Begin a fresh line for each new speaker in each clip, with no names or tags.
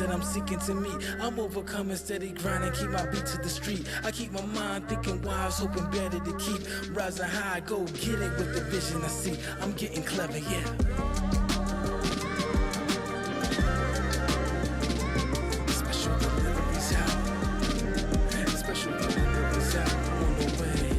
That I'm seeking to meet, I'm overcoming, steady grinding, keep my beat to the street. I keep my mind thinking wise, hoping better to keep rising high, go get it with the vision I see. I'm getting clever, yeah. Special deliveries out, special deliveries out on the way.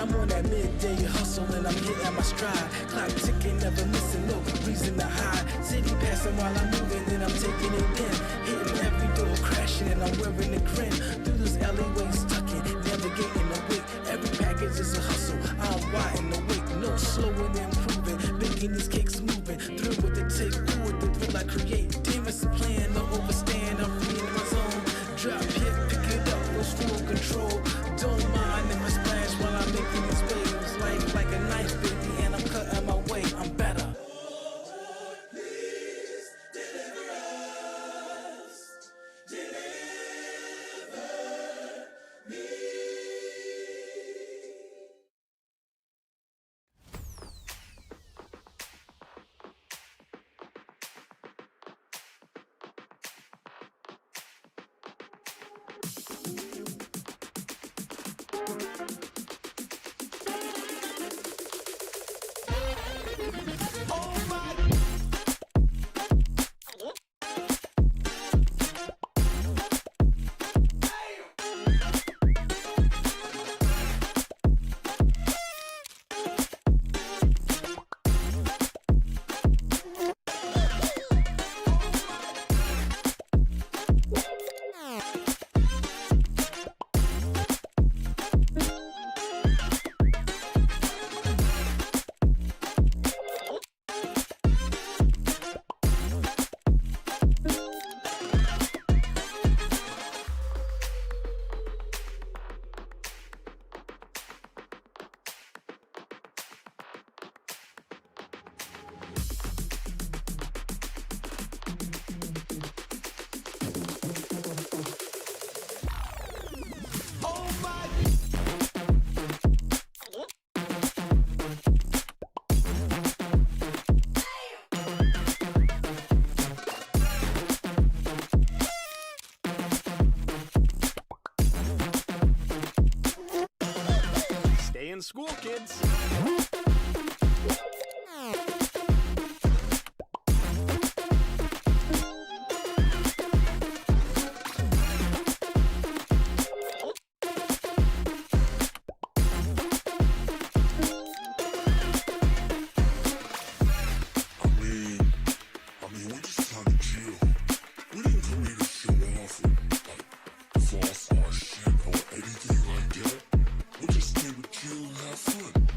I'm on that midday hustle and I'm hitting my stride. Clock ticking, never missing, no reason to hide. City passing while I'm moving, then I'm taking it in. Hitting every door, crashing, and I'm wearing a grin. Through this alleyway, stuck in, navigating the wake. Every package is a hustle, I'm wide awake. No slowing, improving, making these cakes moving. Through what they take, through what the thrill I create. Damn, it's a plan, no overstand, I'm free in my zone. Drop hit, pick it up, was full control. Don't mind if I splash while I'm making these waves. Life like a knife, baby, and I'm cutting my way, I'm better. Floss our shit or anything like that. We just came to chill and have fun.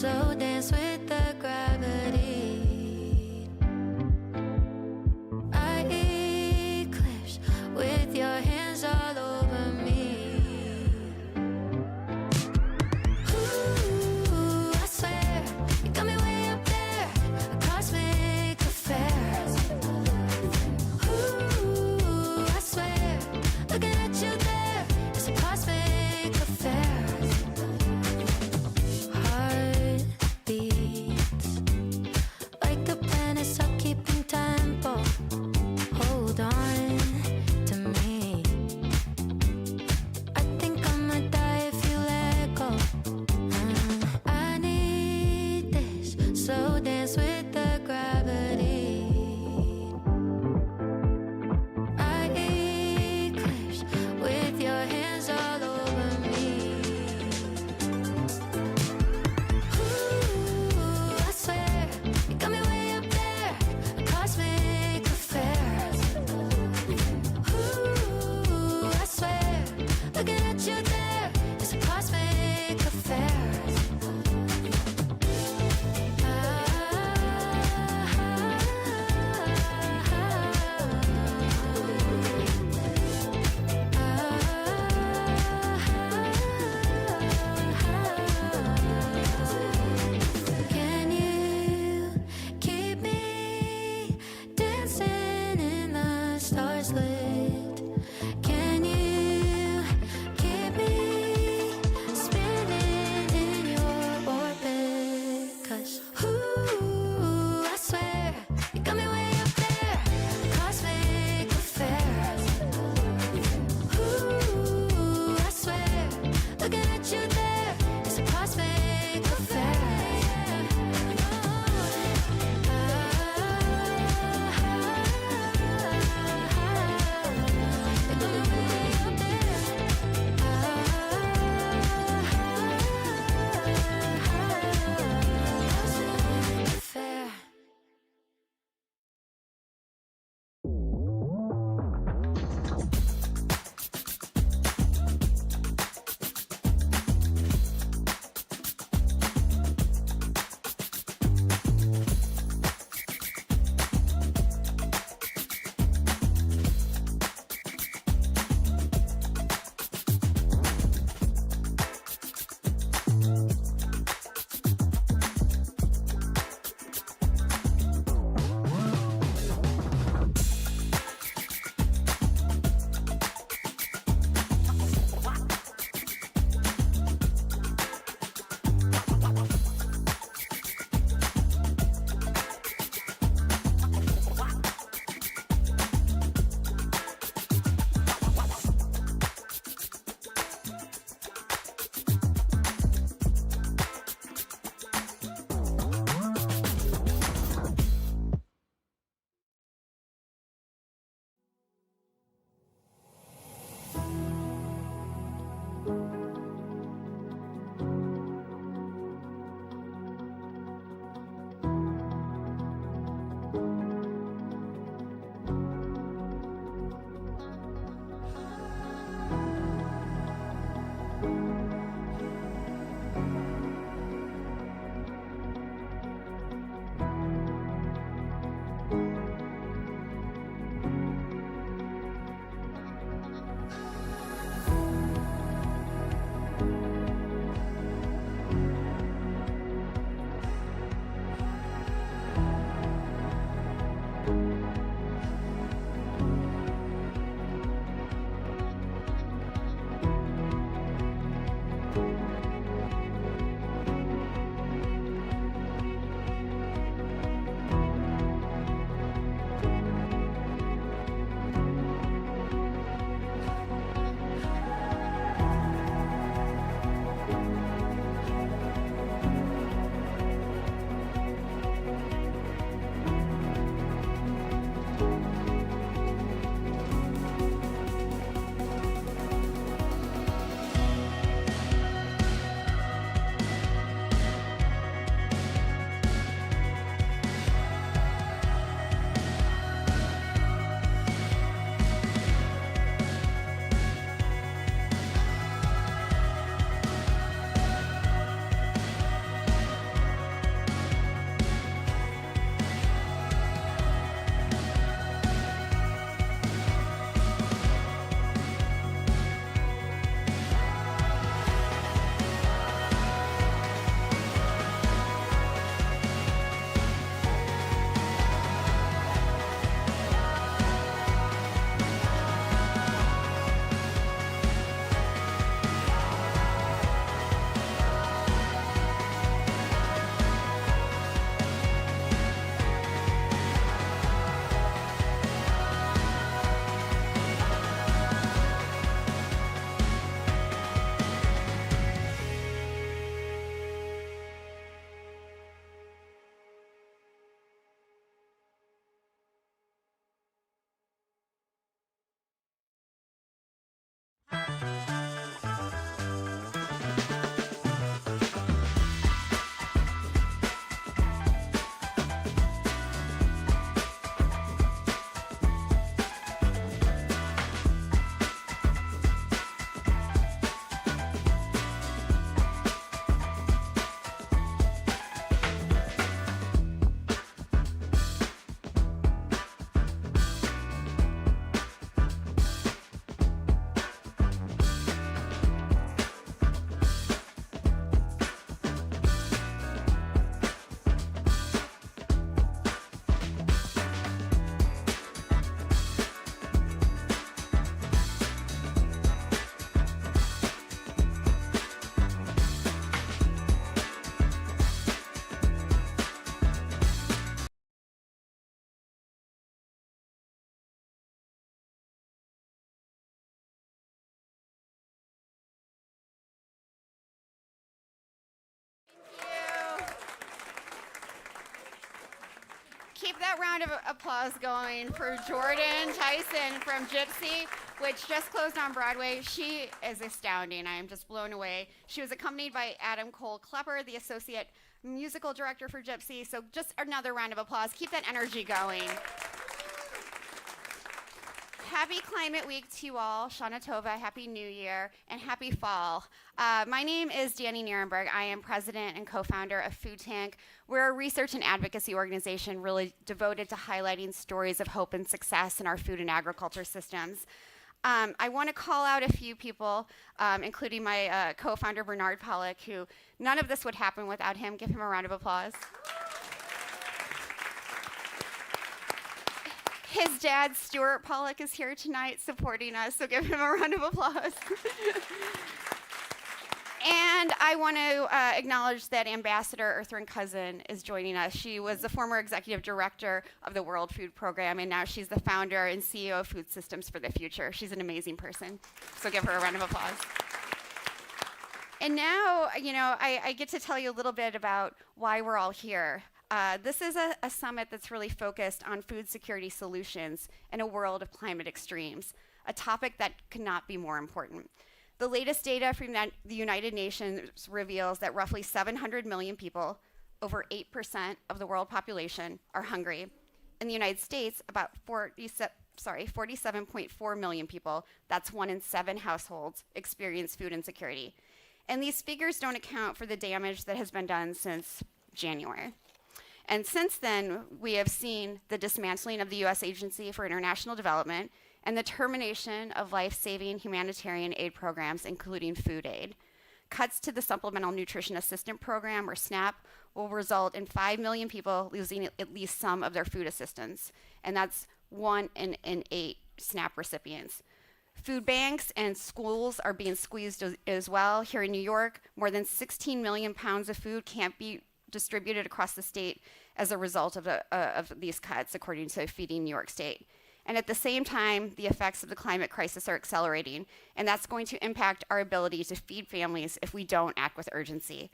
So dance with the gravity. I eclipse with your hands all over me. Ooh, I swear, you got me way up there, a cosmic affair. Ooh, I swear, looking at you there, it's a cosmic affair. Heart beats like the planets are keeping tempo. Hold on to me. I think I'ma die if you let go. I need this slow dance with the gravity. I eclipse with your hands all over me. Ooh, I swear, you got me way up there, a cosmic affair. Ooh, I swear, looking at you there, it's a cosmic affair. Can you keep me dancing in the stars lit? Can you keep me spinning in your orbit? 'Cause ooh, I swear, you got me way up there, cosmic affair. Ooh, I swear, looking at you there, it's a cosmic affair. You got me way up there.
Keep that round of applause going for Jordan Tyson from Gypsy, which just closed on Broadway. She is astounding. I am just blown away. She was accompanied by Adam Cole Klepper, the associate musical director for Gypsy. So just another round of applause. Keep that energy going. Happy Climate Week to you all. Shana Tova, Happy New Year, and Happy Fall. My name is Danny Nierenberg. I am president and co-founder of Food Tank. We're a research and advocacy organization really devoted to highlighting stories of hope and success in our food and agriculture systems. I want to call out a few people, including my co-founder, Bernard Pollock, who none of this would happen without him. Give him a round of applause. His dad, Stuart Pollock, is here tonight supporting us, so give him a round of applause. And I want to acknowledge that Ambassador Earthren Cousin is joining us. She was the former executive director of the World Food Program, and now she's the founder and CEO of Food Systems for the Future. She's an amazing person, so give her a round of applause. And now, I get to tell you a little bit about why we're all here. This is a summit that's really focused on food security solutions in a world of climate extremes, a topic that could not be more important. The latest data from the United Nations reveals that roughly 700 million people, over 8% of the world population, are hungry. In the United States, about 47.4 million people, that's 1 in 7 households, experience food insecurity. And these figures don't account for the damage that has been done since January. And since then, we have seen the dismantling of the U.S. Agency for International Development and the termination of life-saving humanitarian aid programs, including food aid. Cuts to the Supplemental Nutrition Assistance Program, or SNAP, will result in 5 million people losing at least some of their food assistance, and that's 1 in 8 SNAP recipients. Food banks and schools are being squeezed as well. Here in New York, more than 16 million pounds of food can't be distributed across the state as a result of these cuts, according to Feeding New York State. And at the same time, the effects of the climate crisis are accelerating, and that's going to impact our ability to feed families if we don't act with urgency.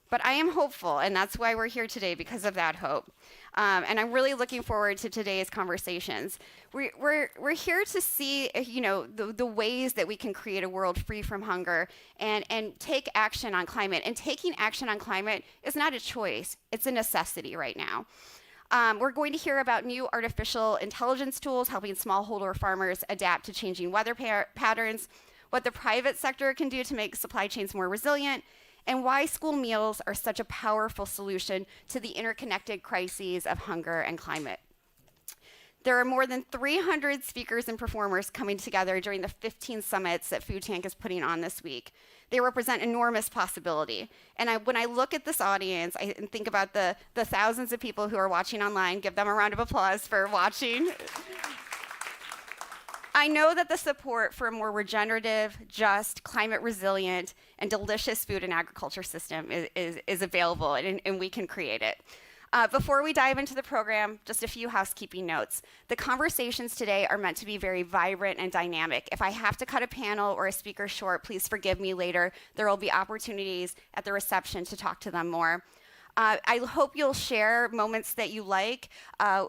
But I am hopeful, and that's why we're here today, because of that hope. And I'm really looking forward to today's conversations. We're here to see, the ways that we can create a world free from hunger and take action on climate. And taking action on climate is not a choice, it's a necessity right now. We're going to hear about new artificial intelligence tools helping smallholder farmers adapt to changing weather patterns, what the private sector can do to make supply chains more resilient, and why school meals are such a powerful solution to the interconnected crises of hunger and climate. There are more than 300 speakers and performers coming together during the 15 summits that Food Tank is putting on this week. They represent enormous possibility. And when I look at this audience, I think about the thousands of people who are watching online. Give them a round of applause for watching. I know that the support for a more regenerative, just, climate resilient, and delicious food and agriculture system is available, and we can create it. Before we dive into the program, just a few housekeeping notes. The conversations today are meant to be very vibrant and dynamic. If I have to cut a panel or a speaker short, please forgive me later. There will be opportunities at the reception to talk to them more. I hope you'll share moments that you like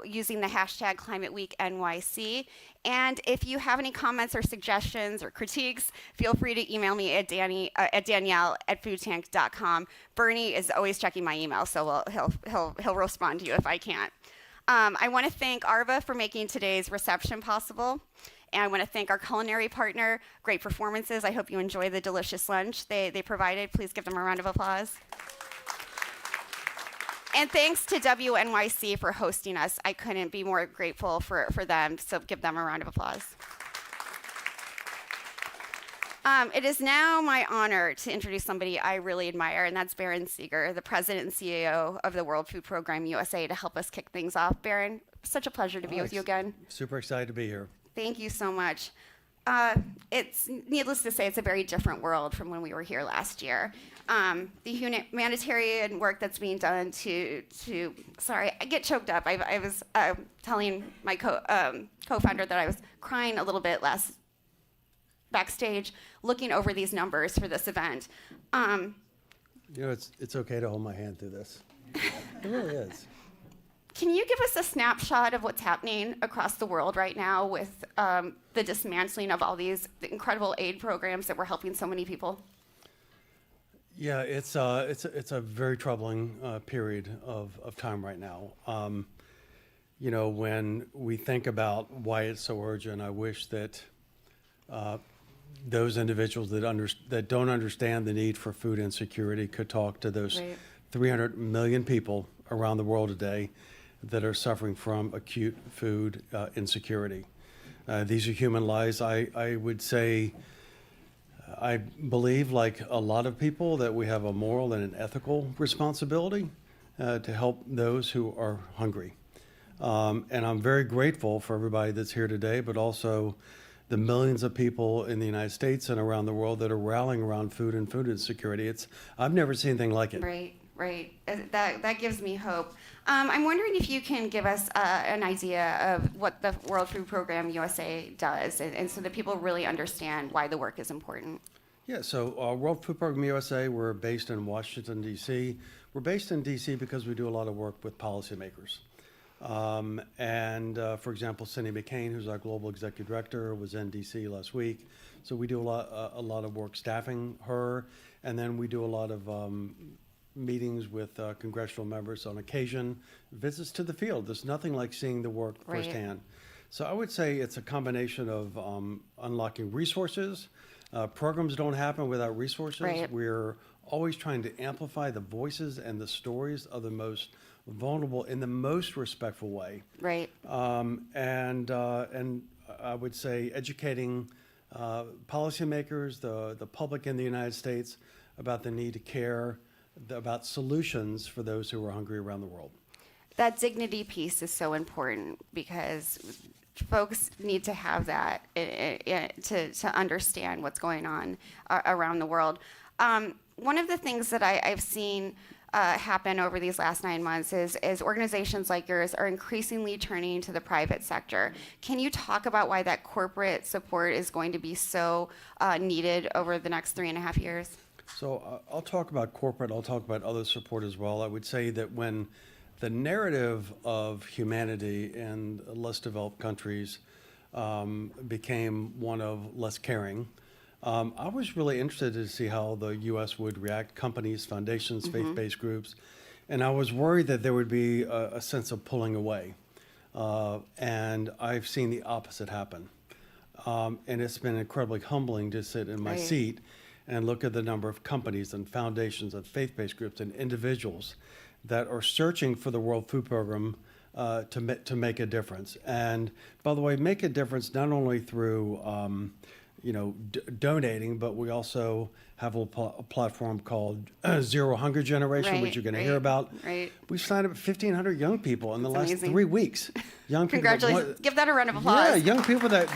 using the hashtag Climate Week NYC. And if you have any comments or suggestions or critiques, feel free to email me at Danielle@foodtank.com. Bernie is always checking my email, so he'll respond to you if I can't. I want to thank Arva for making today's reception possible. And I want to thank our culinary partner. Great performances. I hope you enjoy the delicious lunch they provided. Please give them a round of applause. And thanks to WNYC for hosting us. I couldn't be more grateful for them, so give them a round of applause. It is now my honor to introduce somebody I really admire, and that's Barron Segar, the president and CEO of the World Food Program USA, to help us kick things off. Barron, such a pleasure to be with you again.
Super excited to be here.
Thank you so much. It's needless to say, it's a very different world from when we were here last year. The humanitarian work that's being done sorry, I get choked up. I was telling my co-founder that I was crying a little bit backstage, looking over these numbers for this event.
It's okay to hold my hand through this. It really is.
Can you give us a snapshot of what's happening across the world right now with the dismantling of all these incredible aid programs that were helping so many people?
Yeah, it's a very troubling period of time right now. When we think about why it's so urgent, I wish that those individuals that don't understand the need for food insecurity could talk to those 300 million people around the world today that are suffering from acute food insecurity. These are human lives. I would say, I believe, like a lot of people, that we have a moral and an ethical responsibility to help those who are hungry. And I'm very grateful for everybody that's here today, but also the millions of people in the United States and around the world that are rallying around food and food insecurity. I've never seen anything like it.
Right. That gives me hope. I'm wondering if you can give us an idea of what the World Food Program USA does, and so that people really understand why the work is important.
Yeah, so World Food Program USA, we're based in Washington, D.C. We're based in D.C. because we do a lot of work with policymakers. For example, Cynthia Cain, who's our global executive director, was in D.C. last week. So we do a lot of work staffing her, and then we do a lot of meetings with congressional members on occasion, visits to the field. There's nothing like seeing the work firsthand. So I would say it's a combination of unlocking resources. Programs don't happen without resources. We're always trying to amplify the voices and the stories of the most vulnerable in the most respectful way. And I would say educating policymakers, the public in the United States, about the need to care, about solutions for those who are hungry around the world.
That dignity piece is so important because folks need to have that to understand what's going on around the world. One of the things that I've seen happen over these last 9 months is organizations like yours are increasingly turning to the private sector. Can you talk about why that corporate support is going to be so needed over the next 3.5 years?
So I'll talk about corporate, I'll talk about other support as well. I would say that when the narrative of humanity in less developed countries became one of less caring, I was really interested to see how the U.S. would react, companies, foundations, faith-based groups, and I was worried that there would be a sense of pulling away. And I've seen the opposite happen. And it's been incredibly humbling to sit in my seat and look at the number of companies and foundations and faith-based groups and individuals that are searching for the World Food Program to make a difference. And by the way, make a difference not only through donating, but we also have a platform called Zero Hunger Generation, which you're going to hear about. We've signed up 1,500 young people in the last 3 weeks. Young people.
Congratulations. Give that a round of applause.
Yeah, young people that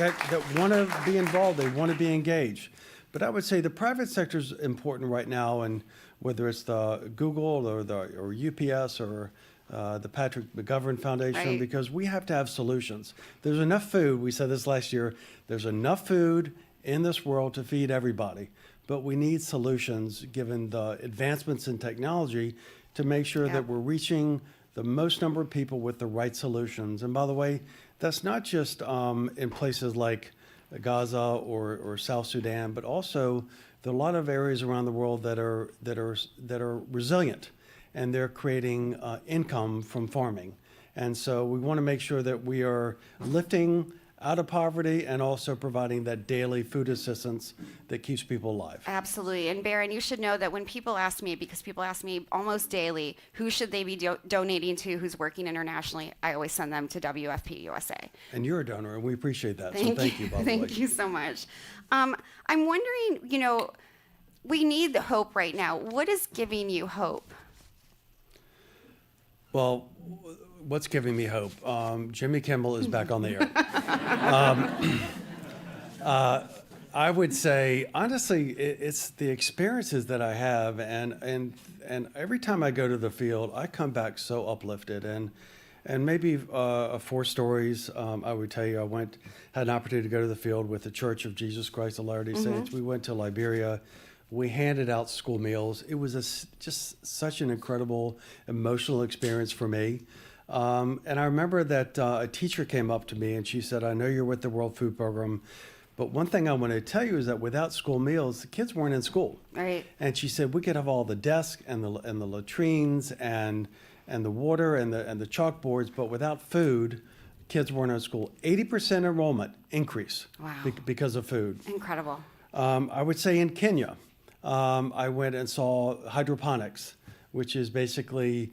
want to be involved, they want to be engaged. But I would say the private sector is important right now, and whether it's the Google or UPS or the Patrick McGovern Foundation, because we have to have solutions. There's enough food, we said this last year, there's enough food in this world to feed everybody, but we need solutions given the advancements in technology to make sure
Yeah.
that we're reaching the most number of people with the right solutions. And by the way, that's not just in places like Gaza or South Sudan, but also there are a lot of areas around the world that are resilient, and they're creating income from farming. And so we want to make sure that we are lifting out of poverty and also providing that daily food assistance that keeps people alive.
Absolutely. And Barron, you should know that when people ask me, because people ask me almost daily, who should they be donating to who's working internationally, I always send them to WFP USA.
And you're a donor, and we appreciate that. So thank you, by the way.
Thank you so much. I'm wondering, we need the hope right now. What is giving you hope?
Well, what's giving me hope? Jimmy Kimmel is back on the air. I would say, honestly, it's the experiences that I have, and every time I go to the field, I come back so uplifted. And maybe 4 stories I would tell you. Had an opportunity to go to the field with the Church of Jesus Christ of Latter-day Saints. We went to Liberia. We handed out school meals. It was just such an incredible emotional experience for me. And I remember that a teacher came up to me and she said, "I know you're with the World Food Program, but one thing I want to tell you is that without school meals, the kids weren't in school."
Right.
And she said, "We could have all the desks and the latrines and the water and the chalkboards, but without food, kids weren't in school." 80% enrollment increase.
Wow.
Because of food.
Incredible.
I would say in Kenya, I went and saw hydroponics, which is basically,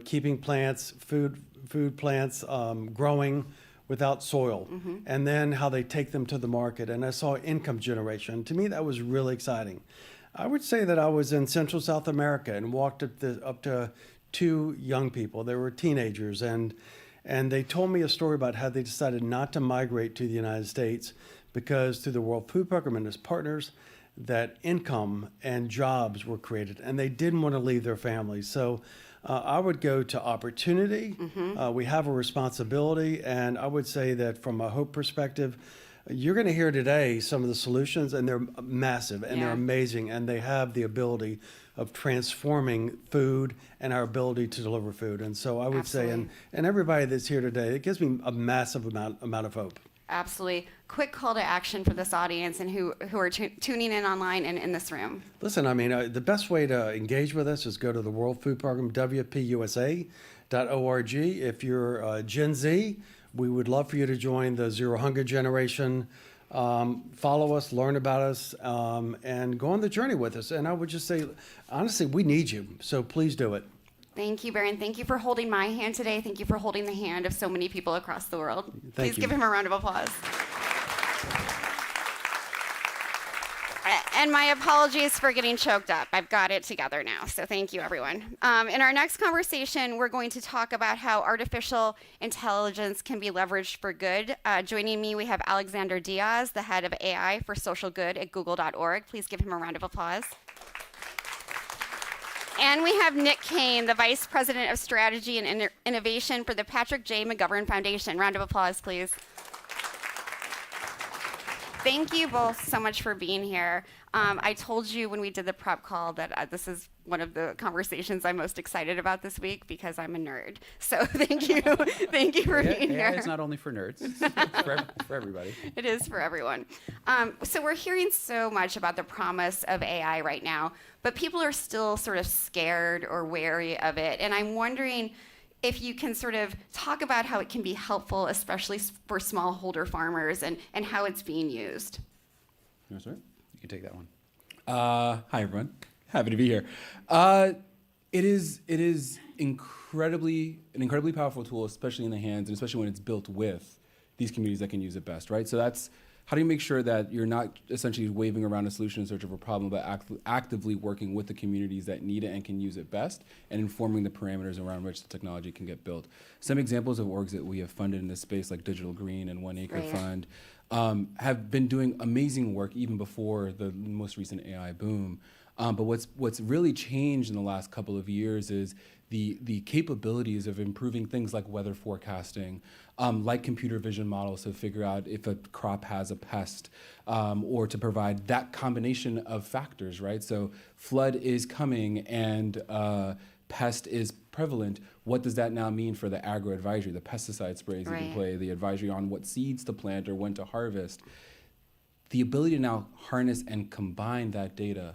keeping plants, food plants growing without soil, and then how they take them to the market. And I saw income generation. To me, that was really exciting. I would say that I was in Central South America and walked up to 2 young people. They were teenagers, and they told me a story about how they decided not to migrate to the United States because through the World Food Program and its partners, that income and jobs were created, and they didn't want to leave their families. So I would go to opportunity. We have a responsibility, and I would say that from a hope perspective, you're going to hear today some of the solutions, and they're massive, and they're amazing, and they have the ability of transforming food and our ability to deliver food. And so I would say, and everybody that's here today, it gives me a massive amount of hope.
Absolutely. Quick call to action for this audience and who are tuning in online and in this room.
Listen, the best way to engage with us is go to the World Food Program, WFPUSA.org. If you're Gen Z, we would love for you to join the Zero Hunger generation. Follow us, learn about us, and go on the journey with us. And I would just say, honestly, we need you. So please do it.
Thank you, Barron. Thank you for holding my hand today. Thank you for holding the hand of so many people across the world. Please give him a round of applause. And my apologies for getting choked up. I've got it together now, so thank you, everyone. In our next conversation, we're going to talk about how artificial intelligence can be leveraged for good. Joining me, we have Alexander Diaz, the head of AI for social good at google.org. Please give him a round of applause. And we have Nick Cain, the Vice President of Strategy and Innovation for the Patrick J. McGovern Foundation. Round of applause, please. Thank you both so much for being here. I told you when we did the prep call that this is one of the conversations I'm most excited about this week because I'm a nerd. So thank you. Thank you for being here.
It's not only for nerds, it's for everybody.
It is for everyone. So we're hearing so much about the promise of AI right now, but people are still sort of scared or wary of it. And I'm wondering if you can sort of talk about how it can be helpful, especially for smallholder farmers, and how it's being used.
You want to start? You can take that one. Hi, everyone. Happy to be here. It is an incredibly powerful tool, especially in the hands, and especially when it's built with these communities that can use it best, right? So that's how do you make sure that you're not essentially waving around a solution in search of a problem, but actively working with the communities that need it and can use it best, and informing the parameters around which the technology can get built. Some examples of orgs that we have funded in this space, like Digital Green and 1 Acre Fund, have been doing amazing work even before the most recent AI boom. But what's really changed in the last couple of years is the capabilities of improving things like weather forecasting, like computer vision models to figure out if a crop has a pest, or to provide that combination of factors, right? So flood is coming, and pest is prevalent, what does that now mean for the agro advisory, the pesticide sprays you can play, the advisory on what seeds to plant or when to harvest? The ability to now harness and combine that data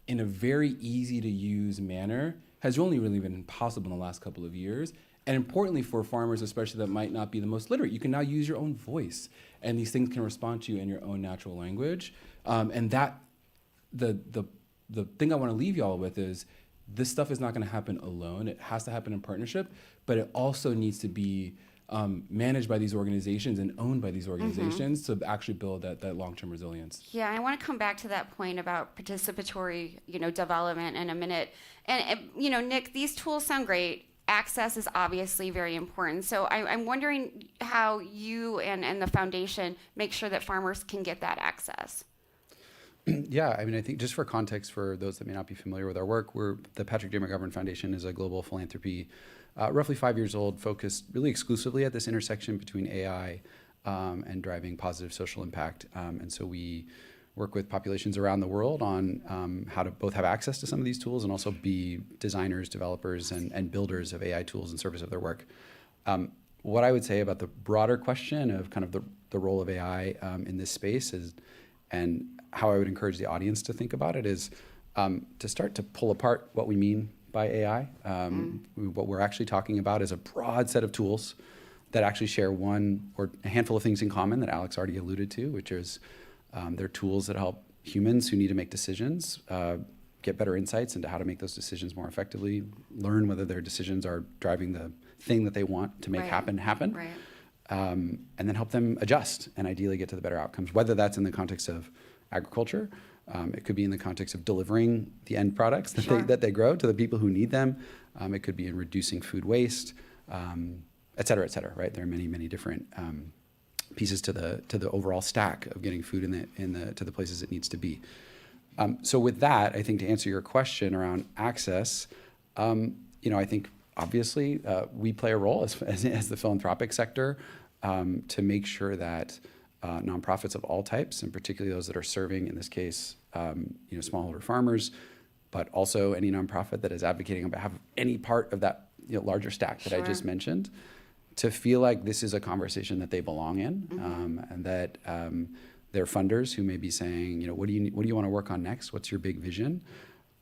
in a very easy to use manner has only really been possible in the last couple of years. And importantly for farmers, especially that might not be the most literate, you can now use your own voice and these things can respond to you in your own natural language. And that, the thing I want to leave y'all with is this stuff is not going to happen alone. It has to happen in partnership, but it also needs to be managed by these organizations and owned by these organizations to actually build that long-term resilience.
Yeah, I want to come back to that point about participatory, development in a minute. And, Nick, these tools sound great. Access is obviously very important. So I'm wondering how you and the foundation make sure that farmers can get that access.
Yeah, I mean, I think just for context for those that may not be familiar with our work, the Patrick J. McGovern Foundation is a global philanthropy, roughly 5 years old, focused really exclusively at this intersection between AI and driving positive social impact. And so we work with populations around the world on how to both have access to some of these tools and also be designers, developers, and builders of AI tools in service of their work. What I would say about the broader question of kind of the role of AI in this space is, and how I would encourage the audience to think about it is to start to pull apart what we mean by AI. What we're actually talking about is a broad set of tools that actually share one or a handful of things in common that Alex already alluded to, which is they're tools that help humans who need to make decisions get better insights into how to make those decisions more effectively, learn whether their decisions are driving the thing that they want to make happen.
Right.
And then help them adjust and ideally get to the better outcomes, whether that's in the context of agriculture, it could be in the context of delivering the end products that they grow to the people who need them. It could be in reducing food waste, et cetera, right? There are many, many different pieces to the overall stack of getting food to the places it needs to be. So with that, I think to answer your question around access, I think obviously we play a role as the philanthropic sector to make sure that nonprofits of all types, and particularly those that are serving, in this case, smallholder farmers, but also any nonprofit that is advocating on behalf of any part of that larger stack that I just mentioned, to feel like this is a conversation that they belong in, and that their funders who may be saying, what do you want to work on next? What's your big vision?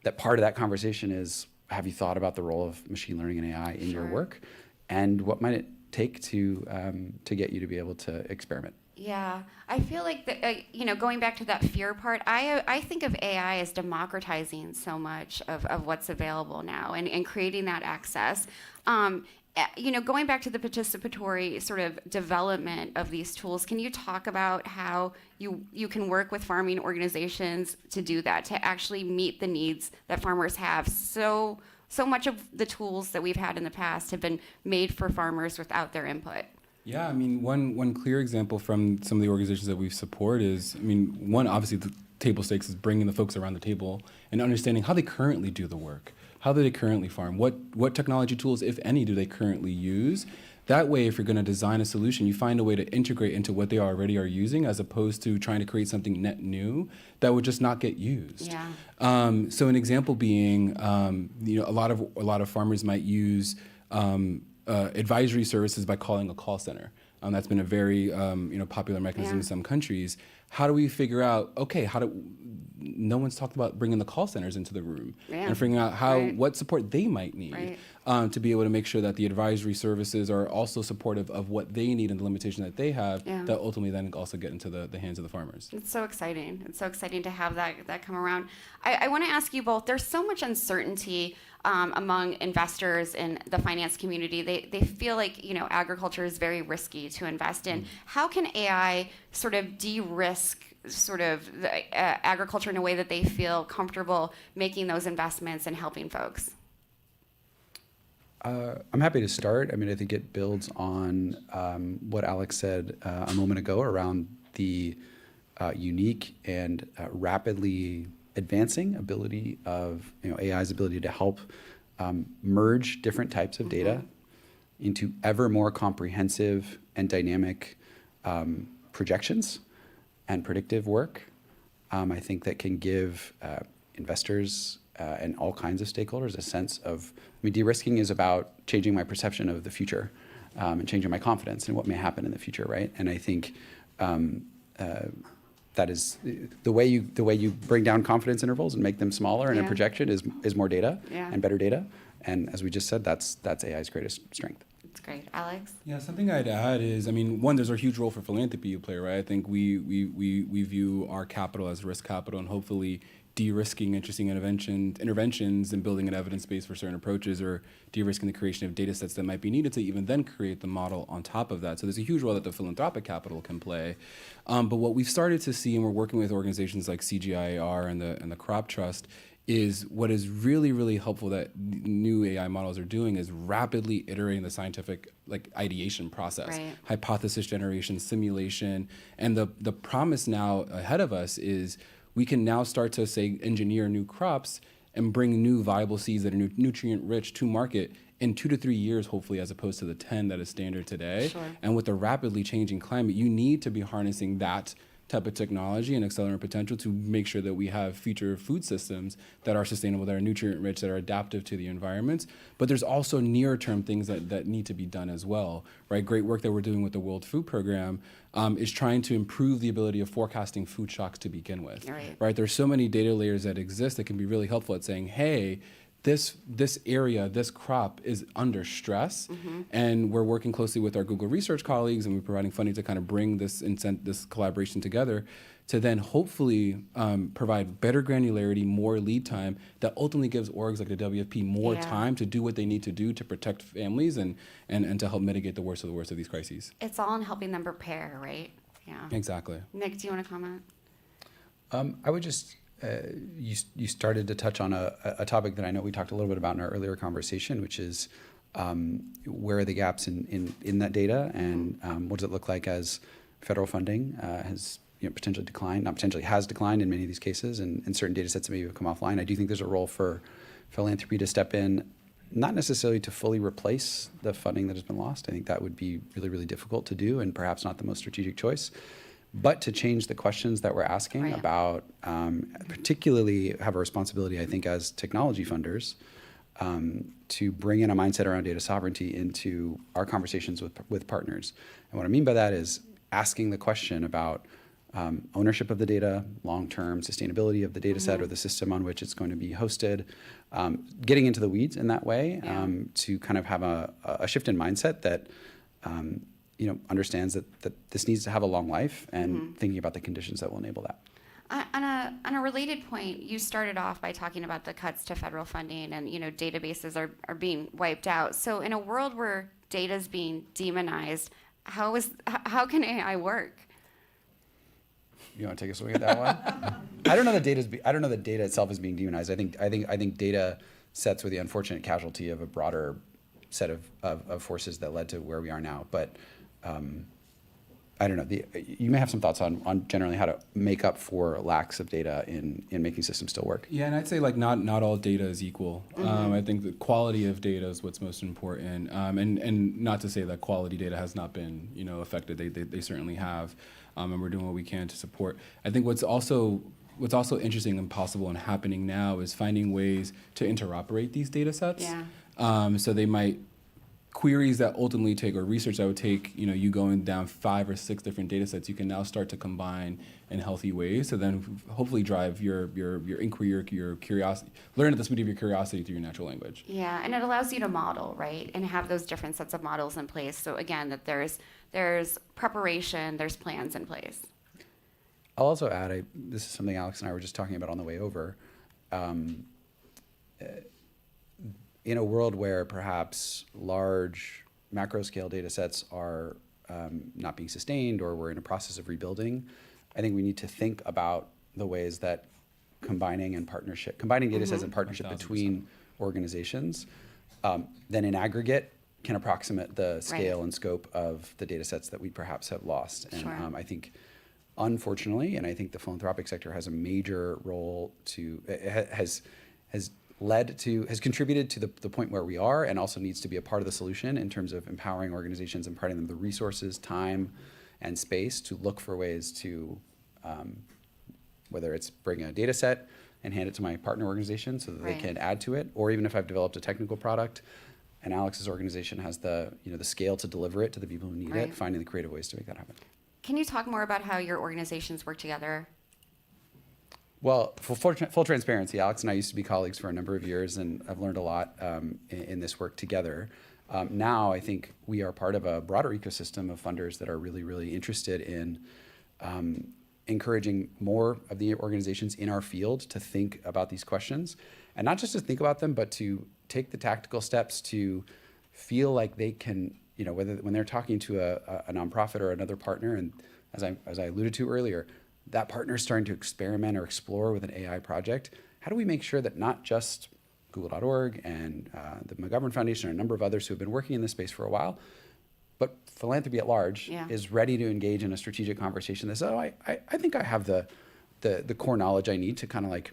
That part of that conversation is, have you thought about the role of machine learning and AI in your work, and what might it take to get you to be able to experiment?
Yeah, I feel like going back to that fear part, I think of AI as democratizing so much of what's available now and creating that access. Going back to the participatory sort of development of these tools, can you talk about how you can work with farming organizations to do that, to actually meet the needs that farmers have? So much of the tools that we've had in the past have been made for farmers without their input.
Yeah, I mean, one clear example from some of the organizations that we support is, one, obviously the table stakes is bringing the folks around the table and understanding how they currently do the work. How do they currently farm? What technology tools, if any, do they currently use? That way, if you're going to design a solution, you find a way to integrate into what they already are using, as opposed to trying to create something net new that would just not get used.
Yeah.
So an example being, a lot of farmers might use advisory services by calling a call center. That's been a very popular mechanism in some countries. How do we figure out, no one's talked about bringing the call centers into the room and figuring out what support they might need to be able to make sure that the advisory services are also supportive of what they need and the limitation that they have, that ultimately then also get into the hands of the farmers.
It's so exciting. It's so exciting to have that come around. I want to ask you both, there's so much uncertainty among investors in the finance community. They feel like agriculture is very risky to invest in. How can AI sort of de-risk sort of the, agriculture in a way that they feel comfortable making those investments and helping folks?
I'm happy to start. I think it builds on what Alex said a moment ago around the unique and rapidly advancing ability of AI's ability to help merge different types of data into ever more comprehensive and dynamic projections and predictive work. I think that can give investors and all kinds of stakeholders a sense of, de-risking is about changing my perception of the future and changing my confidence in what may happen in the future, right? And I think that is the way you bring down confidence intervals and make them smaller in a projection is more data and better data. And as we just said, that's AI's greatest strength.
That's great. Alex?
Yeah, something I'd add is, one, there's a huge role for philanthropy you play, right? I think we view our capital as risk capital, and hopefully de-risking interesting interventions and building an evidence base for certain approaches, or de-risking the creation of data sets that might be needed to even then create the model on top of that. So there's a huge role that the philanthropic capital can play. But what we've started to see, and we're working with organizations like CGIAR and the Crop Trust, is what is really, really helpful that new AI models are doing is rapidly iterating the scientific ideation process, hypothesis generation, simulation. And the promise now ahead of us is we can now start to, say, engineer new crops and bring new viable seeds that are nutrient rich to market in 2 to 3 years, hopefully, as opposed to the 10 that is standard today.
Sure. And
with the rapidly changing climate, you need to be harnessing that type of technology and accelerant potential to make sure that we have future food systems that are sustainable, that are nutrient rich, that are adaptive to the environments. But there's also near term things that need to be done as well, right? Great work that we're doing with the World Food Program is trying to improve the ability of forecasting food shocks to begin with, right? There's so many data layers that exist that can be really helpful at saying, hey, this area, this crop is under stress, and we're working closely with our Google research colleagues, and we're providing funding to kind of bring this collaboration together to then hopefully provide better granularity, more lead time that ultimately gives orgs like the WFP more time to do what they need to do to protect families and to help mitigate the worst of these crises.
It's all in helping them prepare, right? Yeah.
Exactly.
Nick, do you want to comment?
I would just, you started to touch on a topic that I know we talked a little bit about in our earlier conversation, which is where are the gaps in that data, and what does it look like as federal funding has potentially declined, not potentially, has declined in many of these cases, and certain data sets that maybe have come offline. I do think there's a role for philanthropy to step in, not necessarily to fully replace the funding that has been lost. I think that would be really, really difficult to do and perhaps not the most strategic choice, but to change the questions that we're asking about, particularly have a responsibility, I think, as technology funders, to bring in a mindset around data sovereignty into our conversations with partners. And what I mean by that is asking the question about ownership of the data, long-term sustainability of the data set or the system on which it's going to be hosted, getting into the weeds in that way to kind of have a shift in mindset that understands that this needs to have a long life, and thinking about the conditions that will enable that.
On a related point, you started off by talking about the cuts to federal funding, and databases are being wiped out. So in a world where data is being demonized, how can AI work?
You want to take a swing at that one? I don't know that data itself is being demonized. I think data sets were the unfortunate casualty of a broader set of forces that led to where we are now. But I don't know. You may have some thoughts on generally how to make up for lacks of data in making systems still work.
Yeah, and I'd say not all data is equal. I think the quality of data is what's most important, and not to say that quality data has not been affected. They certainly have, and we're doing what we can to support. I think what's also interesting and possible and happening now is finding ways to interoperate these data sets.
Yeah.
So they might queries that ultimately take, or research that would take, you going down 5 or 6 different data sets, you can now start to combine in healthy ways to then hopefully drive your inquiry, your curiosity, learn at the speed of your curiosity through your natural language.
Yeah, and it allows you to model, right, and have those different sets of models in place. So again, that there's preparation, there's plans in place.
I'll also add, this is something Alex and I were just talking about on the way over. In a world where perhaps large macro-scale data sets are not being sustained, or we're in a process of rebuilding, I think we need to think about the ways that combining data sets in partnership
1,000%.
between organizations, then in aggregate can approximate the scale and scope of the data sets that we perhaps have lost. And I think, unfortunately, and I think the philanthropic sector has a major role has contributed to the point where we are, and also needs to be a part of the solution in terms of empowering organizations, imparting them the resources, time, and space to look for ways to, whether it's bring a data set and hand it to my partner organization so that
Right.
they can add to it. Or even if I've developed a technical product and Alex's organization has the scale to deliver it to the people who need
Right.
it, finding the creative ways to make that happen.
Can you talk more about how your organizations work together?
Well, for full transparency, Alex and I used to be colleagues for a number of years, and I've learned a lot in this work together. Now, I think we are part of a broader ecosystem of funders that are really, really interested in encouraging more of the organizations in our field to think about these questions, and not just to think about them, but to take the tactical steps to feel like they can, whether when they're talking to a nonprofit or another partner, and as I alluded to earlier, that partner is starting to experiment or explore with an AI project. How do we make sure that not just Google.org and the McGovern Foundation and a number of others who have been working in this space for a while, but philanthropy at large
Yeah.
is ready to engage in a strategic conversation that says, I think I have the core knowledge I need to kind of like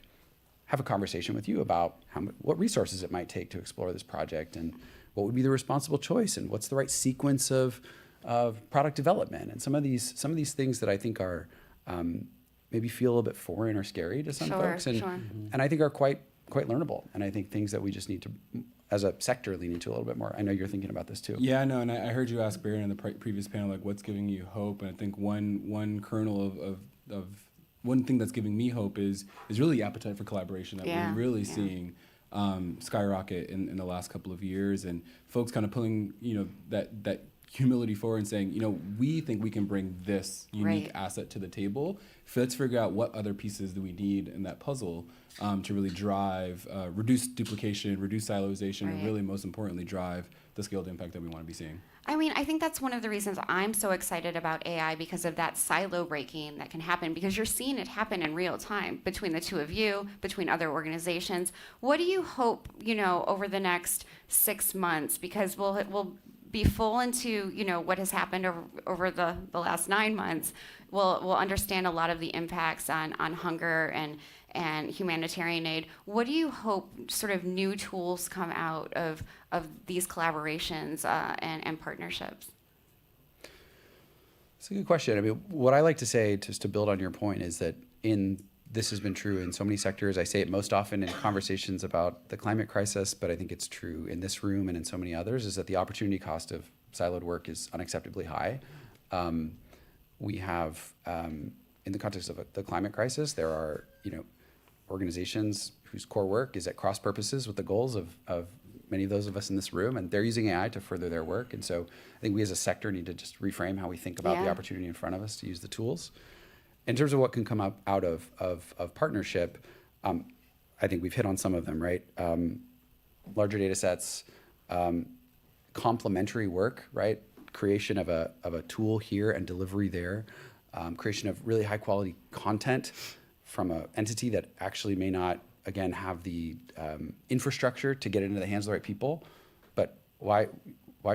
have a conversation with you about what resources it might take to explore this project, and what would be the responsible choice, and what's the right sequence of product development, and some of these things that I think are maybe feel a little bit foreign or scary to some
Sure,
folks, and
sure.
and I think are quite learnable, and I think things that we just need to, as a sector, lean into a little bit more. I know you're thinking about this too.
Yeah, no, and I heard you ask Barron in the previous panel, like, what's giving you hope? And I think one kernel of one thing that's giving me hope is really appetite for collaboration that
Yeah,
we're really
yeah.
seeing skyrocket in the last couple of years, and folks kind of pulling that humility forward and saying, we think we can bring this unique
Right.
asset to the table. Let's figure out what other pieces do we need in that puzzle to really drive, reduce duplication, reduce siloization, and
Right.
really, most importantly, drive the scaled impact that we want to be seeing.
I mean, I think that's one of the reasons I'm so excited about AI, because of that silo breaking that can happen, because you're seeing it happen in real time between the two of you, between other organizations. What do you hope, over the next 6 months? Because we'll be full into, what has happened over the last 9 months. We'll understand a lot of the impacts on hunger and humanitarian aid. What do you hope sort of new tools come out of these collaborations and partnerships?
It's a good question. I mean, what I like to say, just to build on your point, is that this has been true in so many sectors. I say it most often in conversations about the climate crisis, but I think it's true in this room and in so many others, is that the opportunity cost of siloed work is unacceptably high. We have, in the context of the climate crisis, there are, organizations whose core work is at cross purposes with the goals of many of those of us in this room, and they're using AI to further their work. And so I think we as a sector need to just reframe how we think about the
Yeah.
opportunity in front of us to use the tools. In terms of what can come up out of partnership, I think we've hit on some of them, right? Larger data sets, complementary work, right? Creation of a tool here and delivery there, creation of really high quality content from an entity that actually may not, again, have the infrastructure to get it into the hands of the right people. But why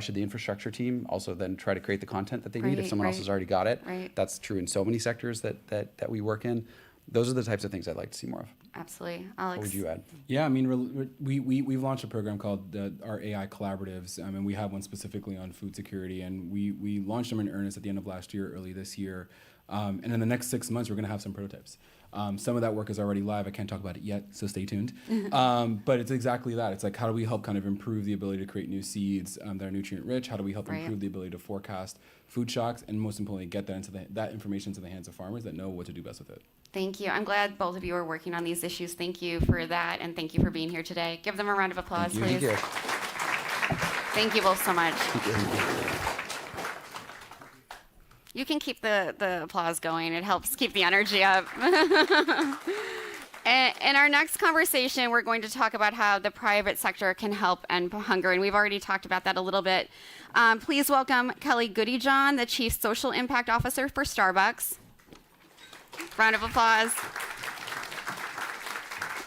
should the infrastructure team also then try to create the content that they need if
Right,
someone else
right.
has already got it?
Right.
That's true in so many sectors that we work in. Those are the types of things I'd like to see more of.
Absolutely. Alex?
What would you add?
Yeah, I mean, we've launched a program called our AI Collaboratives, and we have one specifically on food security, and we launched them in earnest at the end of last year, early this year. And in the next 6 months, we're going to have some prototypes. Some of that work is already live. I can't talk about it yet, so stay tuned. But it's exactly that. It's like, how do we help kind of improve the ability to create new seeds that are nutrient rich? How do we help
Right.
improve the ability to forecast food shocks, and most importantly, get that information into the hands of farmers that know what to do best with it?
Thank you. I'm glad both of you are working on these issues. Thank you for that, and thank you for being here today. Give them a round of applause,
Thank
please.
you.
Thank you both so much. You can keep the applause going. It helps keep the energy up. In our next conversation, we're going to talk about how the private sector can help end hunger, and we've already talked about that a little bit. Please welcome Kelly Goodejohn, the Chief Social Impact Officer for Starbucks. Round of applause.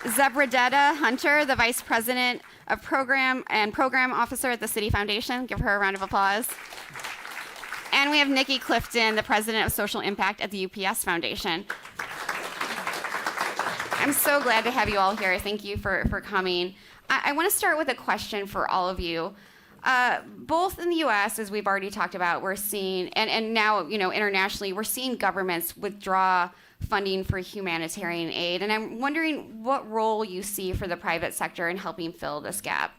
Zebradedra Hunter, the Vice President of Program Officer at the Citi Foundation. Give her a round of applause. And we have Nikki Clifton, the President of Social Impact at the UPS Foundation. I'm so glad to have you all here. Thank you for coming. I want to start with a question for all of you. Both in the U.S., as we've already talked about, we're seeing, and now, internationally, we're seeing governments withdraw funding for humanitarian aid. And I'm wondering what role you see for the private sector in helping fill this gap.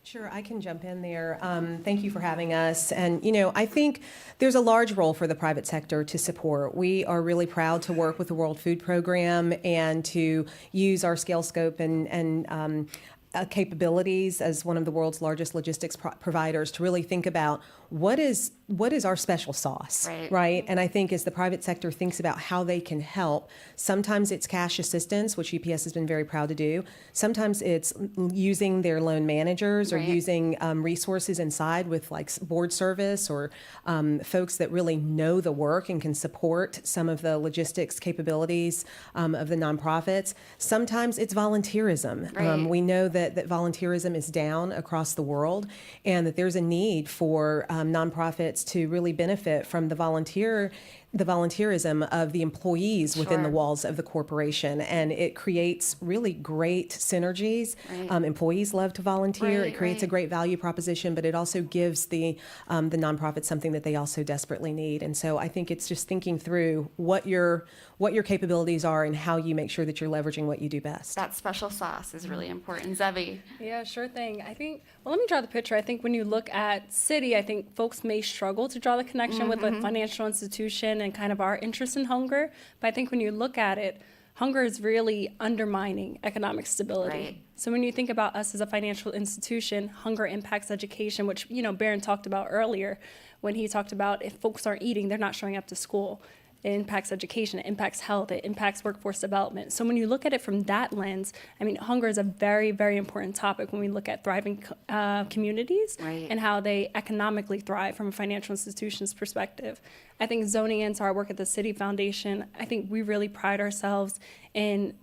Sure, I can jump in there. Thank you for having us. And, I think there's a large role for the private sector to support. We are really proud to work with the World Food Program and to use our scale, scope, and capabilities as one of the world's largest logistics providers to really think about what is our special sauce, right? And I think as the private sector thinks about how they can help, sometimes it's cash assistance, which UPS has been very proud to do. Sometimes it's using their loan managers or using resources inside with like board service or folks that really know the work and can support some of the logistics capabilities of the nonprofits. Sometimes it's volunteerism. We know that volunteerism is down across the world and that there's a need for nonprofits to really benefit from the volunteerism of the employees within the walls of the corporation, and it creates really great synergies. Employees love to volunteer. It creates a great value proposition, but it also gives the nonprofits something that they also desperately need. And so I think it's just thinking through what your capabilities are and how you make sure that you're leveraging what you do best.
That special sauce is really important. Zebi.
Yeah, sure thing. I think, well, let me draw the picture. I think when you look at Citi, I think folks may struggle to draw the connection with a financial institution and kind of our interest in hunger. But I think when you look at it, hunger is really undermining economic stability. So when you think about us as a financial institution, hunger impacts education, which, Barron talked about earlier when he talked about if folks aren't eating, they're not showing up to school. It impacts education, it impacts health, it impacts workforce development. So when you look at it from that lens, hunger is a very, very important topic when we look at thriving communities and how they economically thrive from a financial institution's perspective. I think zoning into our work at the Citi Foundation, I think we really pride ourselves in,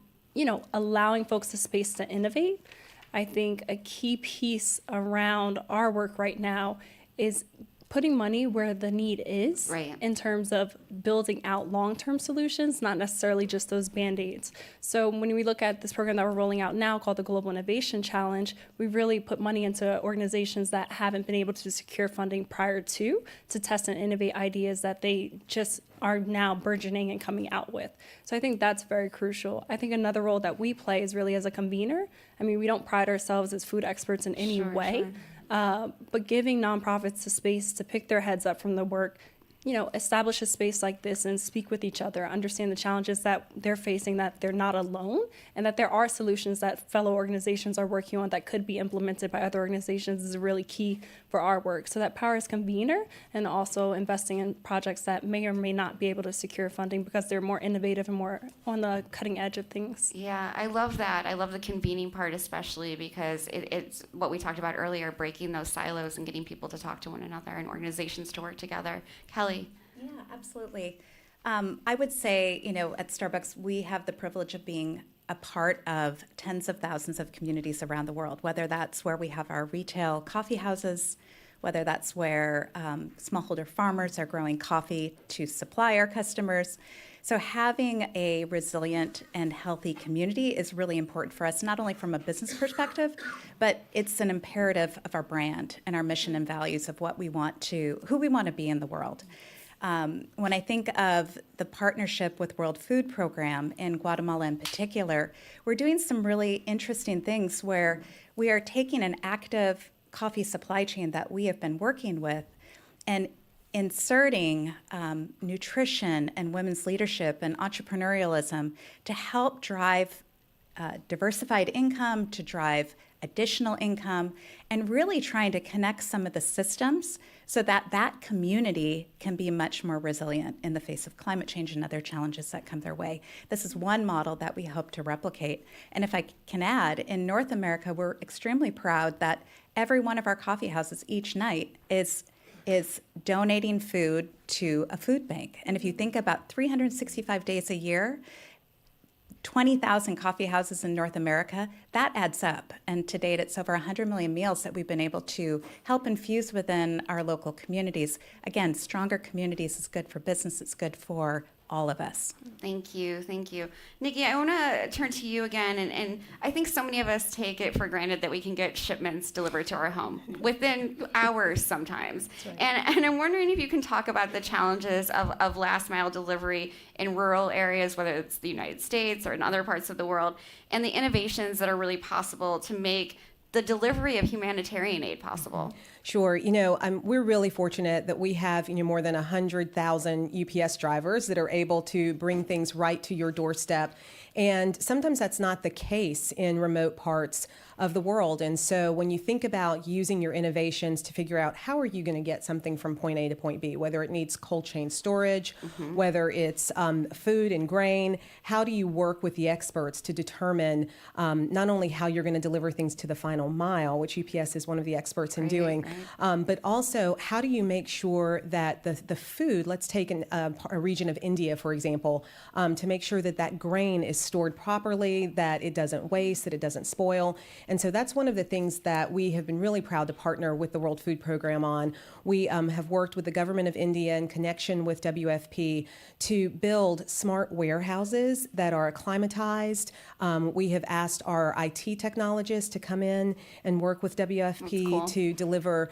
allowing folks the space to innovate. I think a key piece around our work right now is putting money where the need is in terms of building out long-term solutions, not necessarily just those Band-Aids. So when we look at this program that we're rolling out now called the Global Innovation Challenge, we've really put money into organizations that haven't been able to secure funding prior to test and innovate ideas that they just are now burgeoning and coming out with. So I think that's very crucial. I think another role that we play is really as a convener. We don't pride ourselves as food experts in any way. But giving nonprofits the space to pick their heads up from the work, establish a space like this and speak with each other, understand the challenges that they're facing, that they're not alone, and that there are solutions that fellow organizations are working on that could be implemented by other organizations is really key for our work. So that power is convener and also investing in projects that may or may not be able to secure funding because they're more innovative and more on the cutting edge of things.
Yeah, I love that. I love the convening part especially because it's what we talked about earlier, breaking those silos and getting people to talk to one another and organizations to work together. Kelly?
Yeah, absolutely. I would say, at Starbucks, we have the privilege of being a part of tens of thousands of communities around the world, whether that's where we have our retail coffee houses, whether that's where smallholder farmers are growing coffee to supply our customers. So having a resilient and healthy community is really important for us, not only from a business perspective, but it's an imperative of our brand and our mission and values of who we want to be in the world. When I think of the partnership with World Food Program in Guatemala in particular, we're doing some really interesting things where we are taking an active coffee supply chain that we have been working with and inserting nutrition and women's leadership and entrepreneurialism to help drive diversified income, to drive additional income, and really trying to connect some of the systems so that that community can be much more resilient in the face of climate change and other challenges that come their way. This is one model that we hope to replicate. And if I can add, in North America, we're extremely proud that every one of our coffee houses each night is donating food to a food bank. And if you think about 365 days a year, 20,000 coffee houses in North America, that adds up. And to date, it's over 100 million meals that we've been able to help infuse within our local communities. Again, stronger communities is good for business, it's good for all of us.
Thank you, thank you. Nikki, I want to turn to you again, and I think so many of us take it for granted that we can get shipments delivered to our home within hours sometimes.
Right.
And I'm wondering if you can talk about the challenges of last mile delivery in rural areas, whether it's the United States or in other parts of the world, and the innovations that are really possible to make the delivery of humanitarian aid possible.
Sure. We're really fortunate that we have, more than 100,000 UPS drivers that are able to bring things right to your doorstep. And sometimes that's not the case in remote parts of the world. And so when you think about using your innovations to figure out how are you going to get something from point A to point B, whether it needs cold chain storage, whether it's food and grain, how do you work with the experts to determine not only how you're going to deliver things to the final mile, which UPS is one of the experts in doing, but also how do you make sure that the food, let's take a region of India, for example, to make sure that that grain is stored properly, that it doesn't waste, that it doesn't spoil. And so that's one of the things that we have been really proud to partner with the World Food Program on. We have worked with the government of India in connection with WFP to build smart warehouses that are acclimatized. We have asked our IT technologists to come in and work with WFP to deliver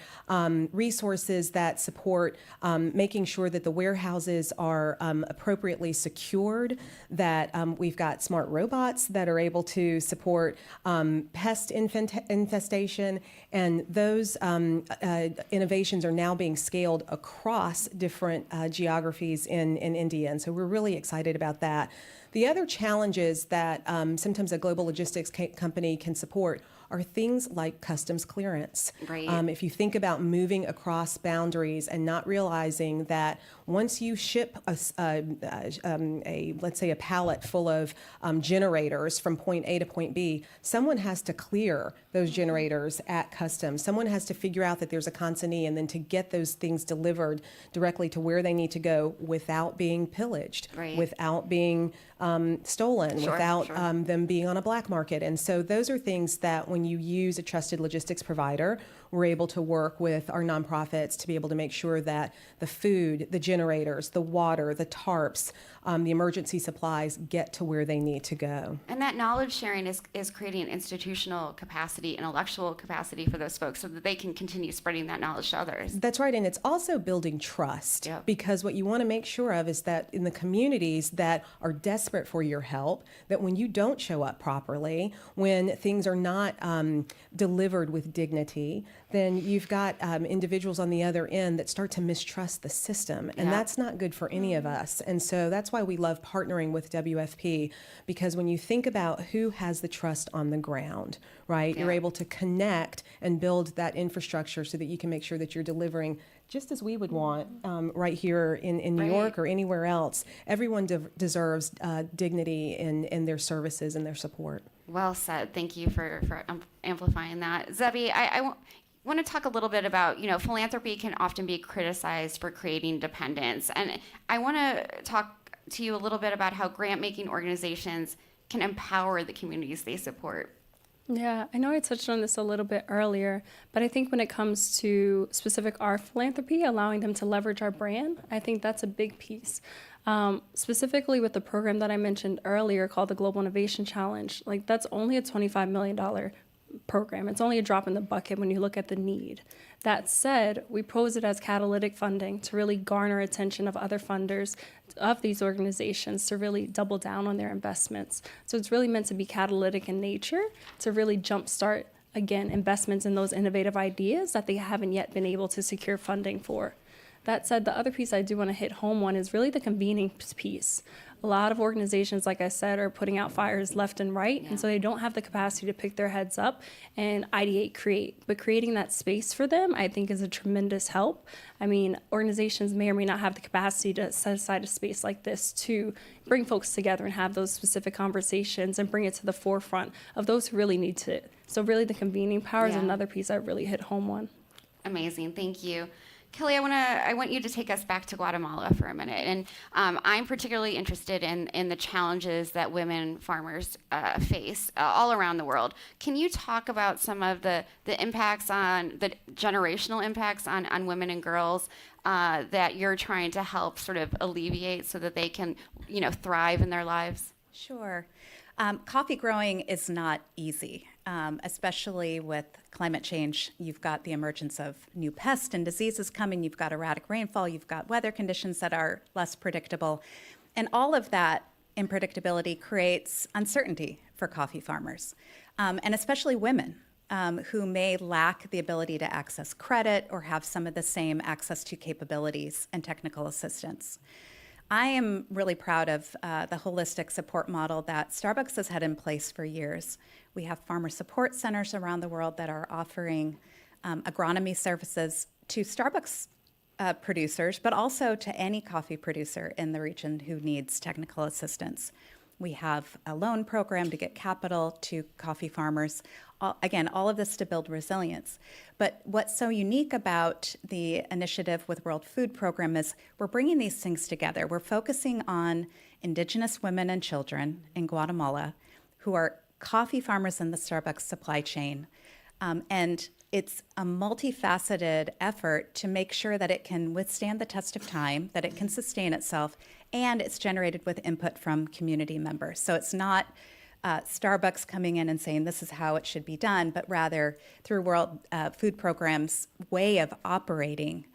resources that support making sure that the warehouses are appropriately secured, that we've got smart robots that are able to support pest infestation, and those innovations are now being scaled across different geographies in India. And so we're really excited about that. The other challenges that sometimes a global logistics company can support are things like customs clearance.
Right.
If you think about moving across boundaries and not realizing that once you ship let's say a pallet full of generators from point A to point B, someone has to clear those generators at customs. Someone has to figure out that there's a consignee and then to get those things delivered directly to where they need to go without being pillaged, without being stolen, without them being on a black market. And so those are things that when you use a trusted logistics provider, we're able to work with our nonprofits to be able to make sure that the food, the generators, the water, the tarps, the emergency supplies get to where they need to go.
And that knowledge sharing is creating institutional capacity, intellectual capacity for those folks so that they can continue spreading that knowledge to others.
That's right. And it's also building trust, because what you want to make sure of is that in the communities that are desperate for your help, that when you don't show up properly, when things are not delivered with dignity, then you've got individuals on the other end that start to mistrust the system. And that's not good for any of us. And so that's why we love partnering with WFP, because when you think about who has the trust on the ground, right, you're able to connect and build that infrastructure so that you can make sure that you're delivering just as we would want right here in New York or anywhere else. Everyone deserves dignity in their services and their support.
Well said. Thank you for amplifying that. Zebby, I want to talk a little bit about, philanthropy can often be criticized for creating dependence. And I want to talk to you a little bit about how grant-making organizations can empower the communities they support.
Yeah, I know I touched on this a little bit earlier, but I think when it comes to specific our philanthropy, allowing them to leverage our brand, I think that's a big piece. Specifically with the program that I mentioned earlier called the Global Innovation Challenge, that's only a $25 million program. It's only a drop in the bucket when you look at the need. That said, we pose it as catalytic funding to really garner attention of other funders of these organizations to really double down on their investments. So it's really meant to be catalytic in nature to really jumpstart, again, investments in those innovative ideas that they haven't yet been able to secure funding for. That said, the other piece I do want to hit home on is really the convening piece. A lot of organizations, like I said, are putting out fires left and right, and so they don't have the capacity to pick their heads up and ideate, create. But creating that space for them, I think, is a tremendous help. I mean, organizations may or may not have the capacity to set aside a space like this to bring folks together and have those specific conversations and bring it to the forefront of those who really need to. So really the convening power is another piece I really hit home on.
Amazing. Thank you. Kelly, I want you to take us back to Guatemala for a minute, and I'm particularly interested in the challenges that women farmers face all around the world. Can you talk about some of the impacts on the generational impacts on women and girls that you're trying to help sort of alleviate so that they can, thrive in their lives?
Sure. Coffee growing is not easy, especially with climate change. You've got the emergence of new pests and diseases coming. You've got erratic rainfall. You've got weather conditions that are less predictable. And all of that unpredictability creates uncertainty for coffee farmers, and especially women who may lack the ability to access credit or have some of the same access to capabilities and technical assistance. I am really proud of the holistic support model that Starbucks has had in place for years. We have farmer support centers around the world that are offering agronomy services to Starbucks producers, but also to any coffee producer in the region who needs technical assistance. We have a loan program to get capital to coffee farmers. Again, all of this to build resilience. But what's so unique about the initiative with World Food Program is we're bringing these things together. We're focusing on indigenous women and children in Guatemala who are coffee farmers in the Starbucks supply chain. And it's a multifaceted effort to make sure that it can withstand the test of time, that it can sustain itself, and it's generated with input from community members. So it's not Starbucks coming in and saying this is how it should be done, but rather through World Food Program's way of operating,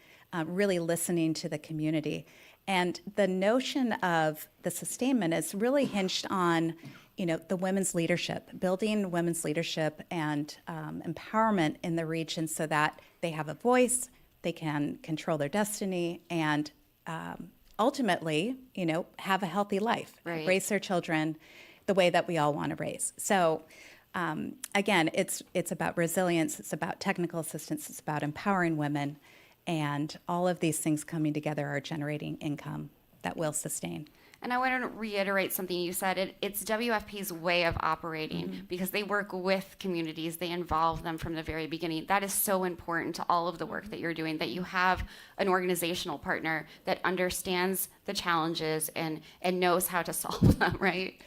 really listening to the community. And the notion of the sustainment is really hinged on, the women's leadership, building women's leadership and empowerment in the region so that they have a voice, they can control their destiny, and ultimately, have a healthy life,
right.
Raise their children the way that we all want to raise. So again, it's about resilience, it's about technical assistance, it's about empowering women, and all of these things coming together are generating income that will sustain.
And I want to reiterate something you said. It's WFP's way of operating because they work with communities. They involve them from the very beginning. That is so important to all of the work that you're doing, that you have an organizational partner that understands the challenges and knows how to solve them, right?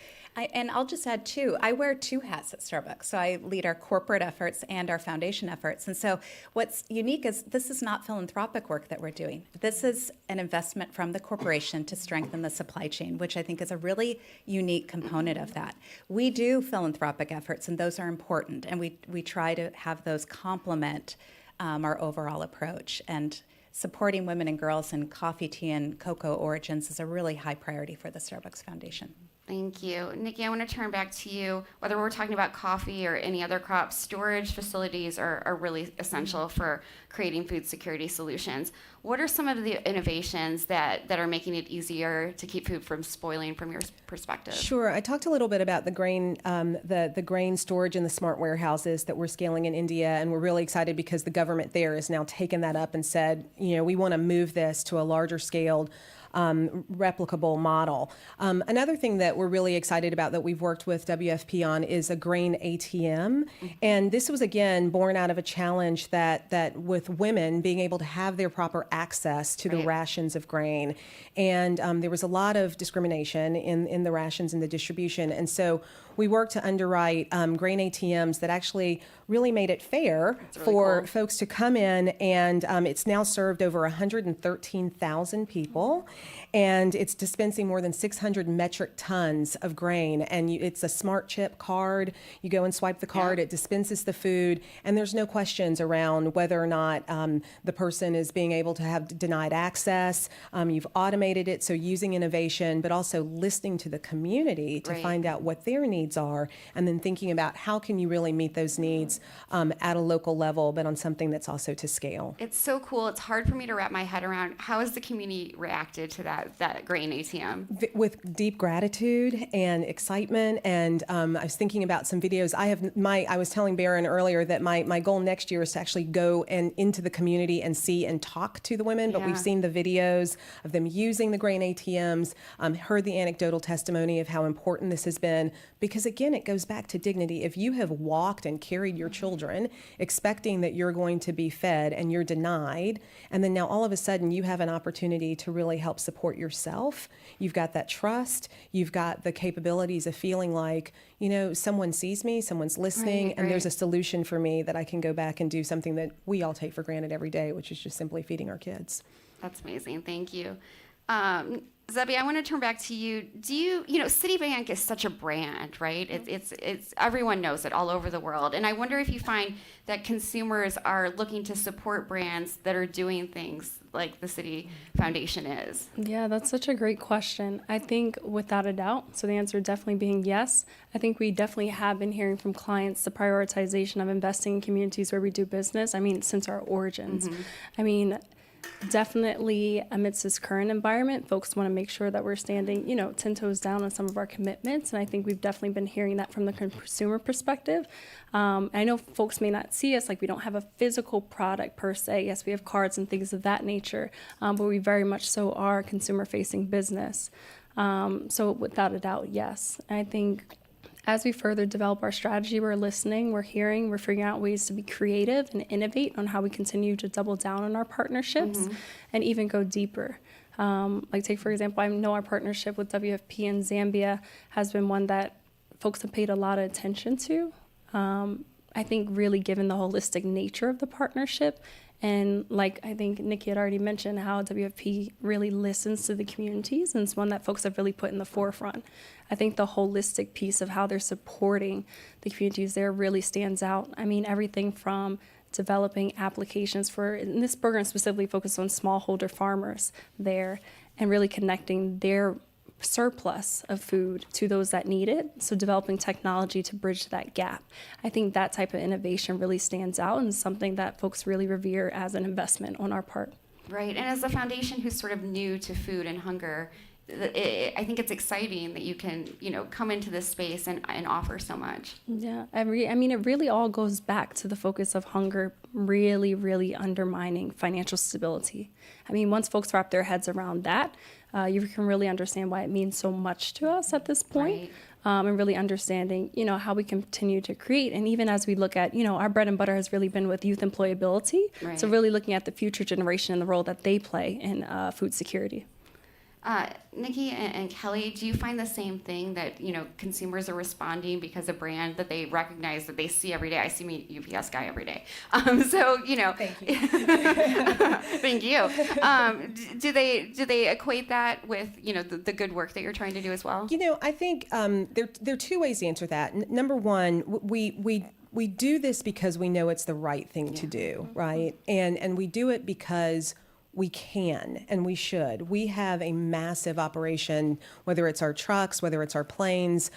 And I'll just add, too, I wear two hats at Starbucks. So I lead our corporate efforts and our foundation efforts. And so what's unique is this is not philanthropic work that we're doing. This is an investment from the corporation to strengthen the supply chain, which I think is a really unique component of that. We do philanthropic efforts, and those are important. And we try to have those complement our overall approach. And supporting women and girls in coffee, tea, and cocoa origins is a really high priority for the Starbucks Foundation.
Thank you. Nikki, I want to turn back to you. Whether we're talking about coffee or any other crop, storage facilities are really essential for creating food security solutions. What are some of the innovations that are making it easier to keep food from spoiling from your perspective?
Sure. I talked a little bit about the grain, the grain storage in the smart warehouses that we're scaling in India, and we're really excited because the government there has now taken that up and said, we want to move this to a larger scaled replicable model. Another thing that we're really excited about that we've worked with WFP on is a grain ATM. And this was, again, born out of a challenge that with women being able to have their proper access to the rations of grain. And there was a lot of discrimination in the rations and the distribution. And so we worked to underwrite grain ATMs that actually really made it fair for folks to come in, and it's now served over 113,000 people, and it's dispensing more than 600 metric tons of grain, and it's a smart chip card. You go and swipe the card, it dispenses the food, and there's no questions around whether or not the person is being able to have denied access. You've automated it, so using innovation, but also listening to the community to find out what their needs are, and then thinking about how can you really meet those needs at a local level, but on something that's also to scale.
It's so cool. It's hard for me to wrap my head around. How has the community reacted to that grain ATM?
With deep gratitude and excitement, and I was thinking about some videos. I was telling Barron earlier that my goal next year is to actually go and into the community and see and talk to the women. But we've seen the videos of them using the grain ATMs, heard the anecdotal testimony of how important this has been. Because again, it goes back to dignity. If you have walked and carried your children, expecting that you're going to be fed and you're denied, and then now all of a sudden you have an opportunity to really help support yourself. You've got that trust. You've got the capabilities of feeling like, someone sees me, someone's listening, and there's a solution for me that I can go back and do something that we all take for granted every day, which is just simply feeding our kids.
That's amazing. Thank you. Zebby, I want to turn back to you. Do you, Citibank is such a brand, right? It's everyone knows it all over the world. And I wonder if you find that consumers are looking to support brands that are doing things like the Citi Foundation is.
Yeah, that's such a great question. I think without a doubt, so the answer definitely being yes. I think we definitely have been hearing from clients the prioritization of investing in communities where we do business. Since our origins. Definitely amidst this current environment, folks want to make sure that we're standing, 10 toes down on some of our commitments. And I think we've definitely been hearing that from the consumer perspective. I know folks may not see us, like we don't have a physical product per se. Yes, we have cards and things of that nature, but we very much so are a consumer-facing business. So without a doubt, yes. And I think as we further develop our strategy, we're listening, we're hearing, we're figuring out ways to be creative and innovate on how we continue to double down on our partnerships and even go deeper. Take, for example, I know our partnership with WFP in Zambia has been one that folks have paid a lot of attention to. I think really given the holistic nature of the partnership, and I think Nikki had already mentioned how WFP really listens to the communities, and it's one that folks have really put in the forefront. I think the holistic piece of how they're supporting the communities there really stands out. Everything from developing applications and this program specifically focused on smallholder farmers there, and really connecting their surplus of food to those that need it. So developing technology to bridge that gap. I think that type of innovation really stands out and is something that folks really revere as an investment on our part.
Right, and as a foundation who's sort of new to food and hunger, I think it's exciting that you can, come into this space and offer so much.
Yeah, it really all goes back to the focus of hunger really, really undermining financial stability. Once folks wrap their heads around that, you can really understand why it means so much to us at this point. Right. And really understanding, how we continue to create. And even as we look at, our bread and butter has really been with youth employability. Right. So really looking at the future generation and the role that they play in food security.
Nikki and Kelly, do you find the same thing that, consumers are responding because a brand that they recognize that they see every day? I see my UPS guy every day. Thank you. Thank you. Do they equate that with, the good work that you're trying to do as well?
I think there are two ways to answer that. Number one, we do this because we know it's the right thing to do, right? And we do it because we can and we should. We have a massive operation, whether it's our trucks, whether it's our planes.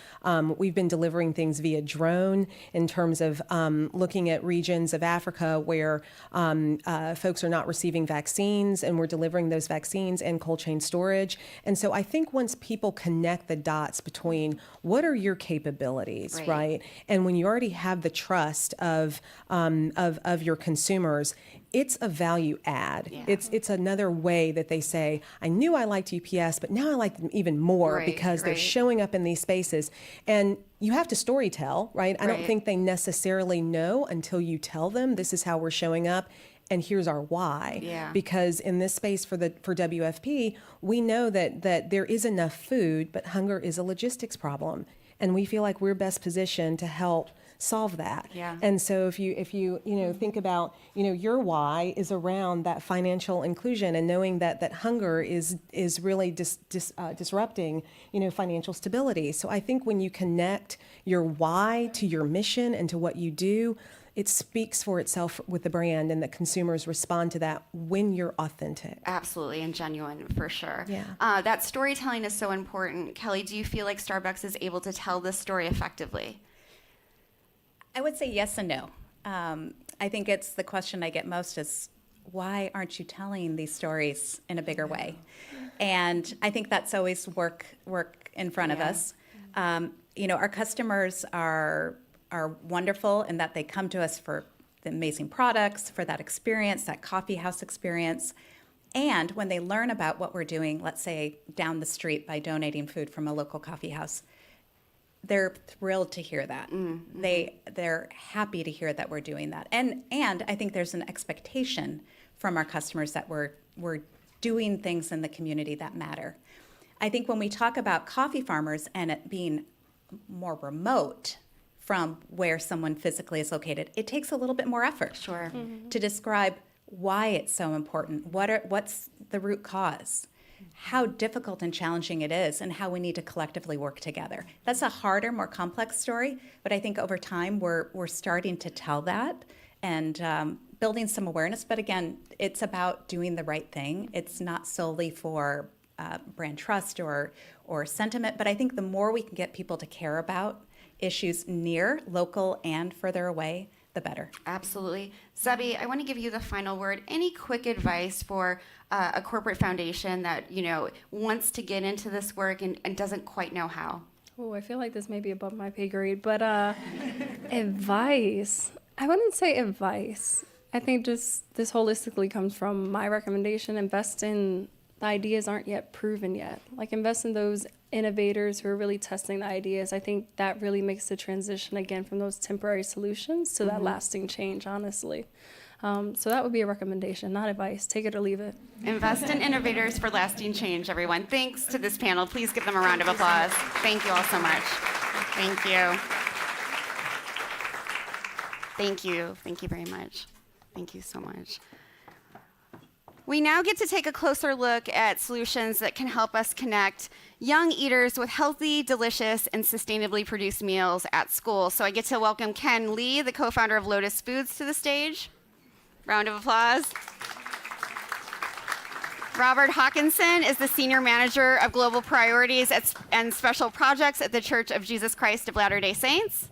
We've been delivering things via drone in terms of looking at regions of Africa where folks are not receiving vaccines, and we're delivering those vaccines and cold chain storage. And so I think once people connect the dots between what are your capabilities, right? And when you already have the trust of your consumers, it's a value add. Yeah. It's another way that they say, I knew I liked UPS, but now I like them even more because they're showing up in these spaces. And you have to storytell, right? I don't think they necessarily know until you tell them this is how we're showing up. And here's our why. Yeah. Because in this space for WFP, we know that there is enough food, but hunger is a logistics problem. And we feel like we're best positioned to help solve that. Yeah. And so if you think about, your why is around that financial inclusion and knowing that hunger is really disrupting, financial stability. So I think when you connect your why to your mission and to what you do, it speaks for itself with the brand, and that consumers respond to that when you're authentic.
Absolutely, and genuine, for sure.
Yeah.
That storytelling is so important. Kelly, do you feel like Starbucks is able to tell this story effectively?
I would say yes and no. I think it's the question I get most is, why aren't you telling these stories in a bigger way? And I think that's always work in front of us. Our customers are wonderful in that they come to us for the amazing products, for that experience, that coffee house experience. And when they learn about what we're doing, let's say down the street by donating food from a local coffee house, they're thrilled to hear that. They're happy to hear that we're doing that. And I think there's an expectation from our customers that we're doing things in the community that matter. I think when we talk about coffee farmers and it being more remote from where someone physically is located, it takes a little bit more effort to describe why it's so important, what's the root cause, how difficult and challenging it is, and how we need to collectively work together. That's a harder, more complex story, but I think over time we're starting to tell that and building some awareness. But again, it's about doing the right thing. It's not solely for brand trust or sentiment, but I think the more we can get people to care about issues near, local, and further away, the better.
Absolutely. Zebby, I want to give you the final word. Any quick advice for a corporate foundation that, wants to get into this work and doesn't quite know how?
Oh, I feel like this may be above my pay grade, but advice. I wouldn't say advice. I think just this holistically comes from my recommendation. Invest in the ideas aren't yet proven yet. Like invest in those innovators who are really testing the ideas. I think that really makes the transition again from those temporary solutions to that lasting change, honestly. So that would be a recommendation, not advice. Take it or leave it.
Invest in innovators for lasting change, everyone. Thanks to this panel. Please give them a round of applause. Thank you all so much. Thank you. Thank you. Thank you very much. Thank you so much. We now get to take a closer look at solutions that can help us connect young eaters with healthy, delicious, and sustainably produced meals at school. So I get to welcome Ken Lee, the co-founder of Lotus Foods, to the stage. Round of applause. Robert Hokanson is the Senior Manager of Global Priorities and Special Projects at the Church of Jesus Christ of Latter-day Saints.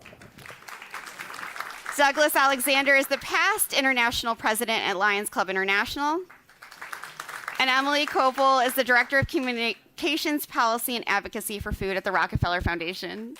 Douglas Alexander is the past International President at Lions Club International. And Emily Coppel is the Director of Communications, Policy, and Advocacy for Food at the Rockefeller Foundation.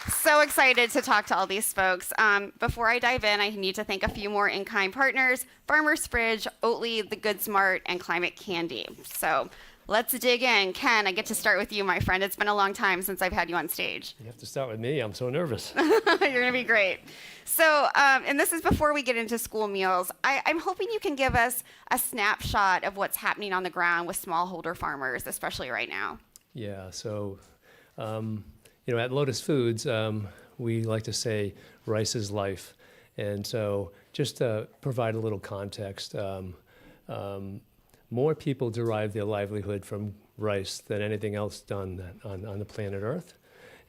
So excited to talk to all these folks. Before I dive in, I need to thank a few more in-kind partners: Farmer's Fridge, Oatly, The Good Smart, and Climate Candy. So let's dig in. Ken, I get to start with you, my friend. It's been a long time since I've had you on stage.
You have to start with me. I'm so nervous.
You're going to be great. So, and this is before we get into school meals. I'm hoping you can give us a snapshot of what's happening on the ground with smallholder farmers, especially right now.
Yeah, so, at Lotus Foods, we like to say rice is life. And so just to provide a little context, more people derive their livelihood from rice than anything else done on the planet Earth.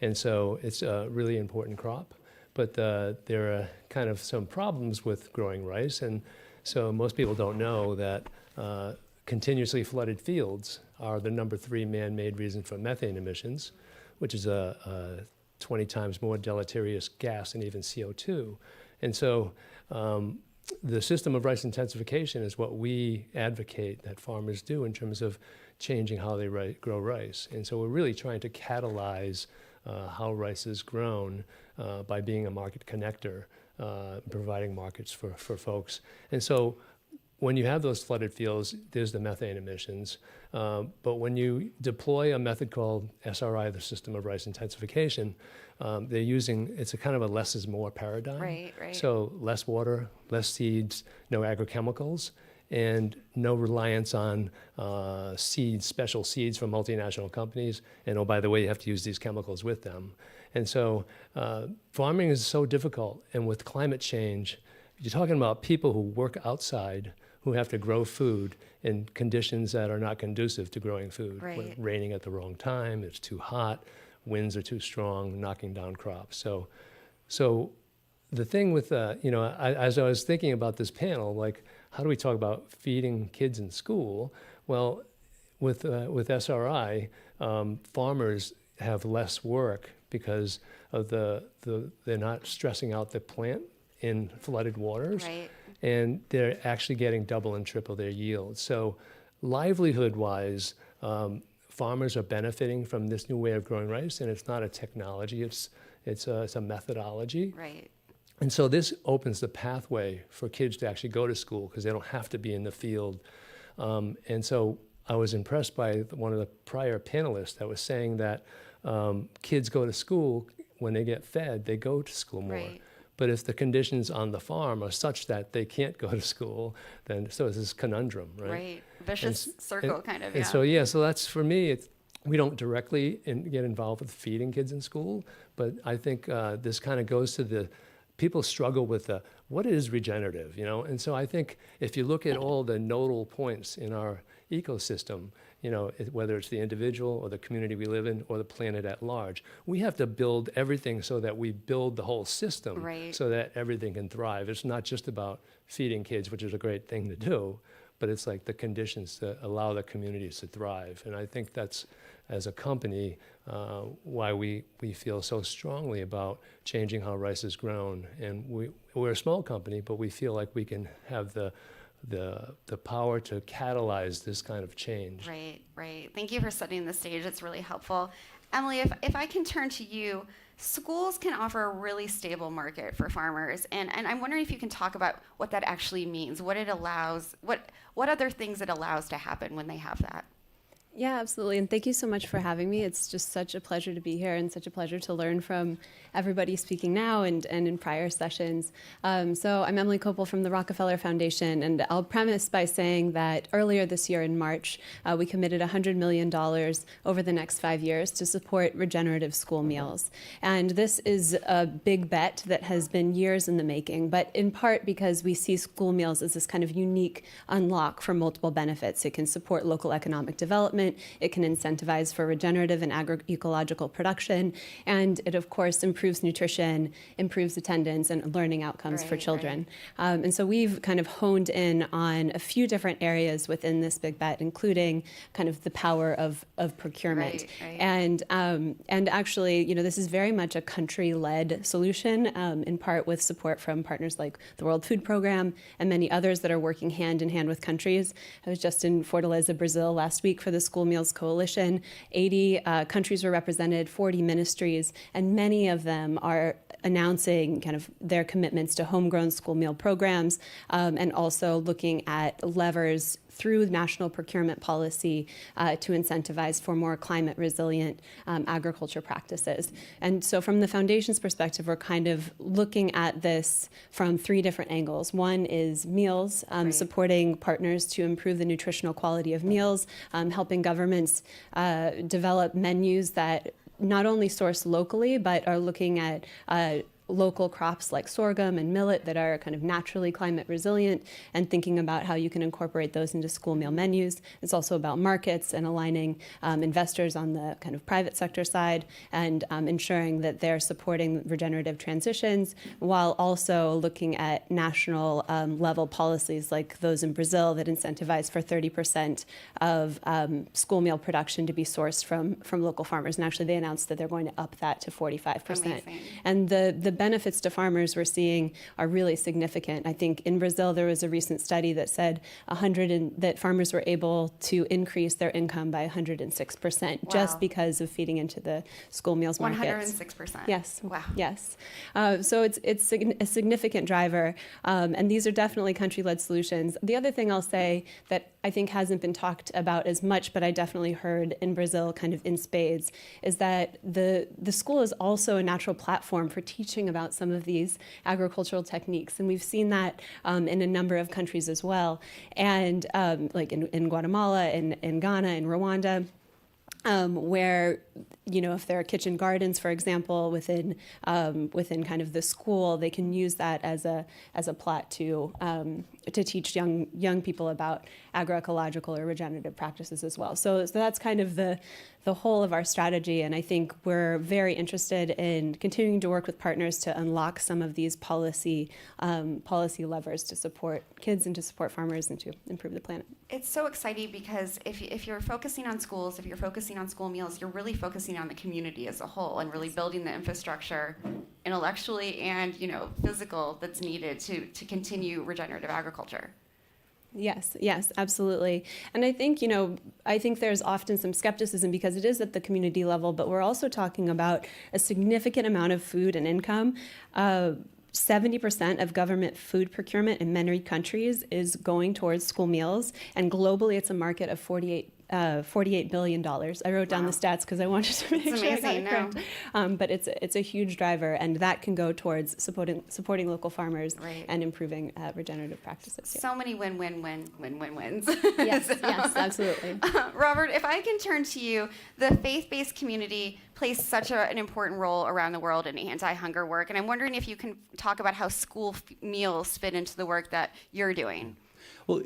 And so it's a really important crop. But there are kind of some problems with growing rice. And so most people don't know that continuously flooded fields are the number 3 man-made reason for methane emissions, which is a 20 times more deleterious gas than even CO2. And so the system of rice intensification is what we advocate that farmers do in terms of changing how they grow rice. And so we're really trying to catalyze how rice is grown by being a market connector, providing markets for folks. And so when you have those flooded fields, there's the methane emissions. But when you deploy a method called SRI, the system of rice intensification, they're using, it's a kind of a less is more paradigm.
Right.
So less water, less seeds, no agrochemicals, and no reliance on seeds, special seeds from multinational companies. And oh, by the way, you have to use these chemicals with them. And so farming is so difficult. And with climate change, you're talking about people who work outside, who have to grow food in conditions that are not conducive to growing food.
Right.
Raining at the wrong time, it's too hot, winds are too strong, knocking down crops. So the thing with, as I was thinking about this panel, like, how do we talk about feeding kids in school? Well, with SRI, farmers have less work because of they're not stressing out the plant in flooded waters.
Right.
And they're actually getting double and triple their yield. So livelihood-wise, farmers are benefiting from this new way of growing rice, and it's not a technology, it's a methodology.
Right.
And so this opens the pathway for kids to actually go to school because they don't have to be in the field. And so I was impressed by one of the prior panelists that was saying that kids go to school when they get fed, they go to school more.
Right.
But if the conditions on the farm are such that they can't go to school, then so it's this conundrum, right?
Right. Vicious circle, kind of. Yeah.
And so, so that's, for me, we don't directly get involved with feeding kids in school, but I think this kind of goes to people struggle with what is regenerative, you know? And so I think if you look at all the nodal points in our ecosystem, you know, whether it's the individual or the community we live in or the planet at large, we have to build everything so that we build the whole system
Right.
so that everything can thrive. It's not just about feeding kids, which is a great thing to do, but it's like the conditions to allow the communities to thrive. And I think that's, as a company, why we feel so strongly about changing how rice is grown. And we're a small company, but we feel like we can have the power to catalyze this kind of change.
Right, right. Thank you for setting the stage. It's really helpful. Emily, if I can turn to you, schools can offer a really stable market for farmers. And I'm wondering if you can talk about what that actually means, what it allows, what other things it allows to happen when they have that.
Yeah, absolutely. And thank you so much for having me. It's just such a pleasure to be here and such a pleasure to learn from everybody speaking now and in prior sessions. So I'm Emily Coppel from the Rockefeller Foundation, and I'll premise by saying that earlier this year in March, we committed $100 million over the next 5 years to support regenerative school meals. And this is a big bet that has been years in the making, but in part because we see school meals as this kind of unique unlock for multiple benefits. It can support local economic development, it can incentivize for regenerative and agroecological production, and it, of course, improves nutrition, improves attendance, and learning outcomes for children. Right. And so we've kind of honed in on a few different areas within this big bet, including kind of the power of procurement. Right. And actually, you know, this is very much a country-led solution, in part with support from partners like the World Food Program and many others that are working hand in hand with countries. I was just in Fortaleza, Brazil last week for the School Meals Coalition. 80 countries were represented, 40 ministries, and many of them are announcing kind of their commitments to homegrown school meal programs, and also looking at levers through national procurement policy to incentivize for more climate resilient agriculture practices. And so from the foundation's perspective, we're kind of looking at this from 3 different angles. One is meals, supporting partners to improve the nutritional quality of meals, helping governments develop menus that not only source locally, but are looking at local crops like sorghum and millet that are kind of naturally climate resilient, and thinking about how you can incorporate those into school meal menus. It's also about markets and aligning investors on the kind of private sector side, and ensuring that they're supporting regenerative transitions, while also looking at national level policies like those in Brazil that incentivize for 30% of school meal production to be sourced from local farmers. And actually they announced that they're going to up that to 45%.
Amazing.
And the benefits to farmers we're seeing are really significant. I think in Brazil there was a recent study that said that farmers were able to increase their income by 106% just because of feeding into the school meals markets.
106%.
Yes.
Wow.
Yes. So it's a significant driver, and these are definitely country-led solutions. The other thing I'll say that I think hasn't been talked about as much, but I definitely heard in Brazil kind of in spades, is that the school is also a natural platform for teaching about some of these agricultural techniques. And we've seen that in a number of countries as well. And like in Guatemala, in Ghana, in Rwanda, where, you know, if there are kitchen gardens, for example, within kind of the school, they can use that as a plot to teach young people about agroecological or regenerative practices as well. So that's kind of the whole of our strategy, and I think we're very interested in continuing to work with partners to unlock some of these policy levers to support kids and to support farmers and to improve the planet.
It's so exciting because if you're focusing on schools, if you're focusing on school meals, you're really focusing on the community as a whole and really building the infrastructure intellectually and, you know, physical that's needed to continue regenerative agriculture.
Yes, yes, absolutely. And I think, I think there's often some skepticism because it is at the community level, but we're also talking about a significant amount of food and income. 70% of government food procurement in many countries is going towards school meals, and globally it's a market of $48 billion. I wrote down the stats because I wanted to make sure I got it correct. But it's a huge driver, and that can go towards supporting local farmers and improving regenerative practices.
So many wins.
Yes, yes, absolutely.
Robert, if I can turn to you, the faith-based community plays such an important role around the world in anti-hunger work, and I'm wondering if you can talk about how school meals fit into the work that you're doing.
Well,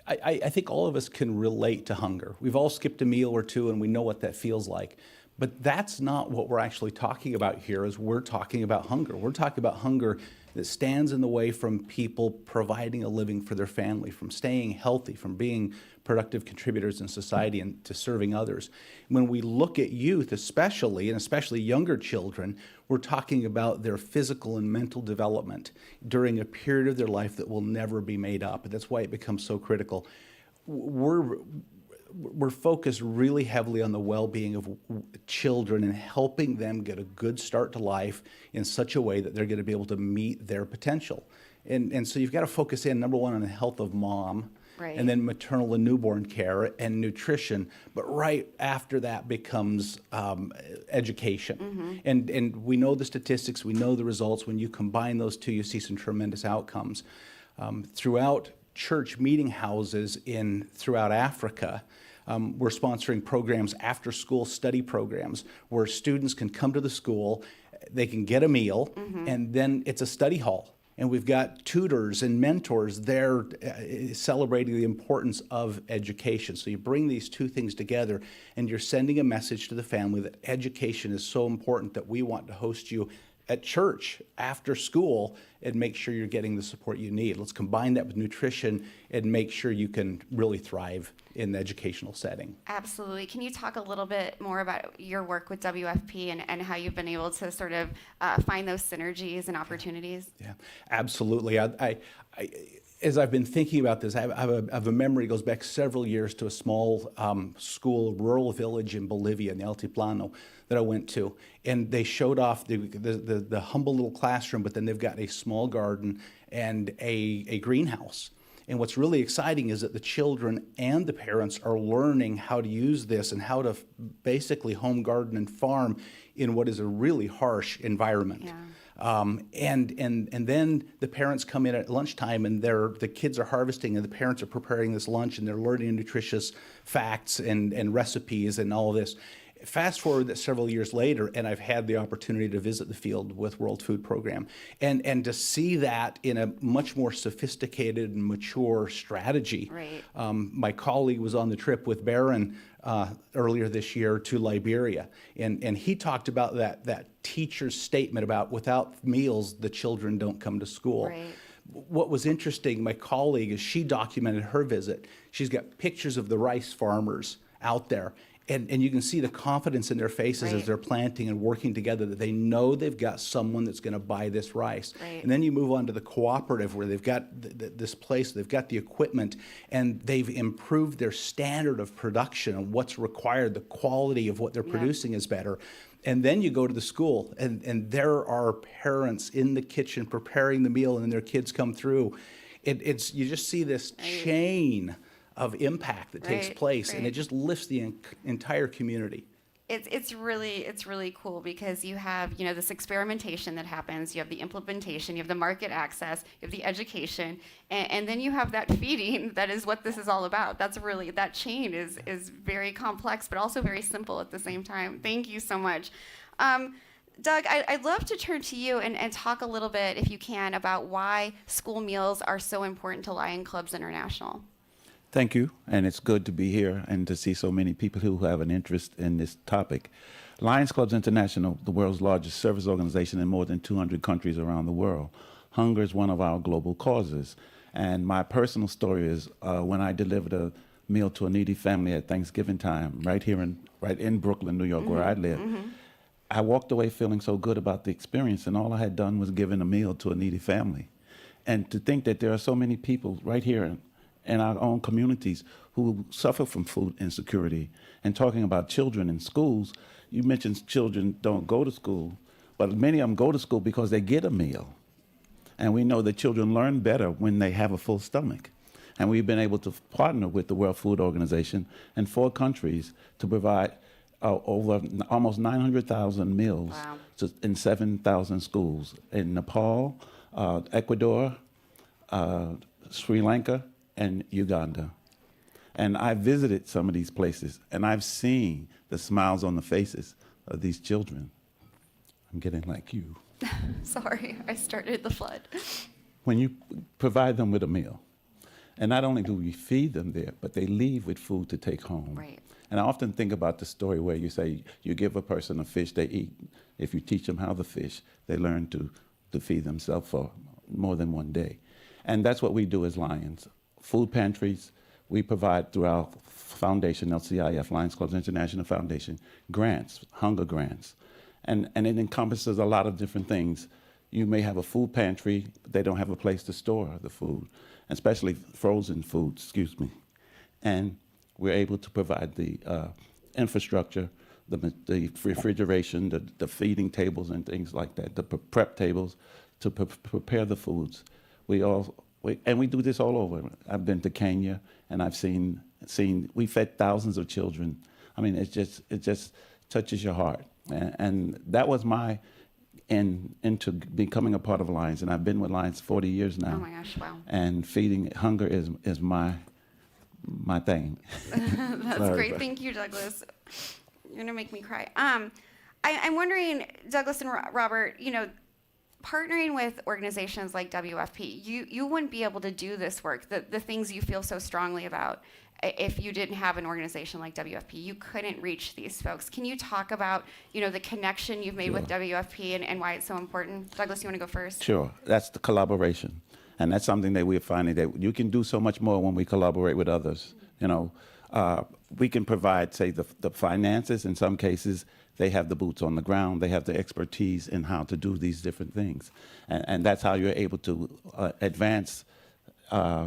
I think all of us can relate to hunger. We've all skipped a meal or two and we know what that feels like. But that's not what we're actually talking about here, is we're talking about hunger. We're talking about hunger that stands in the way from people providing a living for their family, from staying healthy, from being productive contributors in society and to serving others. When we look at youth especially, and especially younger children, we're talking about their physical and mental development during a period of their life that will never be made up. And that's why it becomes so critical. We're focused really heavily on the well-being of children and helping them get a good start to life in such a way that they're going to be able to meet their potential. And so you've got to focus in, number one, on the health of mom, and then maternal and newborn care and nutrition. But right after that becomes education. And we know the statistics, we know the results. When you combine those two, you see some tremendous outcomes. Throughout church meeting houses throughout Africa, we're sponsoring programs, after-school study programs, where students can come to the school, they can get a meal, and then it's a study hall. And we've got tutors and mentors there celebrating the importance of education. So you bring these two things together, and you're sending a message to the family that education is so important that we want to host you at church after school and make sure you're getting the support you need. Let's combine that with nutrition and make sure you can really thrive in the educational setting.
Absolutely. Can you talk a little bit more about your work with WFP and how you've been able to sort of find those synergies and opportunities?
Yeah, absolutely. As I've been thinking about this, I have a memory that goes back several years to a small school, rural village in Bolivia, in the Altiplano, that I went to. And they showed off the humble little classroom, but then they've got a small garden and a greenhouse. And what's really exciting is that the children and the parents are learning how to use this and how to basically home garden and farm in what is a really harsh environment. And then the parents come in at lunchtime, and the kids are harvesting, and the parents are preparing this lunch, and they're learning nutritious facts and recipes and all of this. Fast forward several years later, and I've had the opportunity to visit the field with World Food Program, and to see that in a much more sophisticated and mature strategy. My colleague was on the trip with Barron earlier this year to Liberia, and he talked about that teacher's statement about without meals, the children don't come to school. What was interesting, my colleague, as she documented her visit, she's got pictures of the rice farmers out there. And you can see the confidence in their faces as they're planting and working together, that they know they've got someone that's going to buy this rice. And then you move on to the cooperative, where they've got this place, they've got the equipment, and they've improved their standard of production and what's required. The quality of what they're producing is better. And then you go to the school, and there are parents in the kitchen preparing the meal, and then their kids come through. You just see this chain of impact that takes place, and it just lifts the entire community.
It's really cool because you have this experimentation that happens, you have the implementation, you have the market access, you have the education, and then you have that feeding. That is what this is all about. That chain is very complex, but also very simple at the same time. Thank you so much. Doug, I'd love to turn to you and talk a little bit, if you can, about why school meals are so important to Lion Clubs International.
Thank you, and it's good to be here and to see so many people who have an interest in this topic. Lions Clubs International, the world's largest service organization in more than 200 countries around the world. Hunger is one of our global causes. And my personal story is when I delivered a meal to a needy family at Thanksgiving time, right in Brooklyn, New York, where I live. I walked away feeling so good about the experience, and all I had done was given a meal to a needy family. And to think that there are so many people right here in our own communities who suffer from food insecurity. And talking about children in schools, you mentioned children don't go to school, but many of them go to school because they get a meal. And we know that children learn better when they have a full stomach. And we've been able to partner with the World Food Organization in 4 countries to provide over almost 900,000 meals in 7,000 schools in Nepal, Ecuador, Sri Lanka, and Uganda. And I visited some of these places, and I've seen the smiles on the faces of these children. I'm getting like you.
Sorry, I started the flood.
When you provide them with a meal, and not only do we feed them there, but they leave with food to take home.
Right.
And I often think about the story where you say you give a person a fish, they eat. If you teach them how to fish, they learn to feed themselves for more than one day. And that's what we do as Lions. Food pantries, we provide through our foundation, LCIF, Lions Clubs International Foundation, grants, hunger grants. And it encompasses a lot of different things. You may have a food pantry, but they don't have a place to store the food, especially frozen foods, And we're able to provide the infrastructure, the refrigeration, the feeding tables and things like that, the prep tables to prepare the foods. We do this all over. I've been to Kenya, and I've seen we fed thousands of children. I mean, it just touches your heart. And that was my into becoming a part of Lions, and I've been with Lions 40 years now.
Oh my gosh, wow.
And feeding hunger is my thing.
That's
Sorry,
great.
but-
Thank you, Douglas. You're gonna make me cry. I'm wondering, Douglas and Robert, partnering with organizations like WFP, you wouldn't be able to do this work, the things you feel so strongly about, if you didn't have an organization like WFP. You couldn't reach these folks. Can you talk about, the connection you've made with WFP and why it's so important? Douglas, you want to go first?
Sure. That's the collaboration. And that's something that we're finding that you can do so much more when we collaborate with others. We can provide, say, the finances. In some cases, they have the boots on the ground. They have the expertise in how to do these different things. And that's how you're able to advance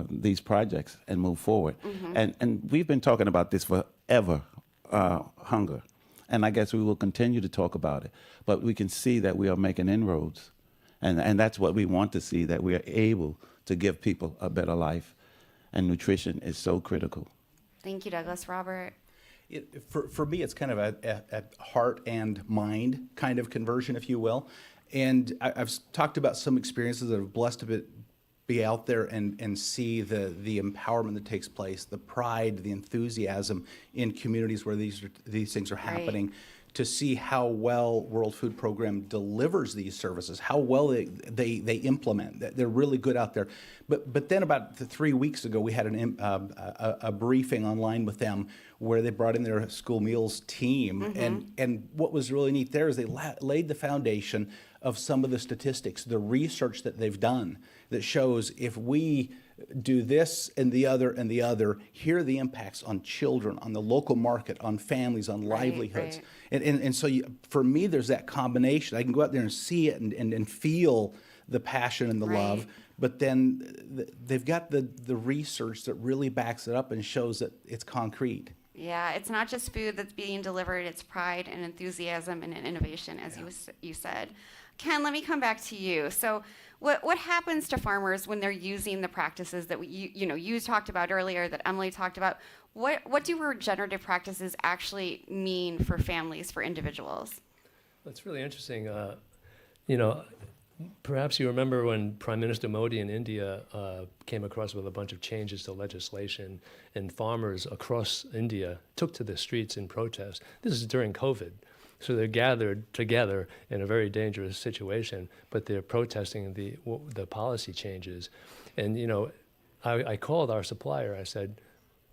these projects and move forward. Mm-hmm. And we've been talking about this forever, hunger. And I guess we will continue to talk about it. But we can see that we are making inroads. And that's what we want to see, that we are able to give people a better life. And nutrition is so critical.
Thank you, Douglas. Robert?
For me, it's kind of a heart and mind kind of conversion, if you will. And I've talked about some experiences that have blessed to be out there and see the empowerment that takes place, the pride, the enthusiasm in communities where these things are happening. Right. To see how well World Food Program delivers these services, how well they implement. They're really good out there. But then about 3 weeks ago, we had a briefing online with them where they brought in their school meals team. Mm-hmm. And what was really neat there is they laid the foundation of some of the statistics, the research that they've done that shows if we do this and the other, here are the impacts on children, on the local market, on families, on livelihoods. Right. And so for me, there's that combination. I can go out there and see it and feel the passion and the love, but then they've got the research that really backs it up and shows that it's concrete.
Yeah, it's not just food that's being delivered, it's pride and enthusiasm and innovation, as you said. Ken, let me come back to you. So what happens to farmers when they're using the practices that you talked about earlier, that Emily talked about? What do regenerative practices actually mean for families, for individuals?
That's really interesting. Perhaps you remember when Prime Minister Modi in India came across with a bunch of changes to legislation, and farmers across India took to the streets in protest. This is during COVID. So they're gathered together in a very dangerous situation, but they're protesting the policy changes. And, I called our supplier. I said,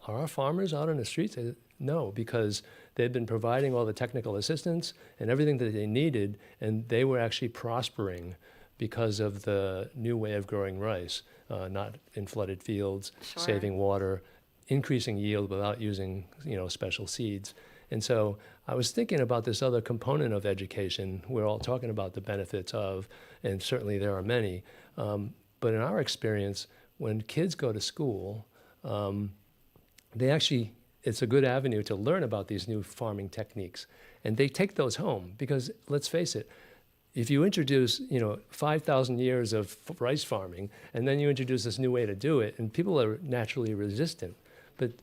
are our farmers out on the streets? They said, no, because they'd been providing all the technical assistance and everything that they needed, and they were actually prospering because of the new way of growing rice, not in flooded fields, saving water, increasing yield without using, special seeds. And so I was thinking about this other component of education. We're all talking about the benefits of, and certainly there are many. But in our experience, when kids go to school, it's a good avenue to learn about these new farming techniques. And they take those home because, let's face it, if you introduce, 5,000 years of rice farming, and then you introduce this new way to do it, and people are naturally resistant.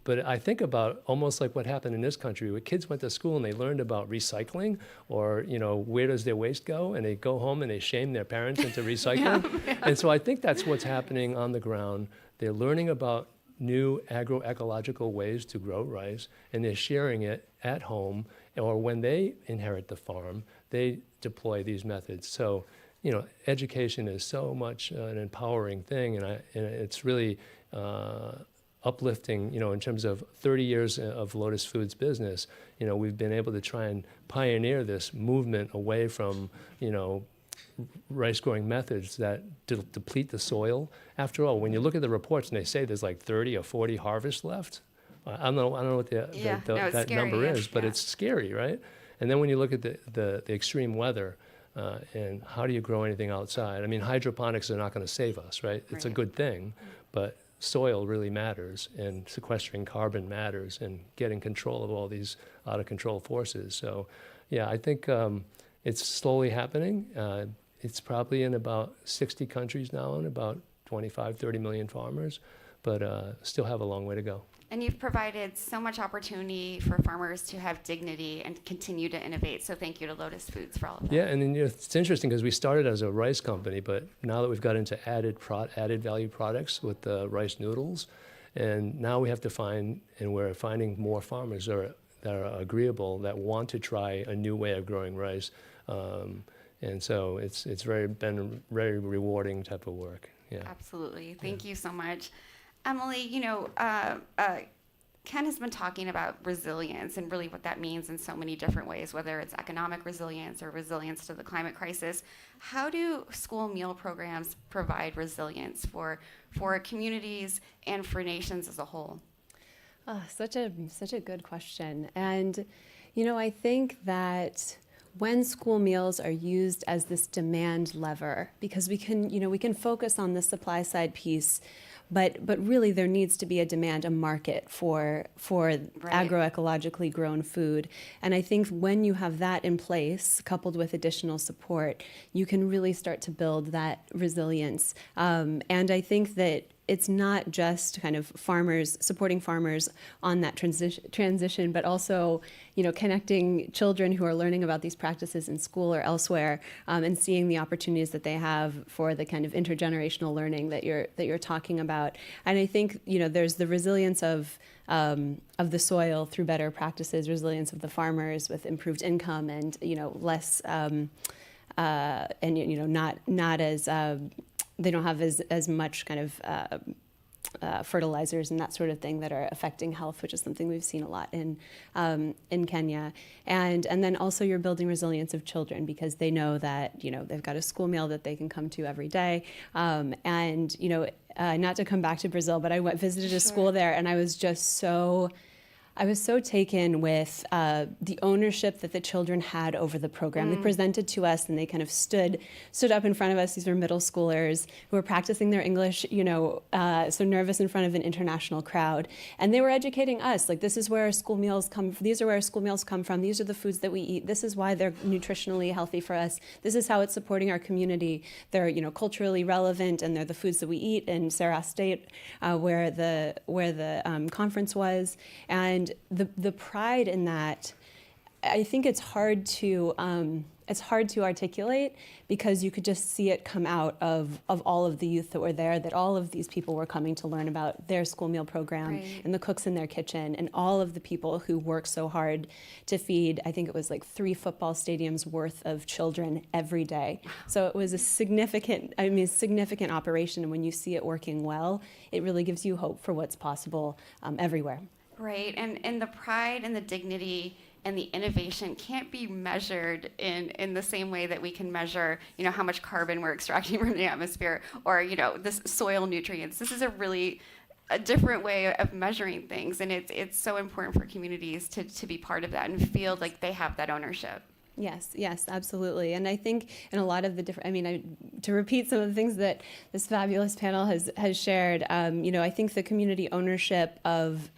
But I think about almost like what happened in this country, where kids went to school and they learned about recycling, or where does their waste go, and they go home and they shame their parents into recycling. And so I think that's what's happening on the ground. They're learning about new agroecological ways to grow rice, and they're sharing it at home, or when they inherit the farm, they deploy these methods. So, education is so much an empowering thing, and it's really uplifting, in terms of 30 years of Lotus Foods business. We've been able to try and pioneer this movement away from, rice growing methods that deplete the soil. After all, when you look at the reports and they say there's like 30 or 40 harvests left, I don't know what that number is, but it's scary, right? And then when you look at the extreme weather, and how do you grow anything outside? I mean, hydroponics are not going to save us, right? It's a good thing, but soil really matters, and sequestering carbon matters, and getting control of all these out of control forces. So, yeah, I think it's slowly happening. It's probably in about 60 countries now, and about 25, 30 million farmers, but still have a long way to go.
And you've provided so much opportunity for farmers to have dignity and continue to innovate. So thank you to Lotus Foods for all of that.
Yeah, and then, it's interesting because we started as a rice company, but now that we've got into added value products with the rice noodles, and now we have to find, and we're finding more farmers that are agreeable, that want to try a new way of growing rice. And so it's been a very rewarding type of work. Yeah.
Absolutely. Thank you so much. Emily, Ken has been talking about resilience and really what that means in so many different ways, whether it's economic resilience or resilience to the climate crisis. How do school meal programs provide resilience for communities and for nations as a whole?
Oh, such a good question. And, I think that when school meals are used as this demand lever, because we can focus on the supply side piece, but really there needs to be a demand, a market for agroecologically grown food. And I think when you have that in place, coupled with additional support, you can really start to build that resilience. And I think that it's not just kind of farmers, supporting farmers on that transition, but also, connecting children who are learning about these practices in school or elsewhere, and seeing the opportunities that they have for the kind of intergenerational learning that you're talking about. And I think, there's the resilience of the soil through better practices, resilience of the farmers with improved income and, less, and, not as, they don't have as much kind of fertilizers and that sort of thing that are affecting health, which is something we've seen a lot in Kenya. And then also you're building resilience of children because they know that, they've got a school meal that they can come to every day. And, not to come back to Brazil, but I visited a school there, and I was so taken with the ownership that the children had over the program. They presented to us, and they kind of stood up in front of us. These were middle schoolers who were practicing their English, so nervous in front of an international crowd. And they were educating us, like, this is where our school meals come from. These are where our school meals come from. These are the foods that we eat. This is why they're nutritionally healthy for us. This is how it's supporting our community. They're, culturally relevant, and they're the foods that we eat in Sarah State, where the conference was. And the pride in that, I think it's hard to articulate, because you could just see it come out of all of the youth that were there, that all of these people were coming to learn about their school meal program, and the cooks in their kitchen, and all of the people who work so hard to feed, I think it was like 3 football stadiums worth of children every day. So it was a significant operation, and when you see it working well, it really gives you hope for what's possible everywhere.
Right, and the pride and the dignity and the innovation can't be measured in the same way that we can measure, how much carbon we're extracting from the atmosphere, or, this soil nutrients. This is a different way of measuring things, and it's so important for communities to be part of that and feel like they have that ownership.
Yes, absolutely. And I think in a lot of the different, to repeat some of the things that this fabulous panel has shared, I think the community ownership of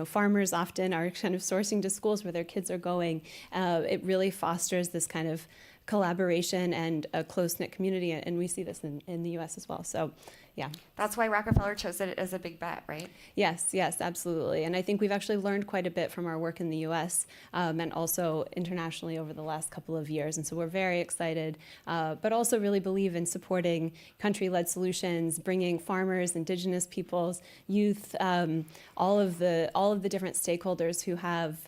farmers often are kind of sourcing to schools where their kids are going. It really fosters this kind of collaboration and a close-knit community, and we see this in the U.S. as well. So, yeah.
That's why Rockefeller chose it as a big bet, right?
Yes, absolutely. And I think we've actually learned quite a bit from our work in the U.S. And also internationally over the last couple of years. And so we're very excited, but also really believe in supporting country-led solutions, bringing farmers, indigenous peoples, youth, all of the different stakeholders who have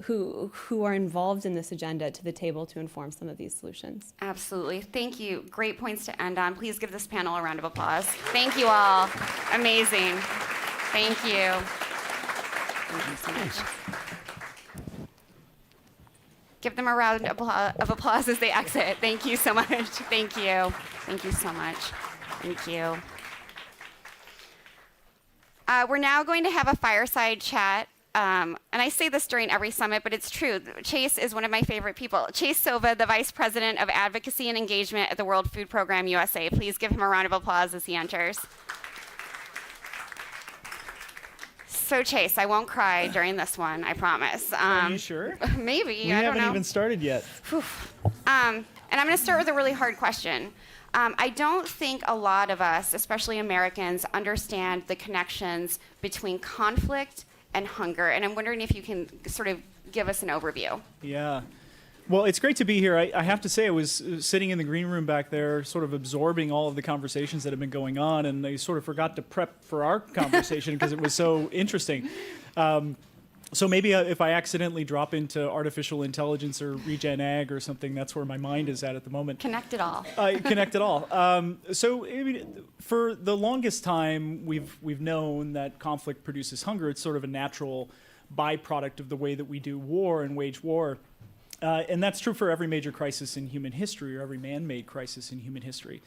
who are involved in this agenda to the table to inform some of these solutions.
Absolutely. Thank you. Great points to end on. Please give this panel a round of applause. Thank you all. Amazing. Thank you. Thank you so much. Give them a round of applause as they exit. Thank you so much. Thank you. Thank you so much. Thank you. We're now going to have a fireside chat. And I say this during every summit, but it's true. Chase is one of my favorite people. Chase Sova, the Vice President of Advocacy and Engagement at the World Food Program USA. Please give him a round of applause as he enters. So Chase, I won't cry during this one, I promise.
Are you sure?
Maybe,
we
I don't know.
haven't even started yet.
And I'm going to start with a really hard question. I don't think a lot of us, especially Americans, understand the connections between conflict and hunger, and I'm wondering if you can sort of give us an overview.
Yeah. Well, it's great to be here. I have to say, I was sitting in the green room back there, sort of absorbing all of the conversations that have been going on, and I sort of forgot to prep for our conversation because it was so interesting. So maybe if I accidentally drop into artificial intelligence or regen ag or something, that's where my mind is at the moment.
Connect it all.
Connect it all. So for the longest time, we've known that conflict produces hunger. It's sort of a natural byproduct of the way that we do war and wage war. And that's true for every major crisis in human history, or every man-made crisis in human history.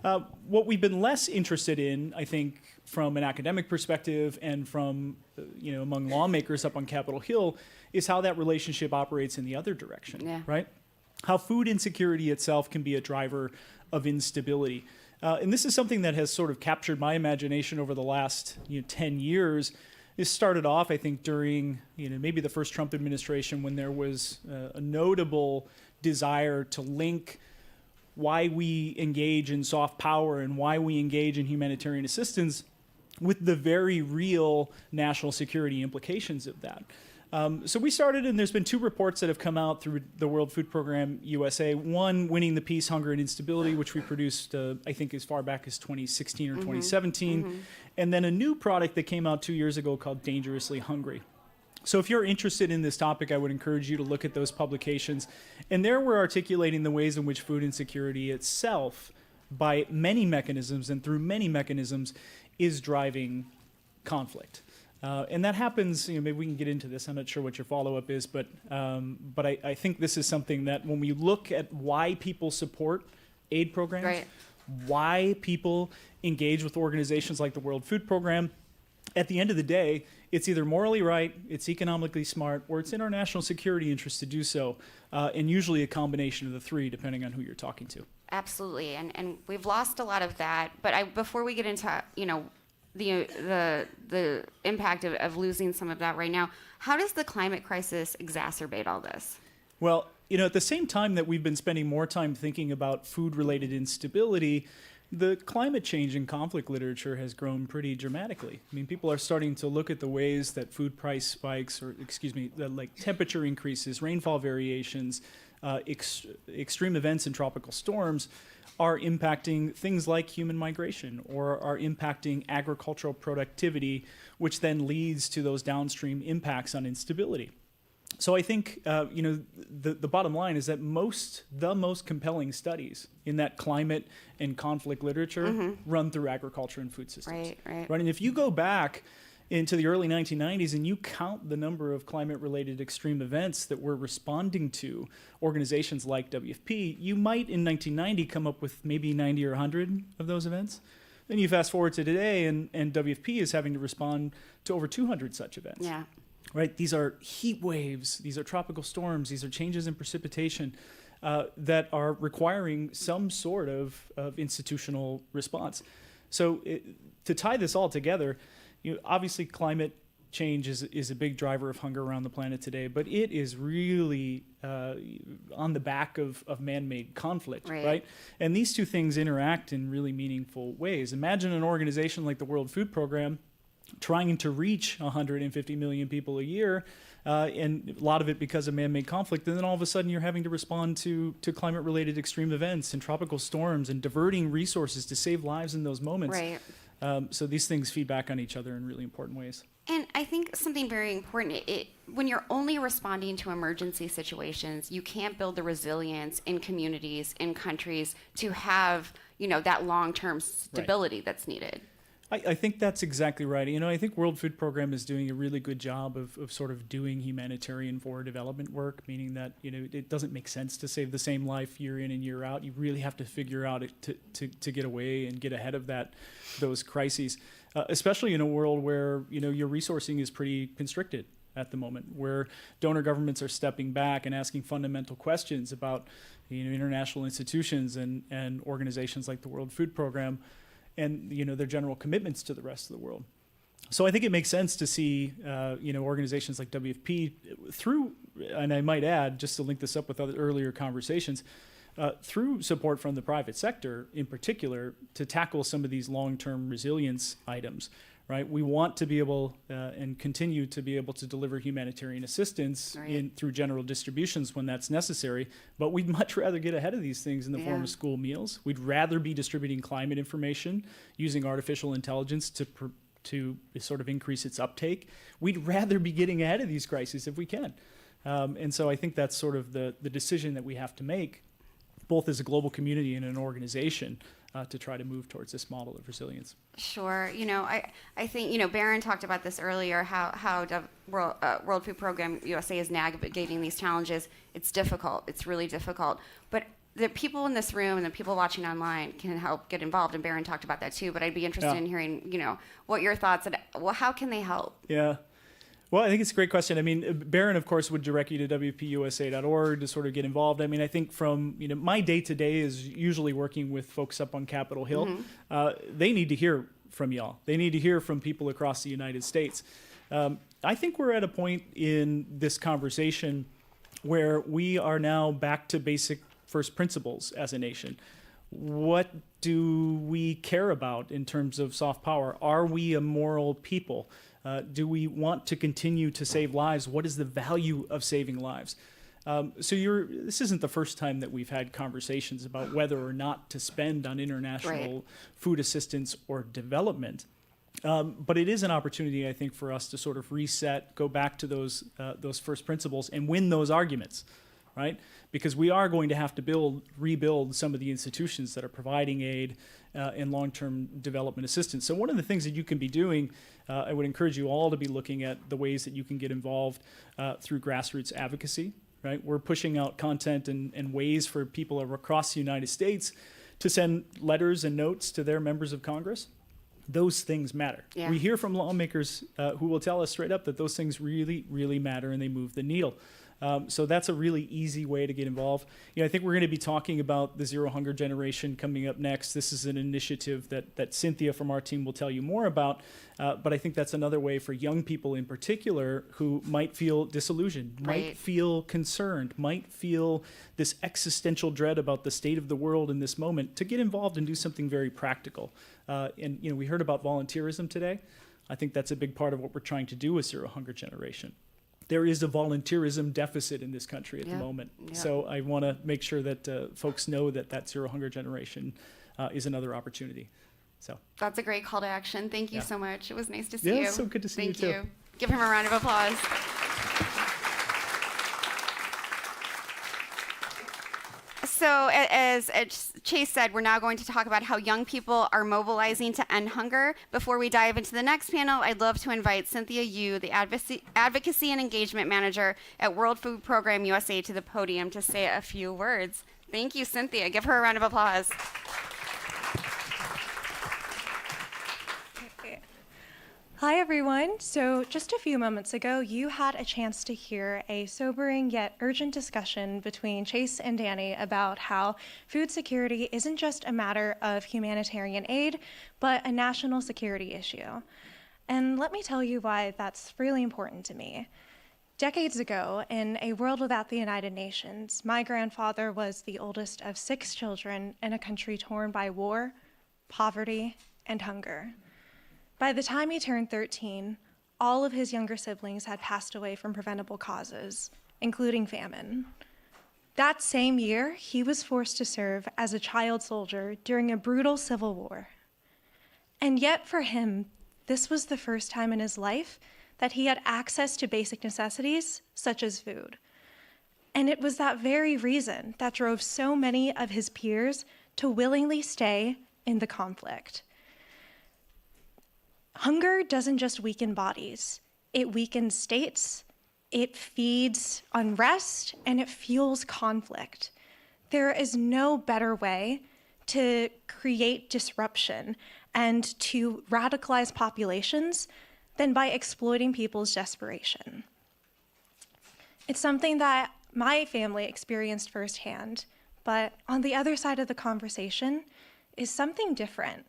What we've been less interested in, I think, from an academic perspective and from, among lawmakers up on Capitol Hill, is how that relationship operates in the other direction, right? How food insecurity itself can be a driver of instability. And this is something that has sort of captured my imagination over the last 10 years. This started off, I think, during maybe the first Trump administration, when there was a notable desire to link why we engage in soft power and why we engage in humanitarian assistance with the very real national security implications of that. So we started, and there's been 2 reports that have come out through the World Food Program USA. One, Winning the Peace, Hunger and Instability, which we produced, I think, as far back as 2016 or 2017. And then a new product that came out 2 years ago called Dangerously Hungry. So if you're interested in this topic, I would encourage you to look at those publications. And there we're articulating the ways in which food insecurity itself, by many mechanisms and through many mechanisms, is driving conflict. And that happens, maybe we can get into this. I'm not sure what your follow-up is, but I think this is something that when we look at why people support aid programs, why people engage with organizations like the World Food Program, at the end of the day, it's either morally right, it's economically smart, or it's in our national security interest to do so, and usually a combination of the 3, depending on who you're talking to.
Absolutely, and we've lost a lot of that. But before we get into the impact of losing some of that right now, how does the climate crisis exacerbate all this?
Well, at the same time that we've been spending more time thinking about food-related instability, the climate change and conflict literature has grown pretty dramatically. I mean, people are starting to look at the ways that food price spikes, like temperature increases, rainfall variations, extreme events and tropical storms are impacting things like human migration, or are impacting agricultural productivity, which then leads to those downstream impacts on instability. So I think the bottom line is that the most compelling studies in that climate and conflict literature run through agriculture and food systems. Right. And if you go back into the early 1990s and you count the number of climate-related extreme events that we're responding to, organizations like WFP, you might in 1990 come up with maybe 90 or 100 of those events. Then you fast forward to today, and WFP is having to respond to over 200 such events. right? These are heat waves, these are tropical storms, these are changes in precipitation that are requiring some sort of institutional response. So to tie this all together, obviously climate change is a big driver of hunger around the planet today, but it is really on the back of man-made conflict, right? And these two things interact in really meaningful ways. Imagine an organization like the World Food Program trying to reach 150 million people a year, and a lot of it because of man-made conflict, and then all of a sudden you're having to respond to climate-related extreme events and tropical storms and diverting resources to save lives in those moments.
Right.
So these things feed back on each other in really important ways.
And I think something very important, when you're only responding to emergency situations, you can't build the resilience in communities, in countries, to have, that long-term stability that's needed.
I think that's exactly right. I think World Food Program is doing a really good job of sort of doing humanitarian forward development work, meaning that, it doesn't make sense to save the same life year in and year out. You really have to figure out to get away and get ahead of those crises, especially in a world where, your resourcing is pretty constricted at the moment, where donor governments are stepping back and asking fundamental questions about, international institutions and organizations like the World Food Program, and their general commitments to the rest of the world. So I think it makes sense to see organizations like WFP through, and I might add, just to link this up with other earlier conversations, through support from the private sector in particular, to tackle some of these long-term resilience items. Right, we want to be able and continue to be able to deliver humanitarian assistance through general distributions when that's necessary, but we'd much rather get ahead of these things in the form of school meals. We'd rather be distributing climate information using artificial intelligence to sort of increase its uptake. We'd rather be getting ahead of these crises if we can. And so I think that's sort of the decision that we have to make, both as a global community and an organization, to try to move towards this model of resilience.
Sure. I think, Barron talked about this earlier, how the World Food Program USA is navigating these challenges. It's difficult. It's really difficult. But the people in this room and the people watching online can help get involved, and Barron talked about that too. But I'd be interested in hearing, what your thoughts, and how can they help?
Yeah. Well, I think it's a great question. I mean, Barron, of course, would direct you to WPUSA.org to sort of get involved. I mean, I think from, my day-to-day is usually working with folks up on Capitol Hill. Mm-hmm. They need to hear from y'all. They need to hear from people across the United States. I think we're at a point in this conversation where we are now back to basic first principles as a nation. What do we care about in terms of soft power? Are we a moral people? Do we want to continue to save lives? What is the value of saving lives? This isn't the first time that we've had conversations about whether or not to spend on international food assistance or development. But it is an opportunity, I think, for us to sort of reset, go back to those first principles and win those arguments, right? Because we are going to have to rebuild some of the institutions that are providing aid and long-term development assistance. So one of the things that you can be doing, I would encourage you all to be looking at the ways that you can get involved through grassroots advocacy, right? We're pushing out content and ways for people across the United States to send letters and notes to their members of Congress. Those things matter. Yeah. We hear from lawmakers who will tell us straight up that those things really, really matter and they move the needle. So that's a really easy way to get involved. I think we're going to be talking about the Zero Hunger Generation coming up next. This is an initiative that Cynthia from our team will tell you more about. But I think that's another way for young people in particular who might feel disillusioned, might feel concerned, might feel this existential dread about the state of the world in this moment, to get involved and do something very practical. And we heard about volunteerism today. I think that's a big part of what we're trying to do with Zero Hunger Generation. There is a volunteerism deficit in this country at the moment. Yep. So I want to make sure that folks know that Zero Hunger Generation is another opportunity. So
that's a great call to action. Thank you so much. It was nice to see you.
Yeah, so good to see you too.
Thank you. Give him a round of applause. So as Chase said, we're now going to talk about how young people are mobilizing to end hunger. Before we dive into the next panel, I'd love to invite Cynthia Yu, the Advocacy and Engagement Manager at World Food Program USA, to the podium to say a few words. Thank you, Cynthia. Give her a round of applause.
Hi, everyone. So just a few moments ago, you had a chance to hear a sobering yet urgent discussion between Chase and Danny about how food security isn't just a matter of humanitarian aid, but a national security issue. And let me tell you why that's really important to me. Decades ago, in a world without the United Nations, my grandfather was the oldest of 6 children in a country torn by war, poverty, and hunger. By the time he turned 13, all of his younger siblings had passed away from preventable causes, including famine. That same year, he was forced to serve as a child soldier during a brutal civil war. And yet for him, this was the first time in his life that he had access to basic necessities, such as food. And it was that very reason that drove so many of his peers to willingly stay in the conflict. Hunger doesn't just weaken bodies, it weakens states, it feeds unrest, and it fuels conflict. There is no better way to create disruption and to radicalize populations than by exploiting people's desperation. It's something that my family experienced firsthand, but on the other side of the conversation is something different.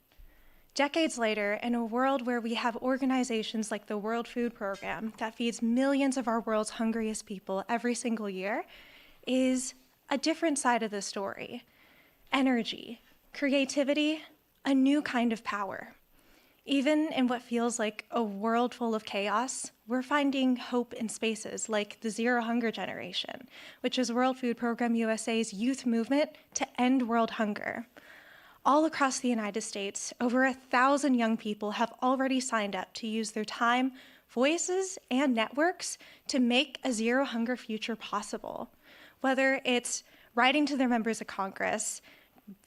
Decades later, in a world where we have organizations like the World Food Program that feeds millions of our world's hungriest people every single year, is a different side of the story. Energy, creativity, a new kind of power. Even in what feels like a world full of chaos, we're finding hope in spaces like the Zero Hunger Generation, which is World Food Program USA's youth movement to end world hunger. All across the United States, over 1,000 young people have already signed up to use their time, voices, and networks to make a zero hunger future possible. Whether it's writing to their members of Congress,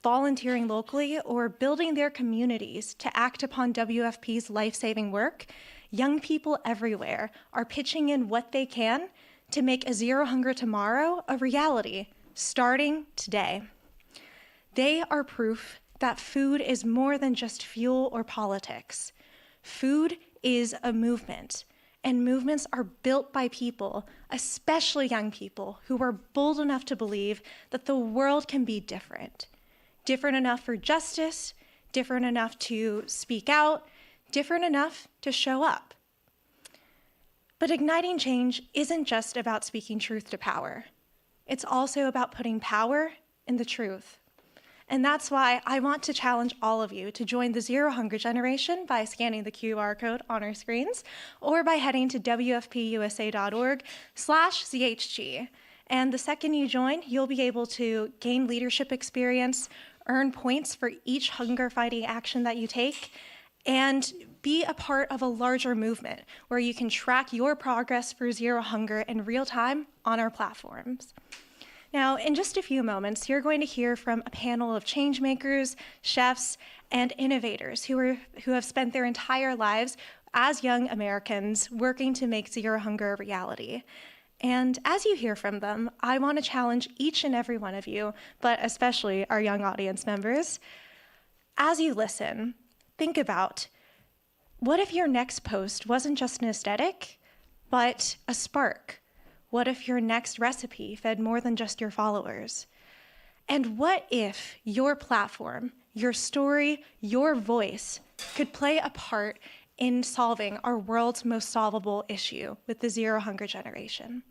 volunteering locally, or building their communities to act upon WFP's life-saving work, young people everywhere are pitching in what they can to make a zero hunger tomorrow a reality, starting today. They are proof that food is more than just fuel or politics. Food is a movement, and movements are built by people, especially young people, who are bold enough to believe that the world can be different. Different enough for justice, different enough to speak out, different enough to show up. But igniting change isn't just about speaking truth to power. It's also about putting power in the truth. And that's why I want to challenge all of you to join the Zero Hunger Generation by scanning the QR code on our screens or by heading to wfpusa.org/ZHG. And the second you join, you'll be able to gain leadership experience, earn points for each hunger fighting action that you take, and be a part of a larger movement where you can track your progress for zero hunger in real time on our platforms. Now, in just a few moments, you're going to hear from a panel of changemakers, chefs, and innovators who have spent their entire lives as young Americans working to make zero hunger a reality. And as you hear from them, I want to challenge each and every one of you, but especially our young audience members. As you listen, think about, what if your next post wasn't just an aesthetic, but a spark? What if your next recipe fed more than just your followers? And what if your platform, your story, your voice could play a part in solving our world's most solvable issue with the Zero Hunger Generation?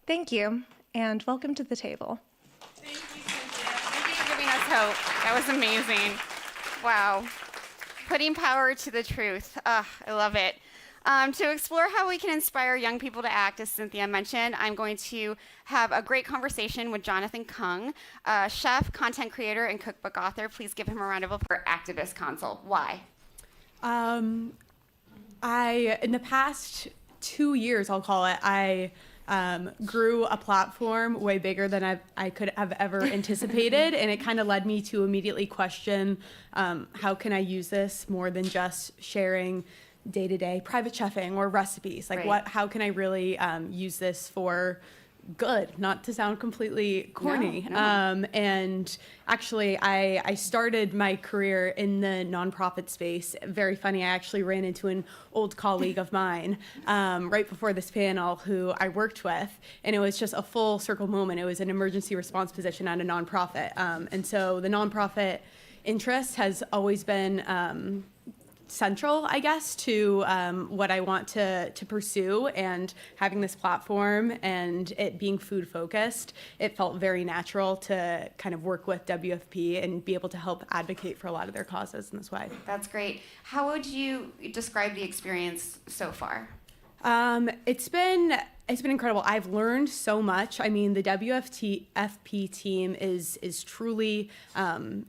Thank you, and welcome to the table.
Thank you, Cynthia. Thank you for giving us hope. That was amazing. Wow. Putting power to the truth. I love it. To explore how we can inspire young people to act, as Cynthia mentioned, I'm going to have a great conversation with Jonathan Kung, chef, content creator, and cookbook author. Please give him a round of applause for Activist Console. Why?
In the past 2 years, I'll call it, I grew a platform way bigger than I could have ever anticipated, and it kind of led me to immediately question, how can I use this more than just sharing day-to-day private chefing or recipes? Like,
Right.
how can I really use this for good, not to sound completely corny.
No.
And actually, I started my career in the nonprofit space. Very funny, I actually ran into an old colleague of mine right before this panel who I worked with, and it was just a full circle moment. It was an emergency response position at a nonprofit. And so the nonprofit interest has always been central, I guess, to what I want to pursue, and having this platform and it being food focused, it felt very natural to kind of work with WFP and be able to help advocate for a lot of their causes in this way.
That's great. How would you describe the experience so far?
It's been incredible. I've learned so much. I mean, the WFP team is truly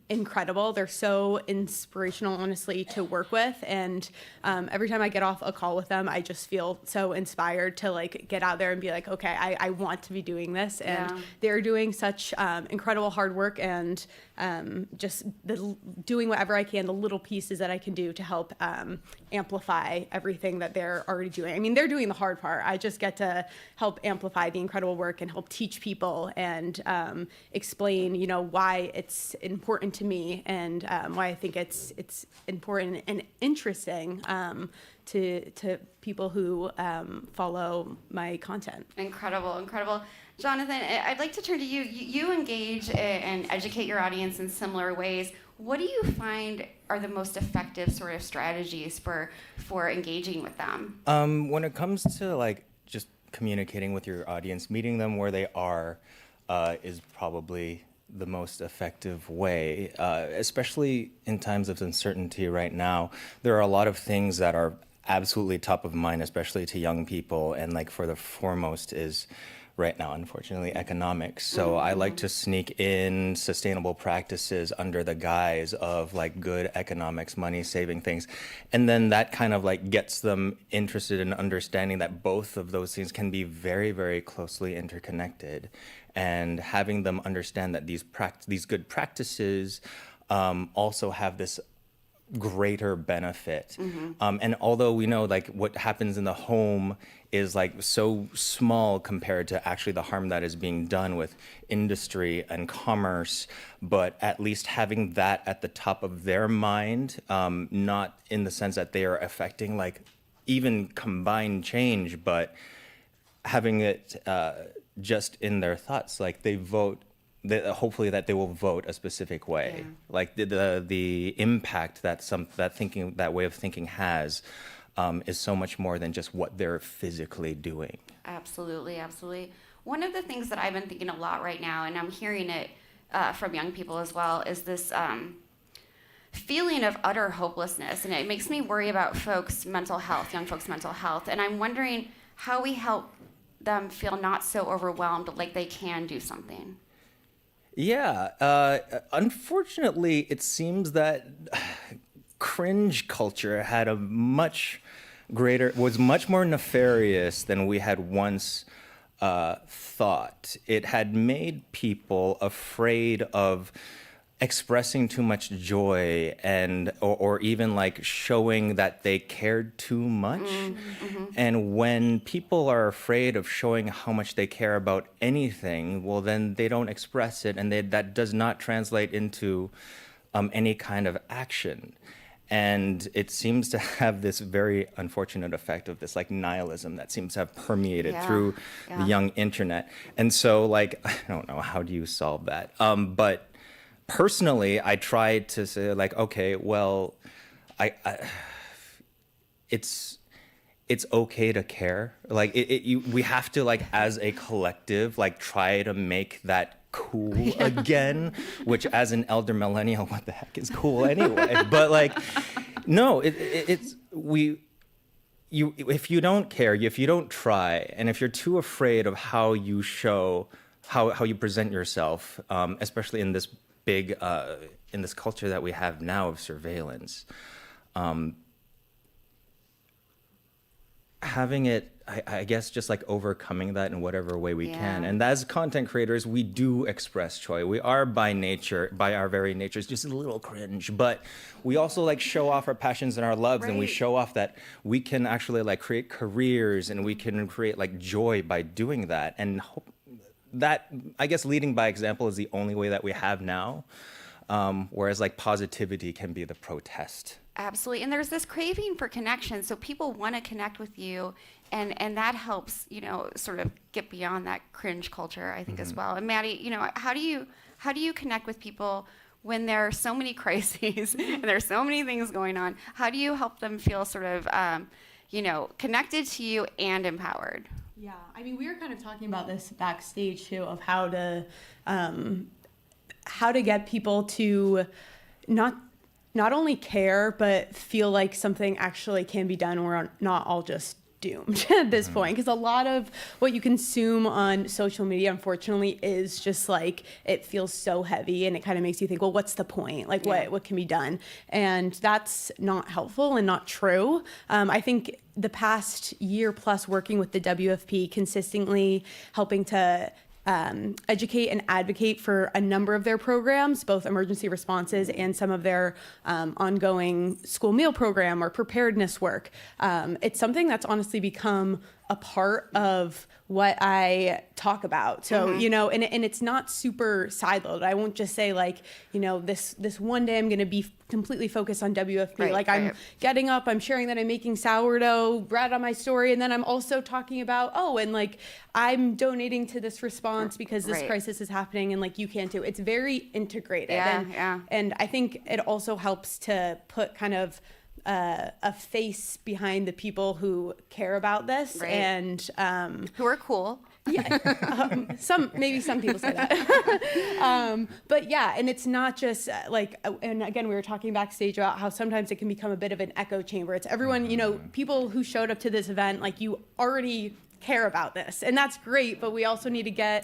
incredible. They're so inspirational, honestly, to work with. And every time I get off a call with them, I just feel so inspired to like get out there and be like, okay, I want to be doing this. And they're doing such incredible hard work, and just doing whatever I can, the little pieces that I can do to help amplify everything that they're already doing. I mean, they're doing the hard part. I just get to help amplify the incredible work and help teach people and explain, why it's important to me, and why I think it's important and interesting to people who follow my content.
Incredible, incredible. Jonathan, I'd like to turn to you. You engage and educate your audience in similar ways. What do you find are the most effective sort of strategies for engaging with them?
When it comes to just communicating with your audience, meeting them where they are is probably the most effective way, especially in times of uncertainty right now. There are a lot of things that are absolutely top of mind, especially to young people, and for the foremost is right now, unfortunately, economics. So I like to sneak in sustainable practices under the guise of good economics, money saving things. And then that kind of gets them interested in understanding that both of those things can be very, very closely interconnected. And having them understand that these good practices also have this greater benefit. And although we know what happens in the home is so small compared to actually the harm that is being done with industry and commerce, but at least having that at the top of their mind, not in the sense that they are affecting even combined change, but having it just in their thoughts, they vote. Hopefully that they will vote a specific way. The impact that way of thinking has is so much more than just what they're physically doing.
Absolutely, absolutely. One of the things that I've been thinking a lot right now, and I'm hearing it from young people as well, is this feeling of utter hopelessness, and it makes me worry about young folks' mental health, and I'm wondering how we help them feel not so overwhelmed, like they can do something.
Yeah, unfortunately, it seems that cringe culture had was much more nefarious than we had once thought. It had made people afraid of expressing too much joy or even showing that they cared too much. And when people are afraid of showing how much they care about anything, well, then they don't express it, and that does not translate into any kind of action. And it seems to have this very unfortunate effect of this nihilism that seems to have permeated through the young internet. And so I don't know, how do you solve that? But personally, I try to say okay, well, it's okay to care. We have to as a collective try to make that cool again, which as an elder millennial, what the heck is cool anyway? But no, if you don't care, if you don't try, and if you're too afraid of how you show, how you present yourself, especially in this big, in this culture that we have now of surveillance, having it, I guess, just overcoming that in whatever way we can. And as content creators, we do express joy. We are by our very nature, just a little cringe, but we also show off our passions and our loves, and we show off that we can actually create careers, and we can create joy by doing that. And that, I guess, leading by example is the only way that we have now. Whereas like positivity can be the protest.
Absolutely. And there's this craving for connection. So people want to connect with you. And that helps, you know, sort of get beyond that cringe culture, I think, as well. And Maddy, you know, how do you connect with people when there are so many crises and there's so many things going on? How do you help them feel sort of, you know, connected to you and empowered?
Yeah, I mean, we were kind of talking about this backstage too, of how to get people to not only care, but feel like something actually can be done. We're not all just doomed at this point, because a lot of what you consume on social media, unfortunately, is just like, it feels so heavy, and it kind of makes you think, well, what's the point? Like, what can be done? And that's not helpful and not true. I think the past year plus working with the WFP, consistently helping to educate and advocate for a number of their programs, both emergency responses and some of their ongoing school meal program or preparedness work. It's something that's honestly become a part of what I talk about. So, you know, and it's not super siloed. I won't just say like, you know, this one day I'm going to be completely focused on WFP. I'm getting up, I'm sharing that I'm making sourdough bread on my story. And then I'm also talking about, and like, I'm donating to this response because this crisis is happening, and like, you can too. It's very integrated. And I think it also helps to put kind of a face behind the people who care about this and
who are cool.
Maybe some people say that. But yeah, and it's not just and again, we were talking backstage about how sometimes it can become a bit of an echo chamber. It's everyone, you know, people who showed up to this event, like, you already care about this, and that's great, but we also need to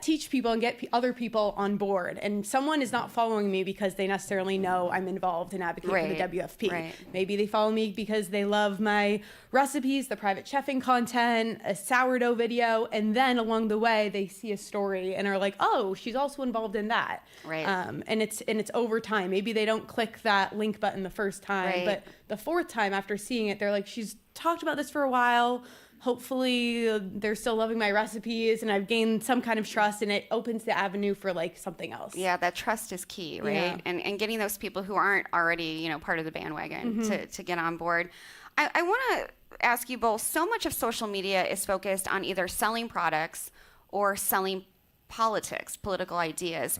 teach people and get other people on board. And someone is not following me because they necessarily know I'm involved in advocating for the WFP. Maybe they follow me because they love my recipes, the private chefing content, a sourdough video, and then along the way they see a story and are like, oh, she's also involved in that. And it's over time. Maybe they don't click that link button the first time, but the fourth time after seeing it, they're like, she's talked about this for a while. Hopefully they're still loving my recipes, and I've gained some kind of trust, and it opens the avenue for like something else.
Yeah, that trust is key, right? And getting those people who aren't already, you know, part of the bandwagon to get on board. I want to ask you both, so much of social media is focused on either selling products or selling political ideas.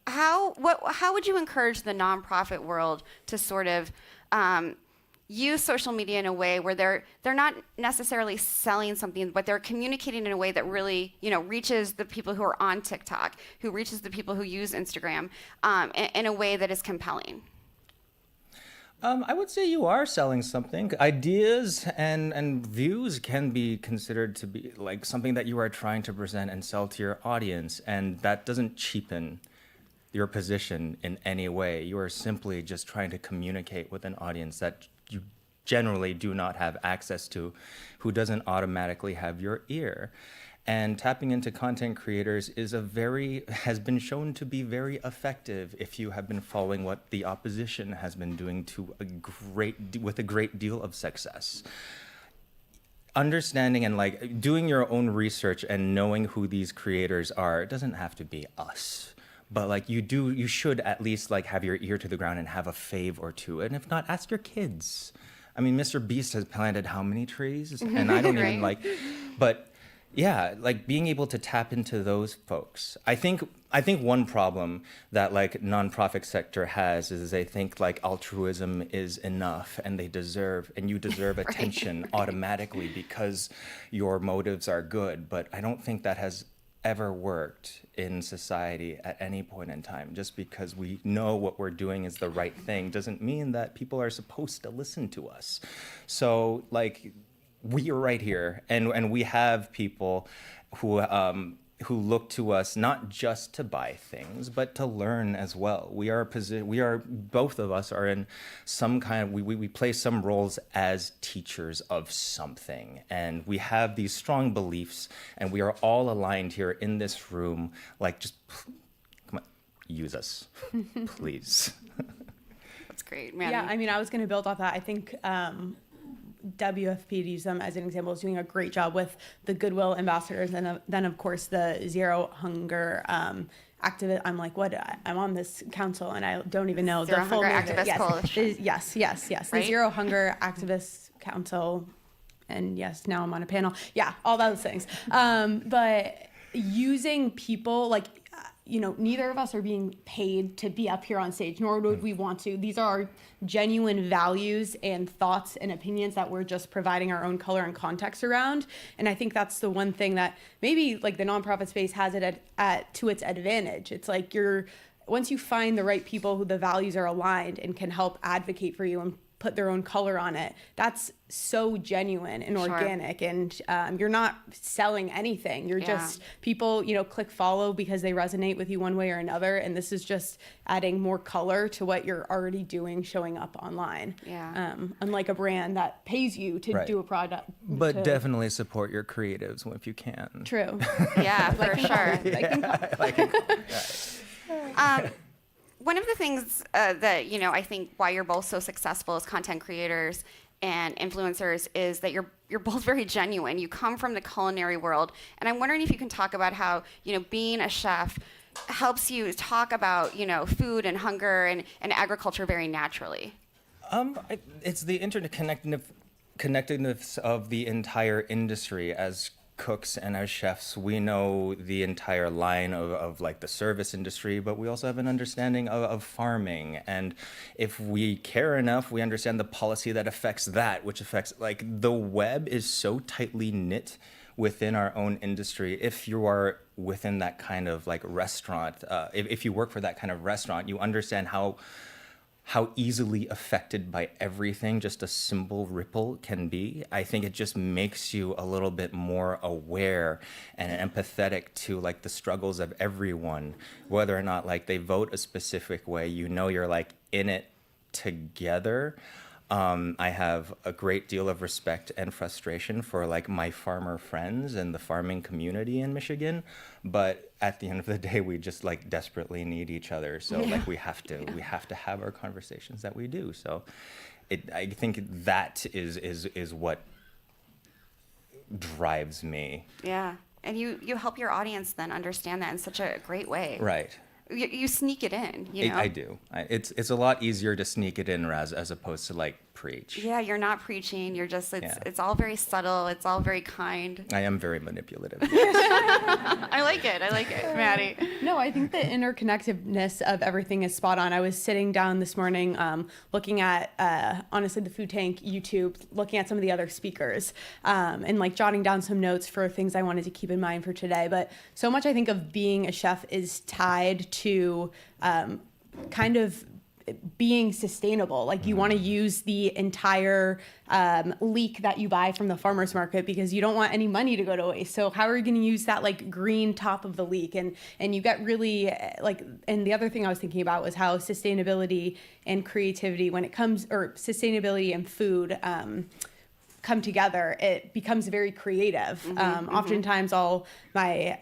How would you encourage the nonprofit world to sort of use social media in a way where they're not necessarily selling something, but they're communicating in a way that really, you know, reaches the people who are on TikTok, who reaches the people who use Instagram, in a way that is compelling?
I would say you are selling something. Ideas and views can be considered to be like something that you are trying to present and sell to your audience, and that doesn't cheapen your position in any way. You are simply just trying to communicate with an audience that you generally do not have access to, who doesn't automatically have your ear. And tapping into content creators has been shown to be very effective if you have been following what the opposition has been doing with a great deal of success. Understanding and like doing your own research and knowing who these creators are, it doesn't have to be us. But like you should at least like have your ear to the ground and have a fave or two. And if not, ask your kids. I mean, Mr. Beast has planted how many trees? And I don't even but yeah, like being able to tap into those folks. I think one problem that like nonprofit sector has is they think like altruism is enough and you deserve attention automatically because your motives are good. But I don't think that has ever worked in society at any point in time. Just because we know what we're doing is the right thing doesn't mean that people are supposed to listen to us. So like we are right here, and we have people who look to us not just to buy things, but to learn as well. Both of us are in some kind of, we play some roles as teachers of something, and we have these strong beliefs, and we are all aligned here in this room. Like, just come on, use us, please.
That's great, Maddy.
Yeah, I mean, I was going to build off that. I think WFP, to use them as an example, is doing a great job with the Goodwill ambassadors, and then of course the Zero Hunger activist. I'm like, what? I'm on this council, and I don't even know
Zero
the full
Hunger
movement.
Activist Coalition.
Yes.
Right?
The Zero Hunger Activist Council, and yes, now I'm on a panel. Yeah, all those things. But using people like, neither of us are being paid to be up here on stage, nor would we want to. These are our genuine values and thoughts and opinions that we're just providing our own color and context around. And I think that's the one thing that maybe like the nonprofit space has it to its advantage. It's like once you find the right people who the values are aligned and can help advocate for you and put their own color on it, that's so genuine and organic. And you're not selling anything. You're just people, click follow because they resonate with you one way or another. And this is just adding more color to what you're already doing, showing up online. Unlike a brand that pays you to do a product.
But definitely support your creatives if you can.
True.
Yeah, for sure. One of the things that, I think why you're both so successful as content creators and influencers is that you're both very genuine. You come from the culinary world. And I'm wondering if you can talk about how, being a chef helps you talk about, food and hunger and agriculture very naturally.
It's the interconnectedness of the entire industry. As cooks and as chefs, we know the entire line of like the service industry, but we also have an understanding of farming. And if we care enough, we understand the policy that affects that, which affects, like, the web is so tightly knit within our own industry. If you are within that kind of like restaurant, if you work for that kind of restaurant, you understand how easily affected by everything just a simple ripple can be. I think it just makes you a little bit more aware and empathetic to like the struggles of everyone, whether or not like they vote a specific way, you're like in it together. I have a great deal of respect and frustration for like my farmer friends and the farming community in Michigan, but at the end of the day, we just like desperately need each other. So like we have to have our conversations that we do. So I think that is what drives me.
Yeah, and you help your audience then understand that in such a great way.
Right.
You sneak it in,
I do. It's a lot easier to sneak it in as opposed to like preach.
Yeah, you're not preaching. You're just, it's all very subtle. It's all very kind.
I am very manipulative.
I like it, Maddy.
No, I think the interconnectedness of everything is spot on. I was sitting down this morning looking at, honestly, the Food Tank YouTube, looking at some of the other speakers and like jotting down some notes for things I wanted to keep in mind for today. But so much I think of being a chef is tied to kind of being sustainable. Like you want to use the entire leek that you buy from the farmer's market because you don't want any money to go to waste. So how are you going to use that like green top of the leek? And you get really like, and the other thing I was thinking about was how sustainability and creativity when it comes, or sustainability and food come together, it becomes very creative. Oftentimes my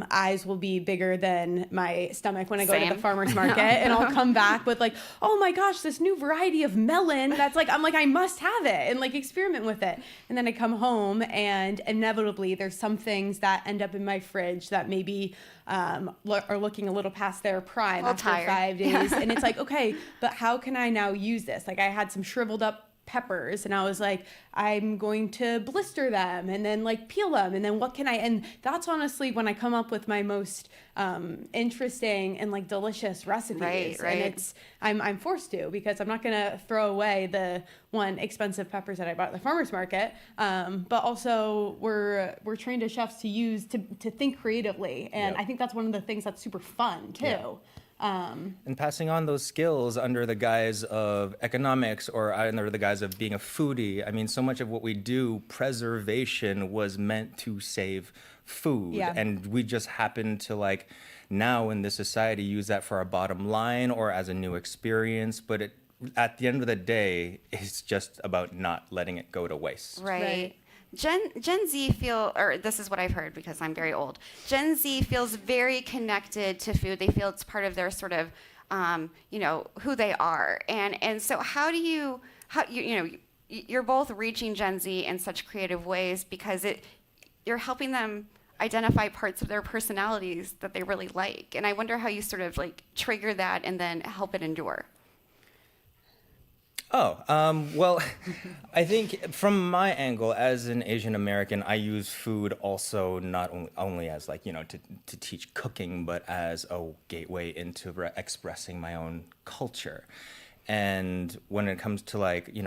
eyes will be bigger than my stomach when I go to the farmer's market and I'll come back with like, oh my gosh, this new variety of melon that's like, I'm like, I must have it and like experiment with it. And then I come home and inevitably there's some things that end up in my fridge that maybe are looking a little past their prime after 5 days. And it's like, okay, but how can I now use this? Like I had some shriveled up peppers and I was like, I'm going to blister them and then like peel them and then what can I, and that's honestly when I come up with my most interesting and like delicious recipes. And it's I'm forced to because I'm not gonna throw away the one expensive peppers that I bought at the farmer's market, but also we're trained as chefs to use to think creatively, and I think that's one of the things that's super fun too.
And passing on those skills under the guise of economics or under the guise of being a foodie. I mean, so much of what we do, preservation was meant to save food. And we just happen to like now in this society use that for our bottom line or as a new experience. But at the end of the day, it's just about not letting it go to waste.
Right. Gen Z or this is what I've heard because I'm very old. Gen Z feels very connected to food. They feel it's part of their sort of, who they are. And so how do you you're both reaching Gen Z in such creative ways because you're helping them identify parts of their personalities that they really like. And I wonder how you sort of like trigger that and then help it endure.
Well, I think from my angle as an Asian American, I use food also not only as like, to teach cooking, but as a gateway into expressing my own culture. And when it comes to like,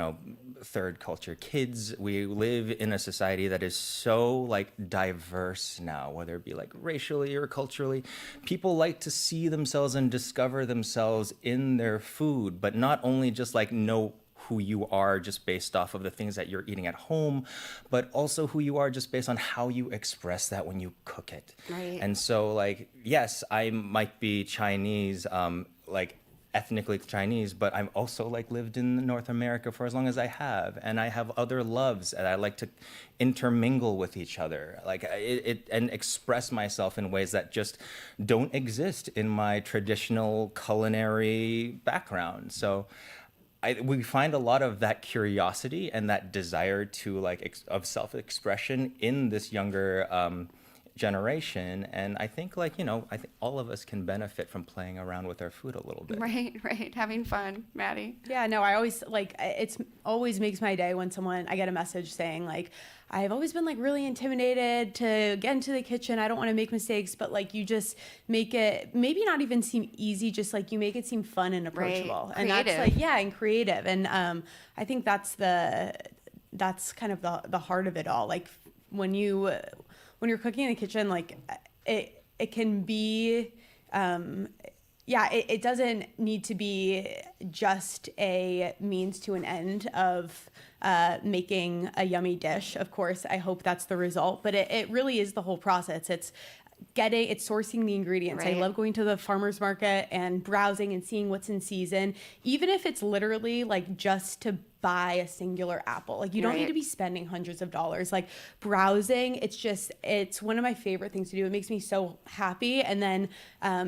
third culture kids, we live in a society that is so like diverse now, whether it be like racially or culturally. People like to see themselves and discover themselves in their food, but not only just like know who you are just based off of the things that you're eating at home, but also who you are just based on how you express that when you cook it.
Right.
And so like, yes, I might be Chinese, like ethnically Chinese, but I've also like lived in North America for as long as I have, and I have other loves and I like to intermingle with each other, like and express myself in ways that just don't exist in my traditional culinary background. So we find a lot of that curiosity and that desire to like of self-expression in this younger generation, and I think like I think all of us can benefit from playing around with our food a little bit.
Right, having fun. Maddy?
Yeah, no, I always it's always makes my day when I get a message saying like, I've always been like really intimidated to get into the kitchen. I don't want to make mistakes, but like you just make it maybe not even seem easy, just like you make it seem fun and approachable.
Right.
And
Creative.
that's like, and creative. And I think that's kind of the heart of it all. Like when you're cooking in the kitchen, like it can be, it doesn't need to be just a means to an end of making a yummy dish. Of course, I hope that's the result, but it really is the whole process. It's sourcing the ingredients.
Right.
I love going to the farmer's market and browsing and seeing what's in season, even if it's literally like just to buy a singular apple. Like you don't need to be spending hundreds of dollars. Like browsing, it's one of my favorite things to do. It makes me so happy. And then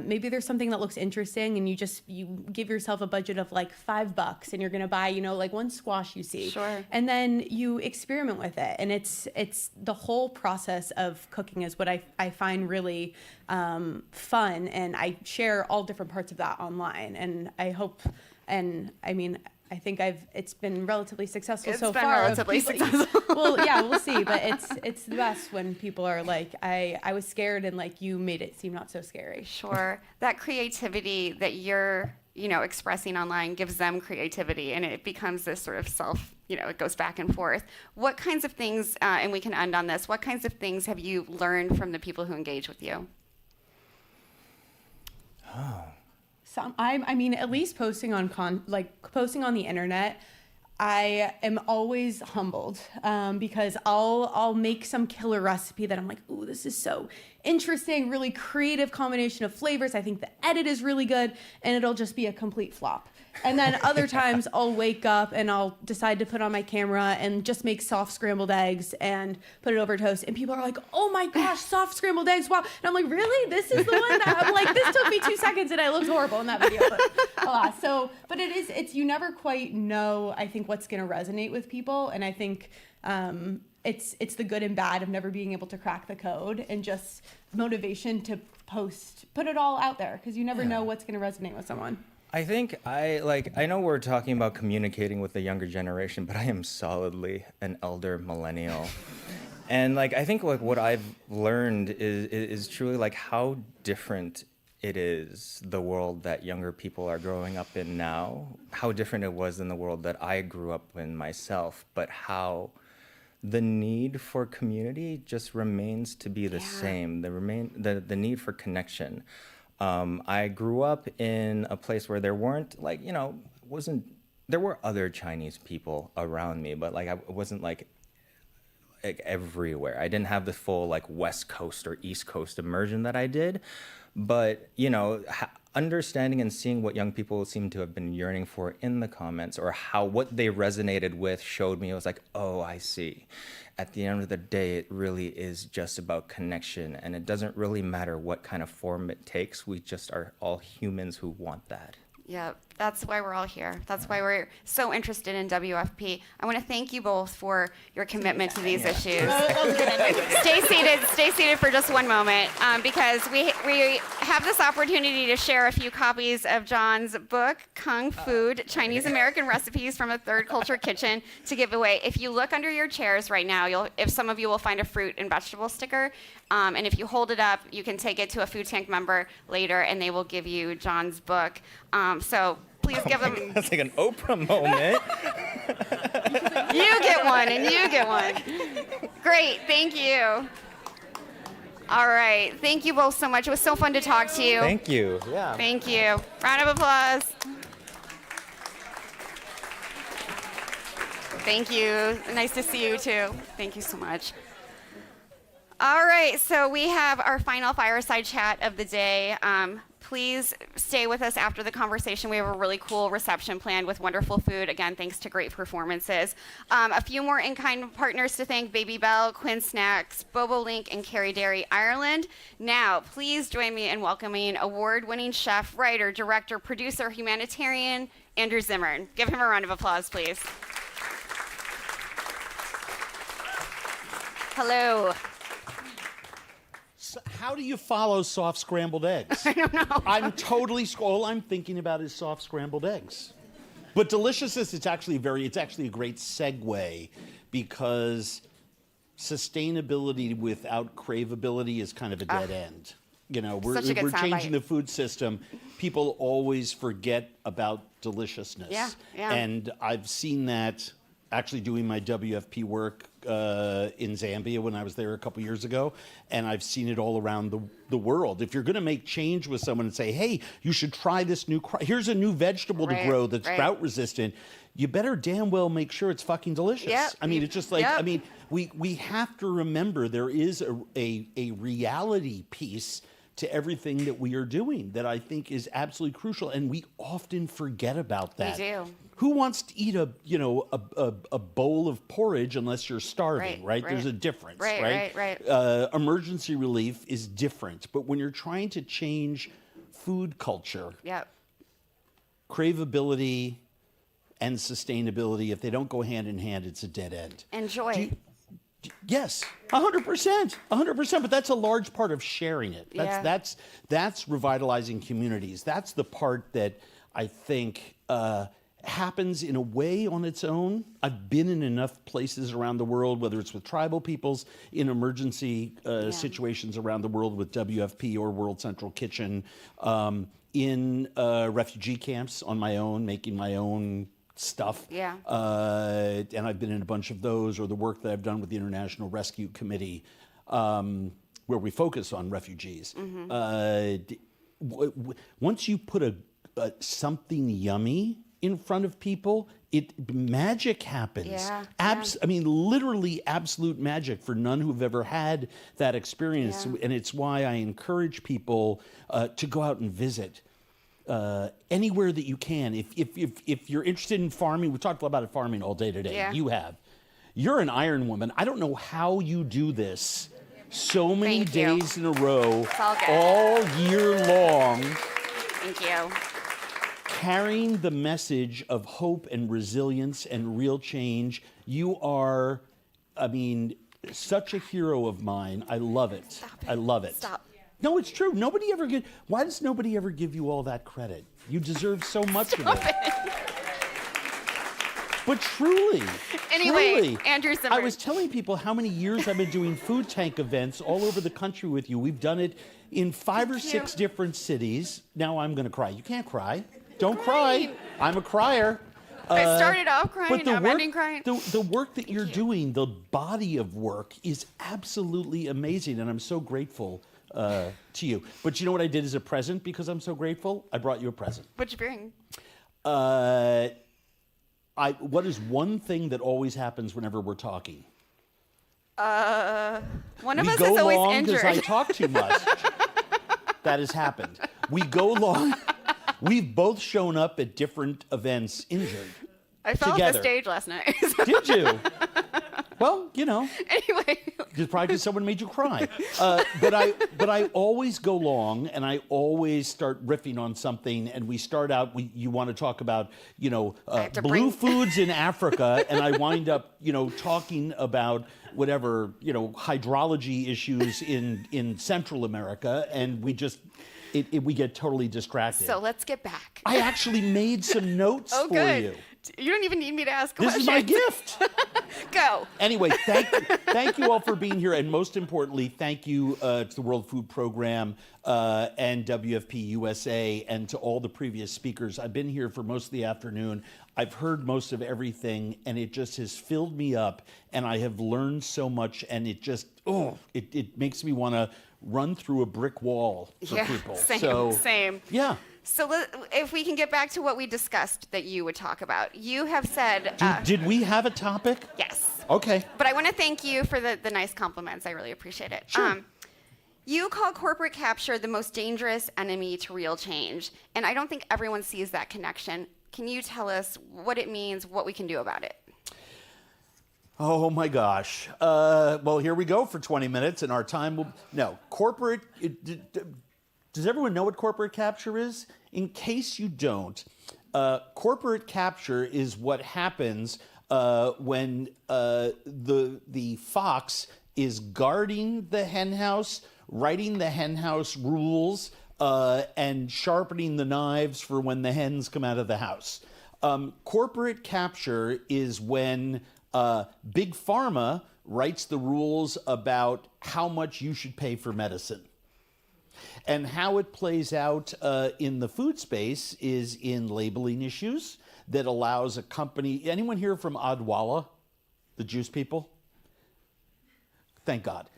maybe there's something that looks interesting and you give yourself a budget of like $5 and you're going to buy, like one squash you see.
Sure.
And then you experiment with it. And it's the whole process of cooking is what I find really fun. And I share all different parts of that online. And I hope, and I mean, I think it's been relatively successful so far.
Relatively successful.
Well, yeah, we'll see. But it's the best when people are like, I was scared and like you made it seem not so scary.
Sure. That creativity that you're, expressing online gives them creativity, and it becomes this sort of it goes back and forth. What kinds of things, and we can end on this, what kinds of things have you learned from the people who engage with you?
I mean, at least posting on the internet, I am always humbled because I'll make some killer recipe that I'm like, ooh, this is so interesting, really creative combination of flavors. I think the edit is really good, and it'll just be a complete flop. And then other times I'll wake up and I'll decide to put on my camera and just make soft scrambled eggs and put it over toast. And people are like, oh my gosh, soft scrambled eggs, wow. And I'm like, really? This is the one that I'm like, this took me 2 seconds and I looked horrible in that video. But it's you never quite know, I think, what's going to resonate with people. And I think it's the good and bad of never being able to crack the code and just motivation to put it all out there because you never know what's going to resonate with someone.
I think I know we're talking about communicating with the younger generation, but I am solidly an elder millennial. And I think what I've learned is truly how different it is, the world that younger people are growing up in now, how different it was than the world that I grew up in myself, but how the need for community just remains to be the same, the need for connection. I grew up in a place where there weren't there were other Chinese people around me, but I wasn't everywhere. I didn't have the full West Coast or East Coast immersion that I did, but understanding and seeing what young people seem to have been yearning for in the comments or what they resonated with showed me, it was oh, I see. At the end of the day, it really is just about connection, and it doesn't really matter what kind of form it takes. We just are all humans who want that.
Yep, that's why we're all here. That's why we're so interested in WFP. I want to thank you both for your commitment to these issues. Stay seated for just one moment, because we have this opportunity to share a few copies of John's book, Kung Food, Chinese American Recipes from a Third Culture Kitchen, to give away. If you look under your chairs right now, if some of you will find a fruit and vegetable sticker, and if you hold it up, you can take it to a food tank member later, and they will give you John's book. So please give them.
That's like an Oprah moment.
You get one, and you get one. Great, thank you. All right, thank you both so much. It was so fun to talk to you.
Thank you. Yeah.
Thank you. Round of applause. Thank you. Nice to see you too. Thank you so much. All right, so we have our final fireside chat of the day. Please stay with us after the conversation. We have a really cool reception planned with wonderful food, again, thanks to great performances. A few more in-kind partners to thank: Baby Bell, Quinn Snacks, Bobo Link, and Kerry Dairy Ireland. Now, please join me in welcoming award-winning chef, writer, director, producer, humanitarian, Andrew Zimmern. Give him a round of applause, please. Hello.
How do you follow soft scrambled eggs?
I don't know.
All I'm thinking about is soft scrambled eggs. But deliciousness, it's actually a great segue, because sustainability without craveability is kind of a dead end. You know, we're changing the food system. People always forget about deliciousness.
Yeah.
And I've seen that actually doing my WFP work in Zambia when I was there a couple years ago, and I've seen it all around the world. If you're going to make change with someone and say, hey, you should try this here's a new vegetable to grow that's drought resistant, you better damn well make sure it's fucking delicious.
Yep.
I mean, it's just like, I mean, we have to remember there is a reality piece to everything that we are doing that I think is absolutely crucial, and we often forget about that.
We do.
Who wants to eat a bowl of porridge unless you're starving, right? There's a difference, right? Emergency relief is different, but when you're trying to change food culture, craveability and sustainability, if they don't go hand in hand, it's a dead end.
And joy.
Yes, 100%, but that's a large part of sharing it. That's revitalizing communities. That's the part that I think happens in a way on its own. I've been in enough places around the world, whether it's with tribal peoples, in emergency situations around the world with WFP or World Central Kitchen, in refugee camps on my own, making my own stuff. And I've been in a bunch of those, or the work that I've done with the International Rescue Committee, where we focus on refugees. Once you put something yummy in front of people, magic happens. I mean, literally absolute magic for none who've ever had that experience. And it's why I encourage people to go out and visit. Anywhere that you can. If you're interested in farming, we talked about farming all day today. You have. You're an iron woman. I don't know how you do this so many days in a row, all year long.
Thank you.
Carrying the message of hope and resilience and real change. You are, I mean, such a hero of mine. I love it.
Stop it.
I love it.
Stop.
No, it's true. Why does nobody ever give you all that credit? You deserve so much of it. But truly.
Anyway, Andrew Zimmern.
I was telling people how many years I've been doing food tank events all over the country with you. We've done it in 5 or 6 different cities. Now I'm going to cry. You can't cry. Don't cry. I'm a crier.
I started off crying, now I'm ending crying.
The work that you're doing, the body of work, is absolutely amazing, and I'm so grateful to you. But you know what I did as a present because I'm so grateful? I brought you a present.
What'd you bring?
What is one thing that always happens whenever we're talking?
One of us is always injured.
Because I talk too much. That has happened. We go long. We've both shown up at different events injured.
I fell off the stage last night.
Did you? Well, you know.
Anyway,
Probably because someone made you cry. But I always go long, and I always start riffing on something. And we start out. You want to talk about blue foods in Africa, and I wind up talking about whatever hydrology issues in Central America, and we just. We get totally distracted.
So let's get back.
I actually made some notes for
good.
you.
You don't even need me to ask
This
questions.
is my gift.
Go.
Anyway, thank you all for being here, and most importantly, thank you to the World Food Program and WFP USA, and to all the previous speakers. I've been here for most of the afternoon. I've heard most of everything, and it just has filled me up, and I have learned so much, and it just it makes me want to run through a brick wall for people.
Same.
Yeah.
So if we can get back to what we discussed that you would talk about. You have said...
Did we have a topic?
Yes.
Okay.
But I want to thank you for the nice compliments. I really appreciate it.
Sure.
You call corporate capture the most dangerous enemy to real change. And I don't think everyone sees that connection. Can you tell us what it means, what we can do about it?
Oh my gosh. Well, here we go for 20 minutes, and our time will... No, corporate... Does everyone know what corporate capture is? In case you don't, corporate capture is what happens when the fox is guarding the henhouse, writing the henhouse rules, and sharpening the knives for when the hens come out of the house. Corporate capture is when Big Pharma writes the rules about how much you should pay for medicine. And how it plays out in the food space is in labeling issues that allows a company... Anyone here from Odwalla, the juice people? Thank God.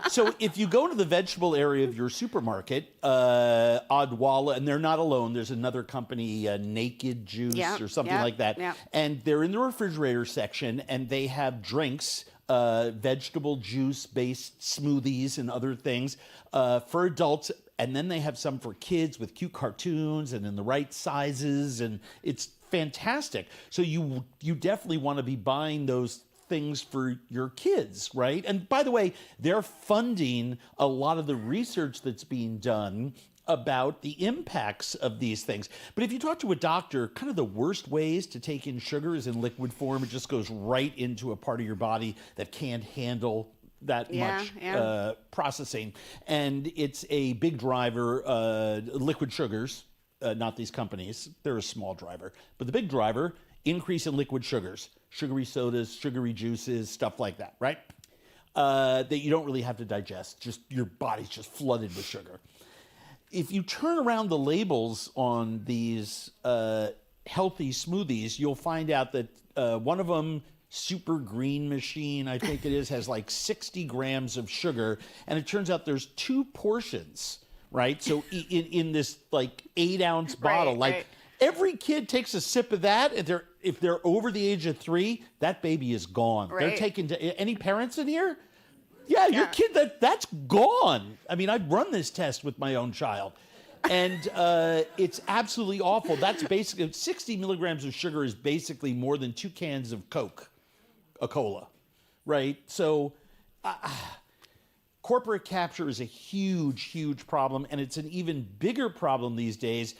So if you go to the vegetable area of your supermarket, Odwalla, and they're not alone, there's another company, Naked Juice or something like that, and they're in the refrigerator section, and they have drinks, vegetable juice-based smoothies and other things for adults, and then they have some for kids with cute cartoons and in the right sizes, and it's fantastic. So you definitely want to be buying those things for your kids, right? And by the way, they're funding a lot of the research that's being done about the impacts of these things. But if you talk to a doctor, kind of the worst ways to take in sugar is in liquid form. It just goes right into a part of your body that can't handle that much processing. And it's a big driver, liquid sugars, not these companies. They're a small driver. But the big driver, increase in liquid sugars, sugary sodas, sugary juices, stuff like that, right? That you don't really have to digest. Just your body's just flooded with sugar. If you turn around the labels on these healthy smoothies, you'll find out that one of them, Super Green Machine, I think it is, has like 60 grams of sugar. And it turns out there's 2 portions, right? So in this like 8-ounce bottle, every kid takes a sip of that, and if they're over the age of 3, that baby is gone. They're taken to... Any parents in here? Yeah, your kid, that's gone. I mean, I've run this test with my own child, and it's absolutely awful. That's basically... 60 milligrams of sugar is basically more than 2 cans of Coke, a cola, right? So corporate capture is a huge, huge problem, and it's an even bigger problem these days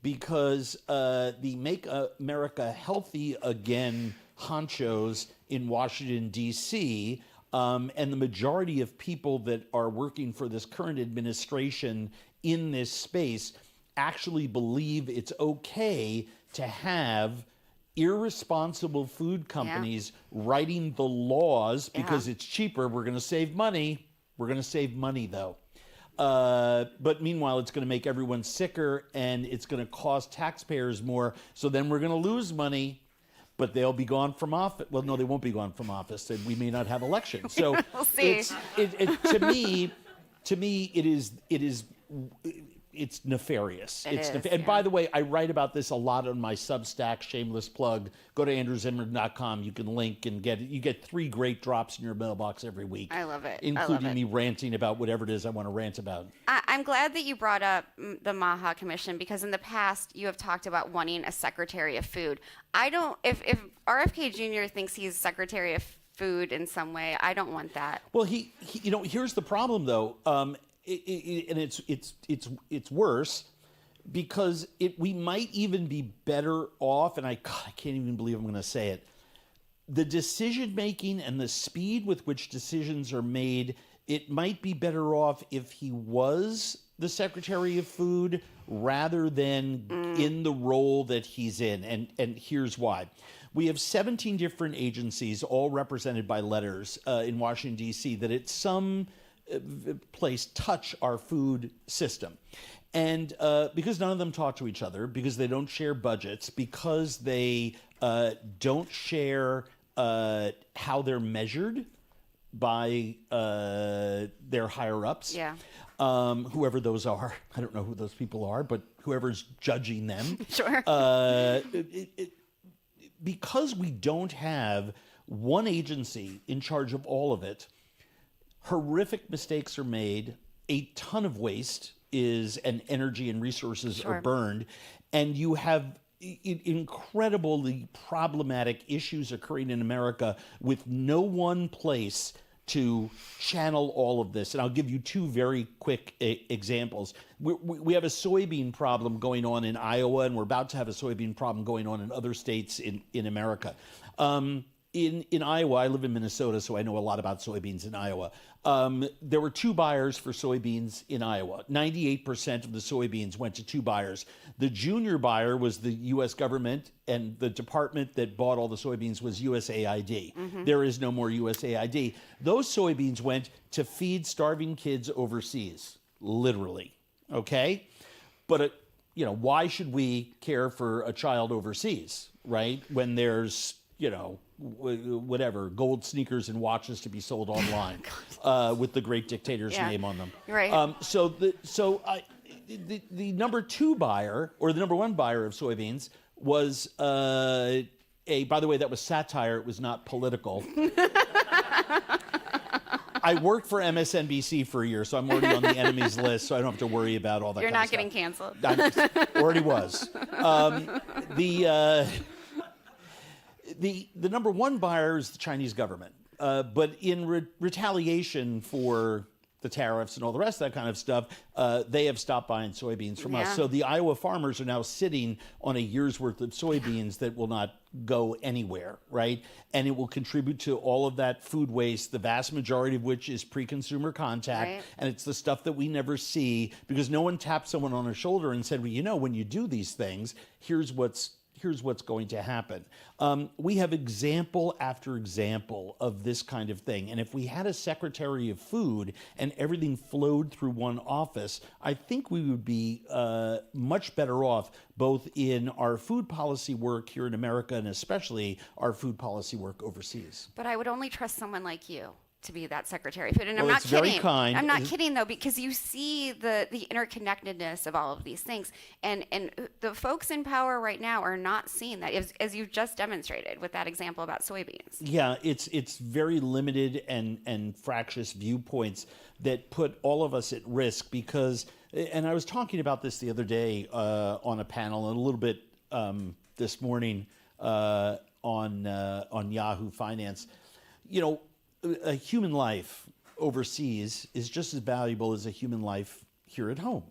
because the Make America Healthy Again honchos in Washington, D.C., and the majority of people that are working for this current administration in this space actually believe it's okay to have irresponsible food companies writing the laws because it's cheaper. We're going to save money. We're going to save money, though. But meanwhile, it's going to make everyone sicker, and it's going to cost taxpayers more. So then we're going to lose money, but they'll be gone from office. Well, no, they won't be gone from office, and we may not have elections. So
we'll see.
To me, it's nefarious. And by the way, I write about this a lot on my Substack, shameless plug. Go to andrewzimmern.com. You can link and you get 3 great drops in your mailbox every week.
I love it.
Including me ranting about whatever it is I want to rant about.
I'm glad that you brought up the Maha Commission, because in the past you have talked about wanting a Secretary of Food. If RFK Jr. thinks he's Secretary of food in some way. I don't want that.
Well, he here's the problem though, and it's worse because we might even be better off, and I can't even believe I'm going to say it. The decision making and the speed with which decisions are made, it might be better off if he was the Secretary of Food rather than in the role that he's in. And here's why. We have 17 different agencies, all represented by letters in Washington, D.C., that at some place touch our food system. And because none of them talk to each other, because they don't share budgets, because they don't share how they're measured by their higher-ups, whoever those are. I don't know who those people are, but whoever's judging them.
Sure.
Because we don't have one agency in charge of all of it, horrific mistakes are made, a ton of waste and energy and resources are burned, and you have incredibly problematic issues occurring in America with no one place to channel all of this. And I'll give you two very quick examples. We have a soybean problem going on in Iowa, and we're about to have a soybean problem going on in other states in America. In Iowa, I live in Minnesota, so I know a lot about soybeans in Iowa. There were two buyers for soybeans in Iowa. 98% of the soybeans went to two buyers. The junior buyer was the U.S. government, and the department that bought all the soybeans was USAID. There is no more USAID. Those soybeans went to feed starving kids overseas, literally, okay? But, why should we care for a child overseas, right, when there's, whatever, gold sneakers and watches to be sold online with the great dictator's name on them.
Right.
So the number two buyer, or the number one buyer of soybeans was by the way, that was satire. It was not political. I worked for MSNBC for a year, so I'm already on the enemies list, so I don't have to worry about all that
You're
kind of
not getting
stuff.
canceled.
Already was. The number one buyer is the Chinese government. But in retaliation for the tariffs and all the rest of that kind of stuff, they have stopped buying soybeans from us. So the Iowa farmers are now sitting on a year's worth of soybeans that will not go anywhere, right? And it will contribute to all of that food waste, the vast majority of which is pre-consumer contact.
Right.
And it's the stuff that we never see because no one tapped someone on the shoulder and said, well, when you do these things, here's what's going to happen. We have example after example of this kind of thing. And if we had a Secretary of Food and everything flowed through one office, I think we would be much better off both in our food policy work here in America and especially our food policy work overseas.
But I would only trust someone like you to be that Secretary of Food. And
Well,
I'm not
it's very
kidding.
kind.
I'm not kidding, though, because you see the interconnectedness of all of these things. And the folks in power right now are not seeing that, as you just demonstrated with that example about soybeans.
Yeah, it's very limited and fractious viewpoints that put all of us at risk because, and I was talking about this the other day on a panel and a little bit this morning on Yahoo Finance. A human life overseas is just as valuable as a human life here at home.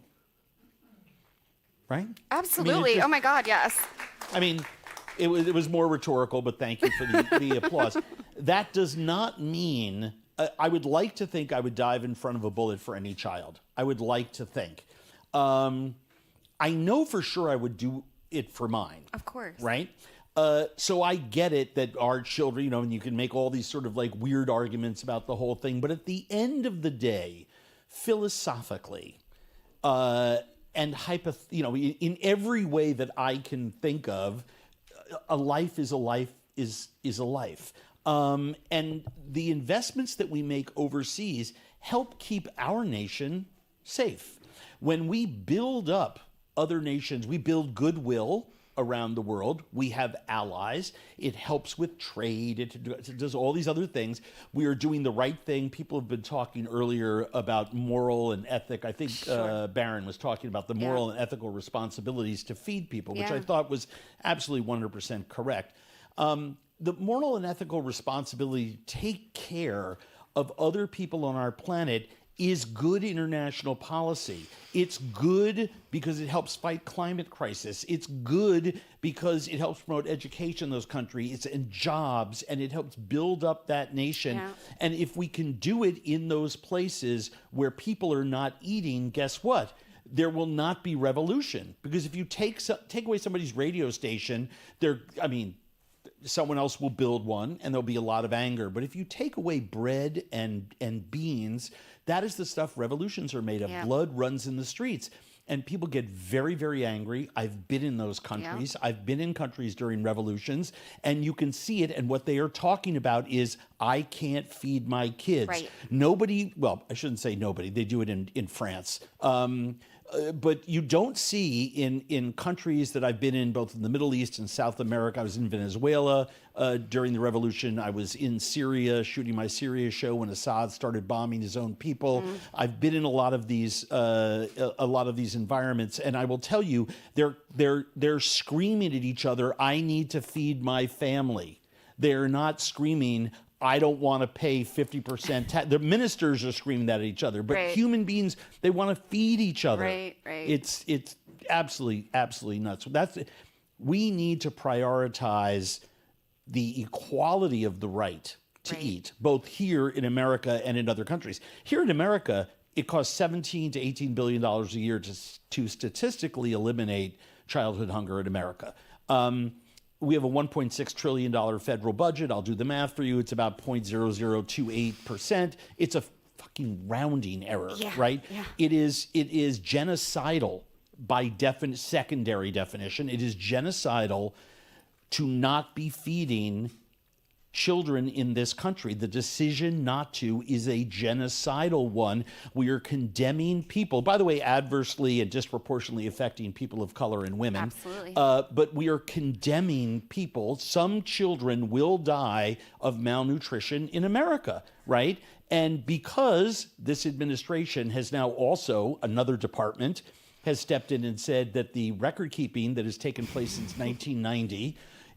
Right?
Absolutely. Oh my God, yes.
I mean, it was more rhetorical, but thank you for the applause. That does not mean, I would like to think I would dive in front of a bullet for any child. I would like to think. I know for sure I would do it for mine.
Of course.
Right? So I get it that our children, and you can make all these sort of like weird arguments about the whole thing, but at the end of the day, philosophically, and in every way that I can think of, a life is a life is a life. And the investments that we make overseas help keep our nation safe. When we build up other nations, we build goodwill around the world. We have allies. It helps with trade. It does all these other things. We are doing the right thing. People have been talking earlier about moral and ethic. I think Barron was talking about the moral and ethical responsibilities to feed people, which I thought was absolutely 100% correct. the moral and ethical responsibility to take care of other people on our planet is good international policy. It's good because it helps fight climate crisis. It's good because it helps promote education in those countries and jobs, and it helps build up that nation.
Yeah.
And if we can do it in those places where people are not eating, guess what? There will not be revolution. Because if you take away somebody's radio station, someone else will build one, and there'll be a lot of anger. But if you take away bread and beans, that is the stuff revolutions are made of.
Yeah.
Blood runs in the streets. And people get very, very angry. I've been in those countries. Yeah. I've been in countries during revolutions, and you can see it. And what they are talking about is, I can't feed my kids.
Right.
Nobody, well, I shouldn't say nobody. They do it in France. But you don't see in countries that I've been in, both in the Middle East and South America. I was in Venezuela during the revolution. I was in Syria shooting my Syria show when Assad started bombing his own people. I've been in a lot of these environments, and I will tell you, they're screaming at each other, I need to feed my family. They're not screaming, I don't want to pay 50% tax. The ministers are screaming that at each other, but human beings, they want to feed each other.
Right.
It's absolutely nuts. We need to prioritize the equality of the right to eat, both here in America and in other countries. Here in America, it costs $17 to $18 billion a year to statistically eliminate childhood hunger in America. We have a $1.6 trillion federal budget. I'll do the math for you. It's about 0.0028%. It's a fucking rounding error, right?
Yeah.
It is genocidal by secondary definition. It is genocidal to not be feeding children in this country. The decision not to is a genocidal one. We are condemning people, by the way, adversely and disproportionately affecting people of color and women.
Absolutely.
But we are condemning people. Some children will die of malnutrition in America, right? And because this administration has now also, another department, has stepped in and said that the record keeping that has taken place since 1990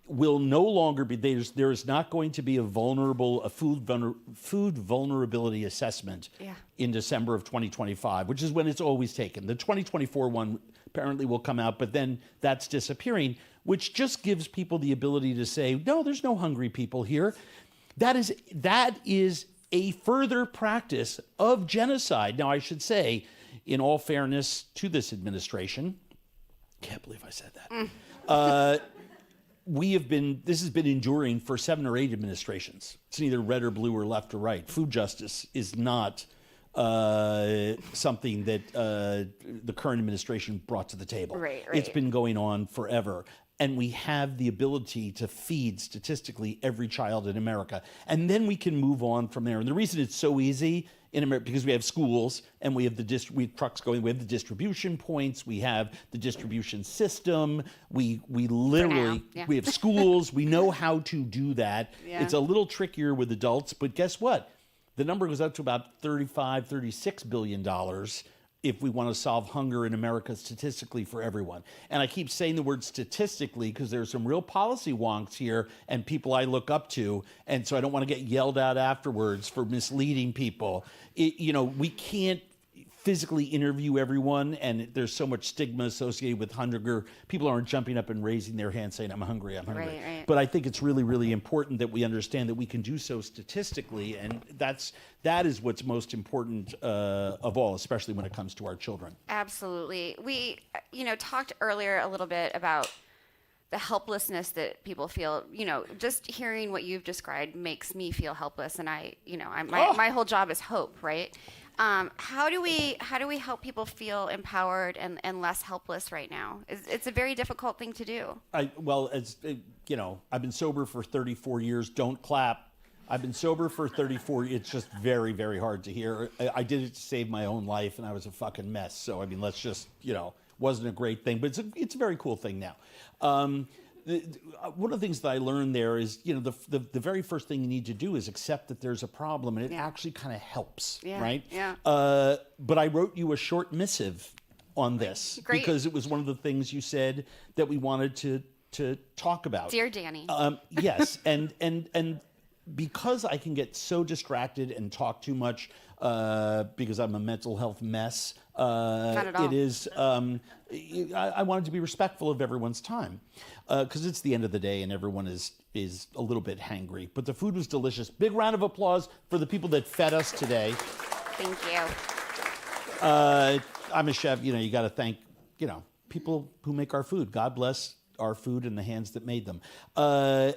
will no longer be, there is not going to be a food vulnerability assessment in December of 2025, which is when it's always taken. The 2024 one apparently will come out, but then that's disappearing, which just gives people the ability to say, no, there's no hungry people here. That is a further practice of genocide. Now, I should say, in all fairness to this administration, can't believe I said that. This has been enduring for 7 or 8 administrations. It's neither red or blue or left or right. Food justice is not something that the current administration brought to the table.
Right.
It's been going on forever. And we have the ability to feed statistically every child in America. And then we can move on from there. And the reason it's so easy in America, because we have schools and we have trucks going, we have the distribution points, we have the distribution system, we literally, we have schools, we know how to do that.
Yeah.
It's a little trickier with adults, but guess what? The number goes up to about $36 billion if we want to solve hunger in America statistically for everyone. And I keep saying the word statistically because there's some real policy wonks here and people I look up to, and so I don't want to get yelled at afterwards for misleading people. We can't physically interview everyone, and there's so much stigma associated with hunger. People aren't jumping up and raising their hand saying, I'm hungry, I'm hungry.
Right.
But I think it's really, really important that we understand that we can do so statistically, and that is what's most important of all, especially when it comes to our children.
Absolutely. We, talked earlier a little bit about the helplessness that people feel. Just hearing what you've described makes me feel helpless, and my whole job is hope, right? How do we help people feel empowered and less helpless right now? It's a very difficult thing to do. I've
been sober for 34 years. Don't clap. I've been sober for 34 years. It's just very, very hard to hear. I did it to save my own life, and I was a fucking mess. So, let's just, wasn't a great thing, but it's a very cool thing now. One of the things that I learned there is, the very first thing you need to do is accept that there's a problem, and it actually kind of helps, right?
Yeah.
But I wrote you a short missive on this
Great.
because it was one of the things you said that we wanted to talk about.
Dear Danny.
Yes, and because I can get so distracted and talk too much because I'm a mental health mess,
Not at all.
it is. I wanted to be respectful of everyone's time because it's the end of the day and everyone is a little bit hangry. But the food was delicious. Big round of applause for the people that fed us today.
Thank you.
I'm a chef. You got to thank people who make our food. God bless our food and the hands that made them. I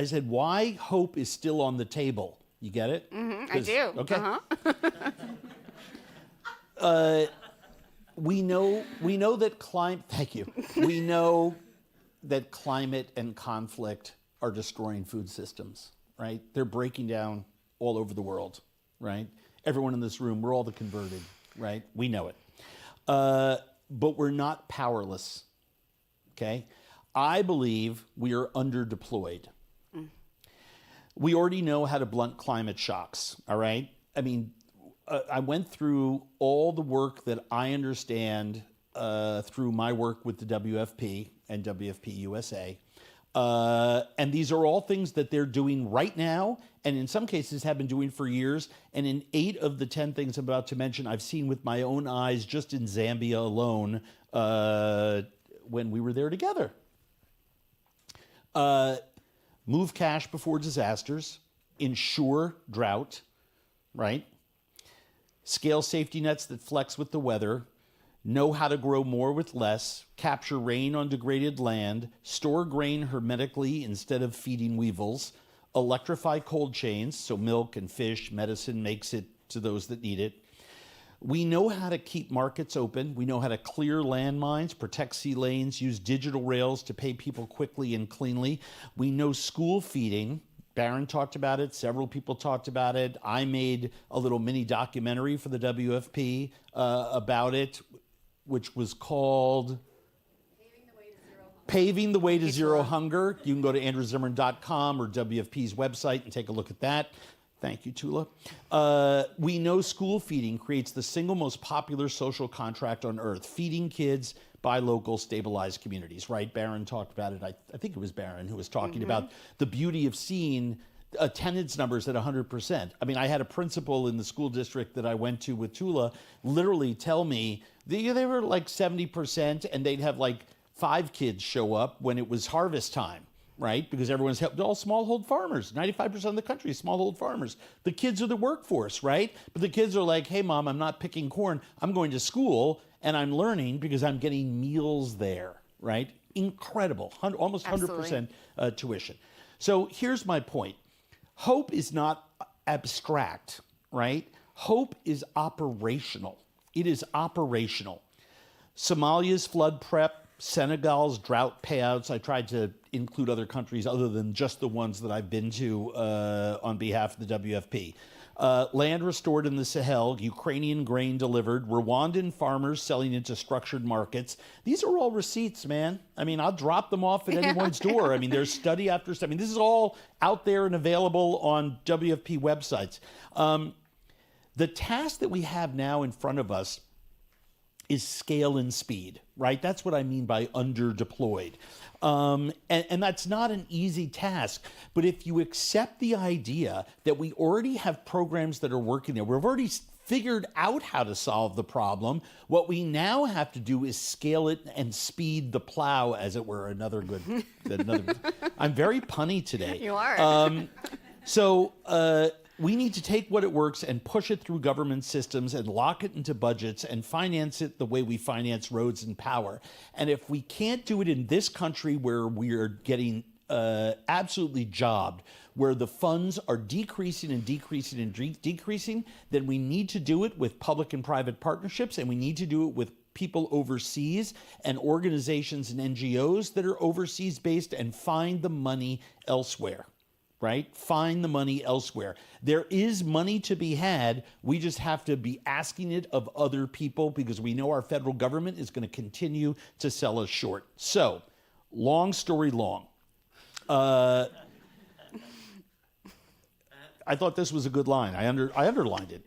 said, why hope is still on the table. You get it?
I do.
Okay. We know that climate. Thank you. We know that climate and conflict are destroying food systems. Right? They're breaking down all over the world. Right? Everyone in this room, we're all the converted. Right? We know it. But we're not powerless. Okay? I believe we are underdeployed. We already know how to blunt climate shocks, all right? I mean, I went through all the work that I understand through my work with the WFP and WFP USA. And these are all things that they're doing right now, and in some cases have been doing for years. And in 8 of the 10 things I'm about to mention, I've seen with my own eyes just in Zambia alone when we were there together. Move cash before disasters, ensure drought, right? Scale safety nets that flex with the weather, know how to grow more with less, capture rain on degraded land, store grain hermetically instead of feeding weevils, electrify cold chains, so milk and fish, medicine makes it to those that need it. We know how to keep markets open. We know how to clear landmines, protect sea lanes, use digital rails to pay people quickly and cleanly. We know school feeding. Barron talked about it. Several people talked about it. I made a little mini documentary for the WFP about it, which was called Paving the Way to Zero Hunger. You can go to andrewzimmern.com or WFP's website and take a look at that. Thank you, Tula. We know school feeding creates the single most popular social contract on earth. Feeding kids by local stabilized communities, right? Barron talked about it. I think it was Barron who was talking about the beauty of seeing attendance numbers at 100%. I mean, I had a principal in the school district that I went to with Tula literally tell me they were like 70% and they'd have like 5 kids show up when it was harvest time. Right? Because everyone's all smallhold farmers. 95% of the country is smallhold farmers. The kids are the workforce, right? But the kids are like, hey, Mom, I'm not picking corn. I'm going to school and I'm learning because I'm getting meals there, right? Incredible. Almost 100% tuition. So here's my point. Hope is not abstract, right? Hope is operational. It is operational. Somalia's flood prep, Senegal's drought payouts. I tried to include other countries other than just the ones that I've been to on behalf of the WFP. Land restored in the Sahel, Ukrainian grain delivered, Rwandan farmers selling into structured markets. These are all receipts, man. I mean, I'll drop them off at anyone's door. I mean, there's study after study. I mean, this is all out there and available on WFP websites. The task that we have now in front of us is scale and speed, right? That's what I mean by underdeployed. And that's not an easy task. But if you accept the idea that we already have programs that are working there, we've already figured out how to solve the problem, what we now have to do is scale it and speed the plow, as it were. Another I'm very punny today.
You are.
We need to take what it works and push it through government systems and lock it into budgets and finance it the way we finance roads and power. And if we can't do it in this country where we are getting absolutely jobbed, where the funds are decreasing and decreasing and decreasing, then we need to do it with public and private partnerships, and we need to do it with people overseas and organizations and NGOs that are overseas based, and find the money elsewhere. Right? Find the money elsewhere. There is money to be had. We just have to be asking it of other people because we know our federal government is going to continue to sell us short. So, long story long. I thought this was a good line. I underlined it.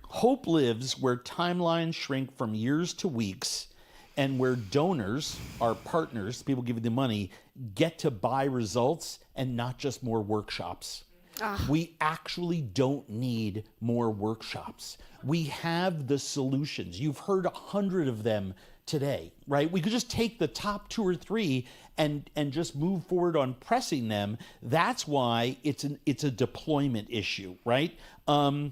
Hope lives where timelines shrink from years to weeks and where donors, our partners, people giving the money, get to buy results and not just more workshops. We actually don't need more workshops. We have the solutions. You've heard 100 of them today, right? We could just take the top 2 or 3 and just move forward on pressing them. That's why it's a deployment issue, right? The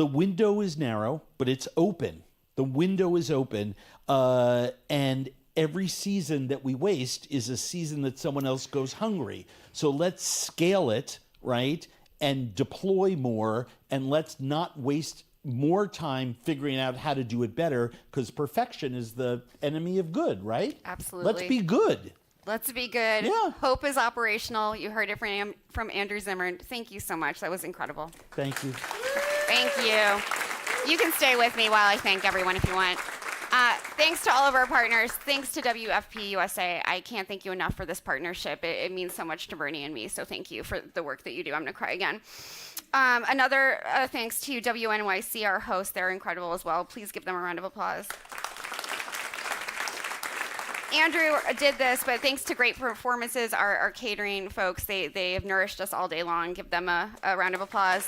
window is narrow, but it's open. The window is open, and every season that we waste is a season that someone else goes hungry. So let's scale it, right, and deploy more, and let's not waste more time figuring out how to do it better, because perfection is the enemy of good, right?
Absolutely.
Let's be good.
Let's be good.
Yeah.
Hope is operational. You heard it from Andrew Zimmern. Thank you so much. That was incredible.
Thank you.
Thank you. You can stay with me while I thank everyone if you want. Thanks to all of our partners. Thanks to WFP USA. I can't thank you enough for this partnership. It means so much to Bernie and me, so thank you for the work that you do. I'm going to cry again. Another thanks to WNYC, our host. They're incredible as well. Please give them a round of applause. Andrew did this, but thanks to great performances, our catering folks, they have nourished us all day long. Give them a round of applause.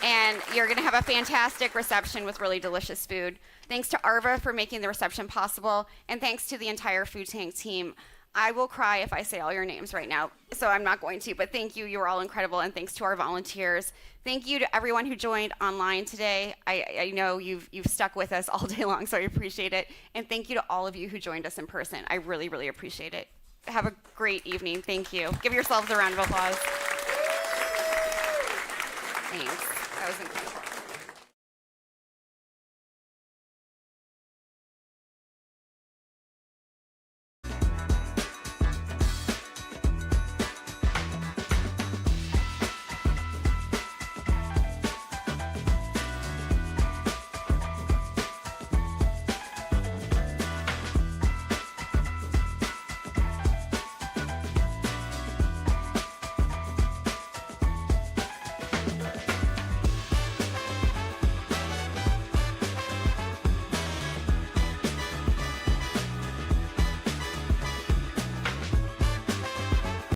And you're going to have a fantastic reception with really delicious food. Thanks to Arva for making the reception possible, and thanks to the entire Food Tank team. I will cry if I say all your names right now, so I'm not going to, but thank you. You were all incredible, and thanks to our volunteers. Thank you to everyone who joined online today. I know you've stuck with us all day long, so I appreciate it. And thank you to all of you who joined us in person. I really, really appreciate it. Have a great evening. Thank you. Give yourselves a round of applause. Thanks. That was incredible.